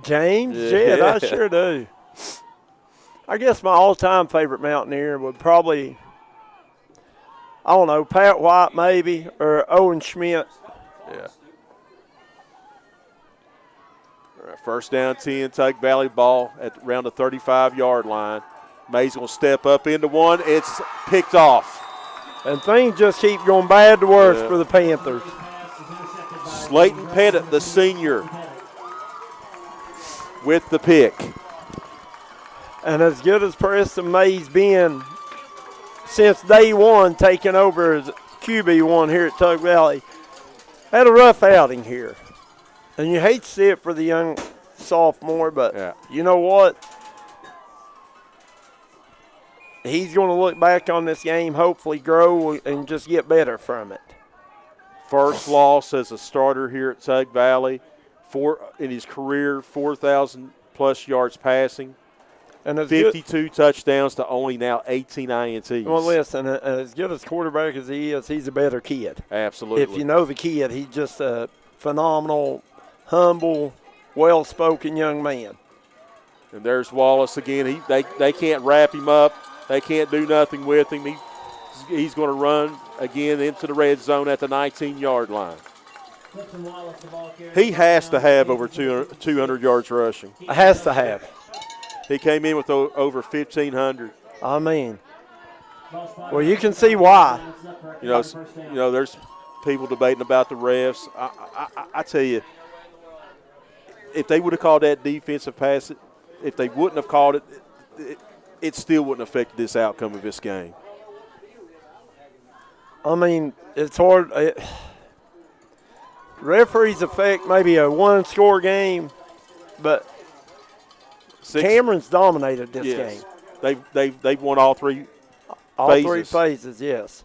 James Jett, I sure do. I guess my all-time favorite Mountaineer would probably, I don't know, Pat White maybe, or Owen Schmidt. Yeah. All right, first down 10, Tug Valley ball at around the 35-yard line. May's going to step up into one. It's picked off. And things just keep going bad to worse for the Panthers. Slayton Pettit, the senior, with the pick. And as good as Preston May's been since day one, taking over as QB1 here at Tug Valley, had a rough outing here. And you hate to see it for the young sophomore, but you know what? He's going to look back on this game, hopefully grow and just get better from it. First loss as a starter here at Tug Valley. In his career, 4,000-plus yards passing. And 52 touchdowns to only now 18 INTs. Well, listen, as good as quarterback as he is, he's a better kid. Absolutely. If you know the kid, he's just a phenomenal, humble, well-spoken young man. And there's Wallace again. They can't wrap him up. They can't do nothing with him. He's going to run again into the red zone at the 19-yard line. He has to have over 200 yards rushing. Has to have. He came in with over 1,500. I mean, well, you can see why. You know, there's people debating about the refs. I tell you, if they would have called that defensive pass, if they wouldn't have called it, it still wouldn't have affected this outcome of this game. I mean, it's hard. Referees affect maybe a one-score game, but Cameron's dominated this game. They've won all three phases. All 3 phases, yes.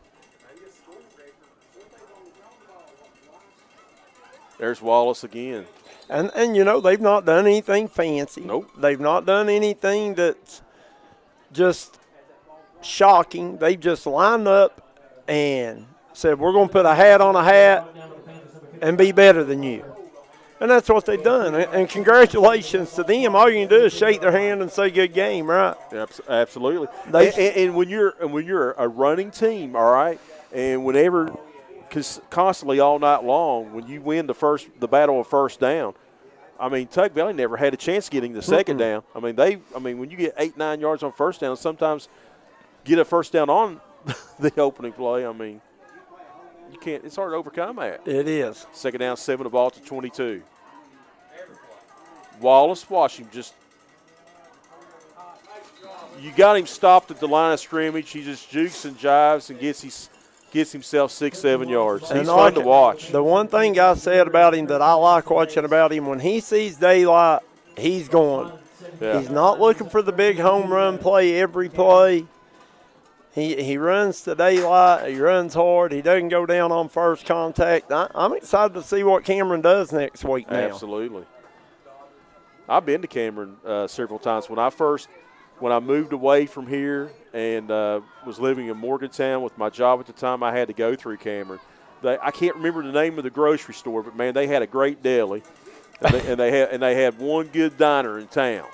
There's Wallace again. And you know, they've not done anything fancy. Nope. They've not done anything that's just shocking. They've just lined up and said, we're going to put a hat on a hat and be better than you. And that's what they've done. And congratulations to them. All you can do is shake their hand and say good game, right? Absolutely. And when you're a running team, all right, and whenever constantly all night long, when you win the battle of first down, I mean, Tug Valley never had a chance getting the second down. I mean, when you get 8-9 yards on first down, sometimes get a first down on the opening play. I mean, you can't. It's hard to overcome that. It is. Second down, 7 the ball to 22. Wallace, watch him just. You got him stopped at the line of scrimmage. He just jukes and jives and gets himself 6-7 yards. He's fun to watch. The one thing I said about him that I like watching about him, when he sees daylight, he's going. Yeah. He's not looking for the big home run play every play. He runs to daylight. He runs hard. He doesn't go down on first contact. I'm excited to see what Cameron does next week now. Absolutely. I've been to Cameron several times. When I moved away from here and was living in Morgantown with my job at the time, I had to go through Cameron. I can't remember the name of the grocery store, but, man, they had a great deli, and they had one good diner in town.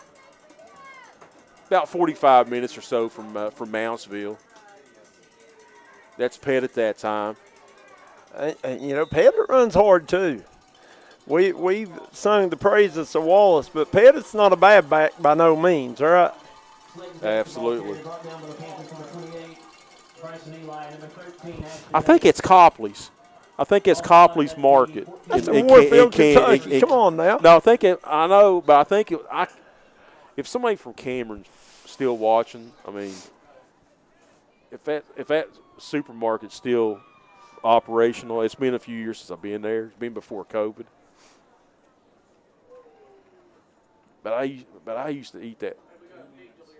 About 45 minutes or so from Mountsville. That's Pet at that time. You know, Pettit runs hard too. We've sung the praises of Wallace, but Pettit's not a bad back by no means, all right? Absolutely. I think it's Copley's. I think it's Copley's Market. That's in Warfield, Kentucky. Come on now. No, I know, but I think if somebody from Cameron's still watching, I mean, if that supermarket's still operational, it's been a few years since I've been there. It's been before COVID. But I used to eat that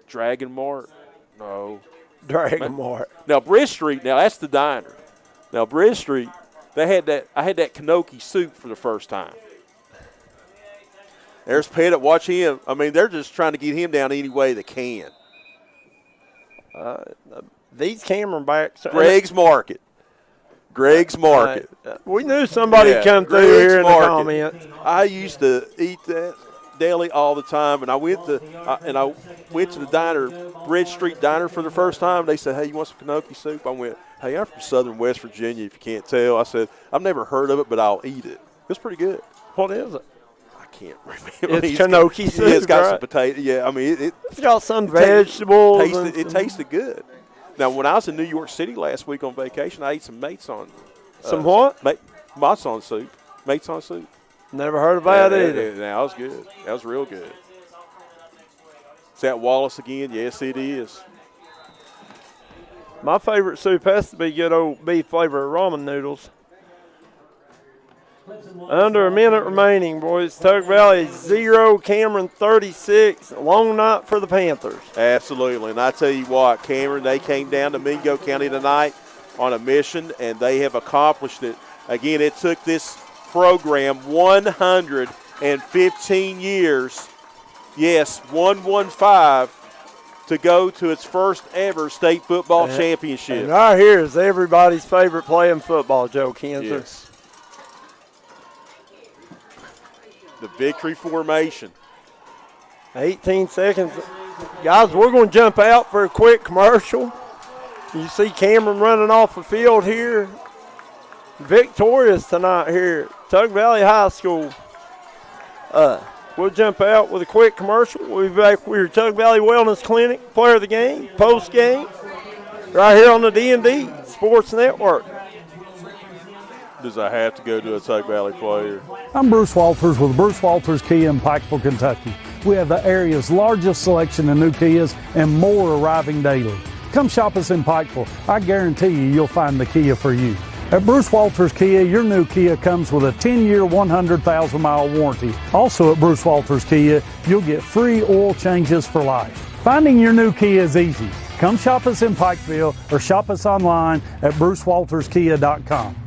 Dragon Mart. No. Dragon Mart. Now, Bridge Street, now that's the diner. Now, Bridge Street, I had that Kanoki soup for the first time. There's Pettit. Watch him. I mean, they're just trying to get him down any way they can. These Cameron backs. Greg's Market. We knew somebody would come through here in the comments. I used to eat that deli all the time, and I went to the diner, Bridge Street Diner, for the first time. They said, "Hey, you want some Kanoki soup?" I went, "Hey, I'm from Southern West Virginia. If you can't tell," I said, "I've never heard of it, but I'll eat it. It's pretty good." What is it? I can't remember. It's Kanoki soup. Yeah, it's got right? some potato. Yeah, I mean it's got some vegetables. It tasted good. Now, when I was in New York City last week on vacation, I ate some Maitson. Some what? Maitson soup. Maitson soup. Never heard of that either. That was good. That was real good. Is that Wallace again? Yes, it is. My favorite soup has to be good old beef flavor ramen noodles. Under a minute remaining, boys. Tug Valley 0, Cameron 36. Long night for the Panthers. Absolutely. And I tell you what, Cameron, they came down to Mingo County tonight on a mission, and they have accomplished it. Again, it took this program 115 years, yes, 115, to go to its first ever state football championship. And right here is everybody's favorite playing football, Joe Kinzer. Yes. The victory formation. 18 seconds. Guys, we're going to jump out for a quick commercial. You see Cameron running off the field here. Victorious tonight here at Tug Valley High School. We'll jump out with a quick commercial. We'll be back with your Tug Valley Wellness Clinic, player of the game, post game, right here on the D&D Sports Network. Does I have to go to a Tug Valley player? I'm Bruce Walters with Bruce Walters Kia in Pikeville, Kentucky. We have the area's largest selection of new Kias and more arriving daily. Come shop us in Pikeville. I guarantee you'll find the Kia for you. At Bruce Walters Kia, your new Kia comes with a 10-year, 100,000-mile warranty. Also at Bruce Walters Kia, you'll get free oil changes for life. Finding your new Kia is easy. Come shop us in Pikeville or shop us online at brucewalterskia.com.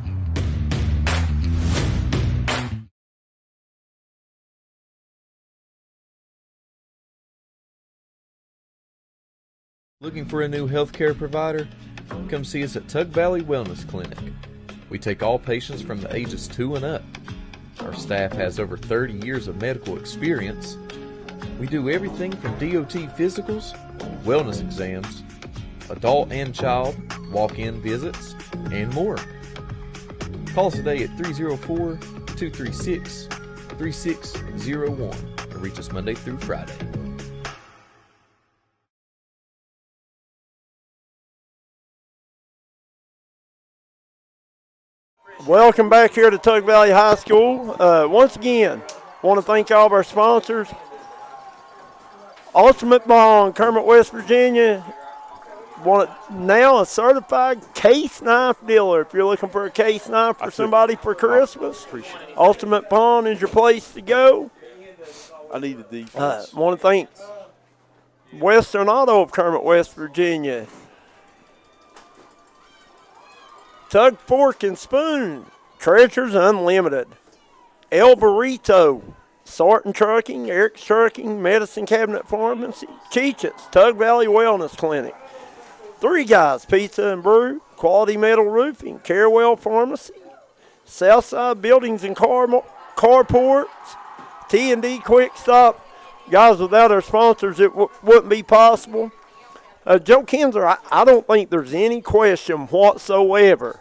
Looking for a new healthcare provider? Come see us at Tug Valley Wellness Clinic. We take all patients from the ages 2 and up. Our staff has over 30 years of medical experience. We do everything from DOT physicals, wellness exams, adult and child, walk-in visits, and more. Call us today at 304-236-3601 and reach us Monday through Friday. Welcome back here to Tug Valley High School. Once again, want to thank all of our sponsors. Ultimate Bond, Kermit, West Virginia. Now a certified case knife dealer. If you're looking for a case knife for somebody for Christmas, Ultimate Bond is your place to go. I need the defense. Want to thank Western Auto of Kermit, West Virginia. Tug Fork and Spoon, Treasures Unlimited. El Burrito, Sarton Trucking, Eric's Trucking, Medicine Cabinet Pharmacy, Cheech's, Tug Valley Wellness Clinic. Three Guys Pizza and Brew, Quality Metal Roofing, Carewell Pharmacy, Southside Buildings and Carports, T&D Quick Stop. Guys, without our sponsors, it wouldn't be possible. Joe Kinzer, I don't think there's any question whatsoever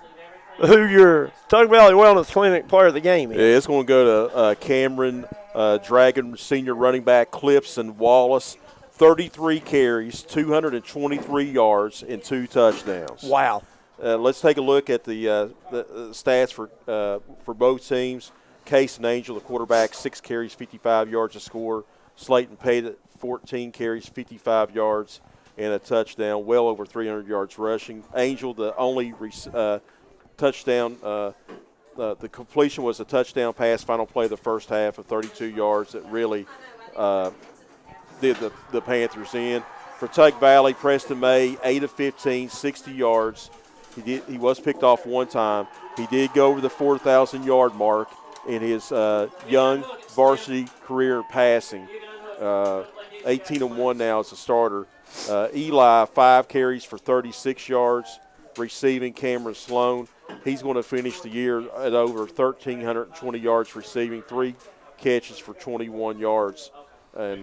who your Tug Valley Wellness Clinic player of the game is. Yeah, it's going to go to Cameron Dragon senior running back Clipson Wallace. 33 carries, 223 yards, and 2 touchdowns. Wow. let's take a look at the stats for both teams. Case and Angel, the quarterback, 6 carries, 55 yards to score. Slayton Pate, 14 carries, 55 yards, and a touchdown, well over 300 yards rushing. Angel, the only touchdown, the completion was a touchdown pass, final play of the first half of 32 yards that really did the Panthers in. For Tug Valley, Preston May, 8 of 15, 60 yards. He was picked off one time. He did go over the 4,000-yard mark in his young varsity career passing. 18-1 now as a starter. Eli, 5 carries for 36 yards. Receiving, Cameron Sloan. He's going to finish the year at over 1,320 yards receiving, 3 catches for 21 yards. And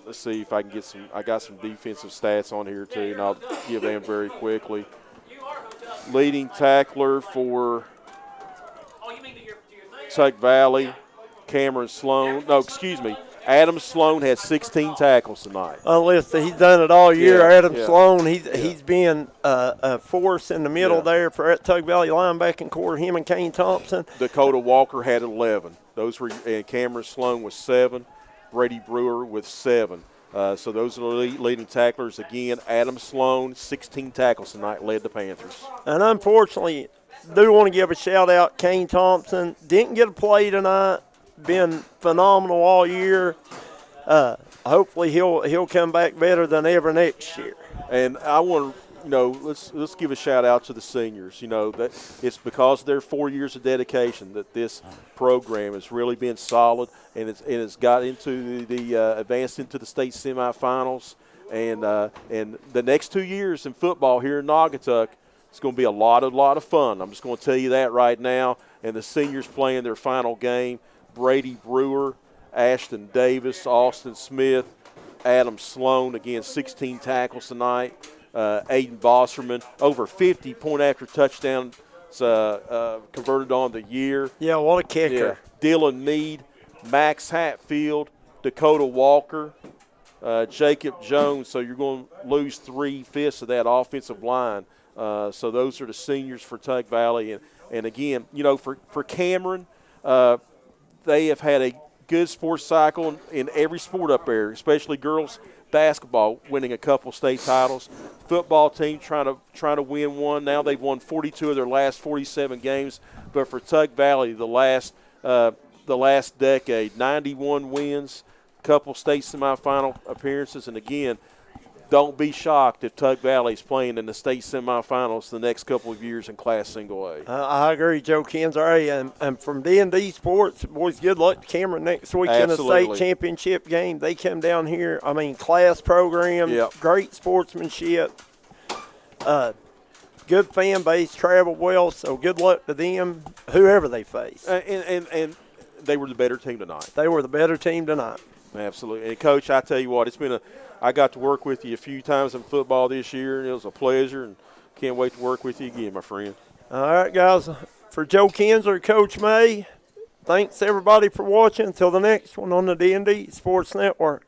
let's see if I can get some. I got some defensive stats on here too, and I'll give them very quickly. Leading tackler for Tug Valley, Cameron Sloan. No, excuse me. Adam Sloan had 16 tackles tonight. Listen, he's done it all year. Yeah, Adam Sloan, he's been a force in the middle there for that Tug Valley linebacking core, him and Kane Thompson. Dakota Walker had 11. Those were, and Cameron Sloan was 7. Brady Brewer with 7. So those are the leading tacklers. Again, Adam Sloan, 16 tackles tonight, led the Panthers. And unfortunately, do want to give a shout-out. Kane Thompson didn't get a play tonight. Been phenomenal all year. Hopefully he'll come back better than ever next year. And I want to, let's give a shout-out to the seniors. That it's because of their 4 years of dedication that this program has really been solid, and it's got into the advanced into the state semifinals. And the next 2 years in football here in Naugatuck, it's going to be a lot of fun. I'm just going to tell you that right now. And the seniors playing their final game. Brady Brewer, Ashton Davis, Austin Smith, Adam Sloan, again, 16 tackles tonight. Aiden Bosserman, over 50 point-after touchdowns converted on the year. Yeah, what a kicker. Yeah. Dylan Mead, Max Hatfield, Dakota Walker, Jacob Jones. So you're going to lose 3/5 of that offensive line. So those are the seniors for Tug Valley. And again, for Cameron, they have had a good sports cycle in every sport up there, especially girls basketball, winning a couple state titles. Football team trying to win one. Now they've won 42 of their last 47 games. But for Tug Valley, the last decade, 91 wins, couple state semifinal appearances, and again, don't be shocked if Tug Valley's playing in the state semifinals the next couple of years in Class Single A. I agree, Joe Kinzer. And from D&D Sports, boys, good luck to Cameron next week in the state championship game. They come down here, class program, great sportsmanship, good fan base, travel well, so good luck to them, whoever they face. And they were the better team tonight. They were the better team tonight. Absolutely. And, Coach, I tell you what, I got to work with you a few times in football this year, and it was a pleasure, and can't wait to work with you again, my friend. All right, guys. For Joe Kinzer, Coach May, thanks, everybody, for watching. Until the next one on the D&D Sports Network.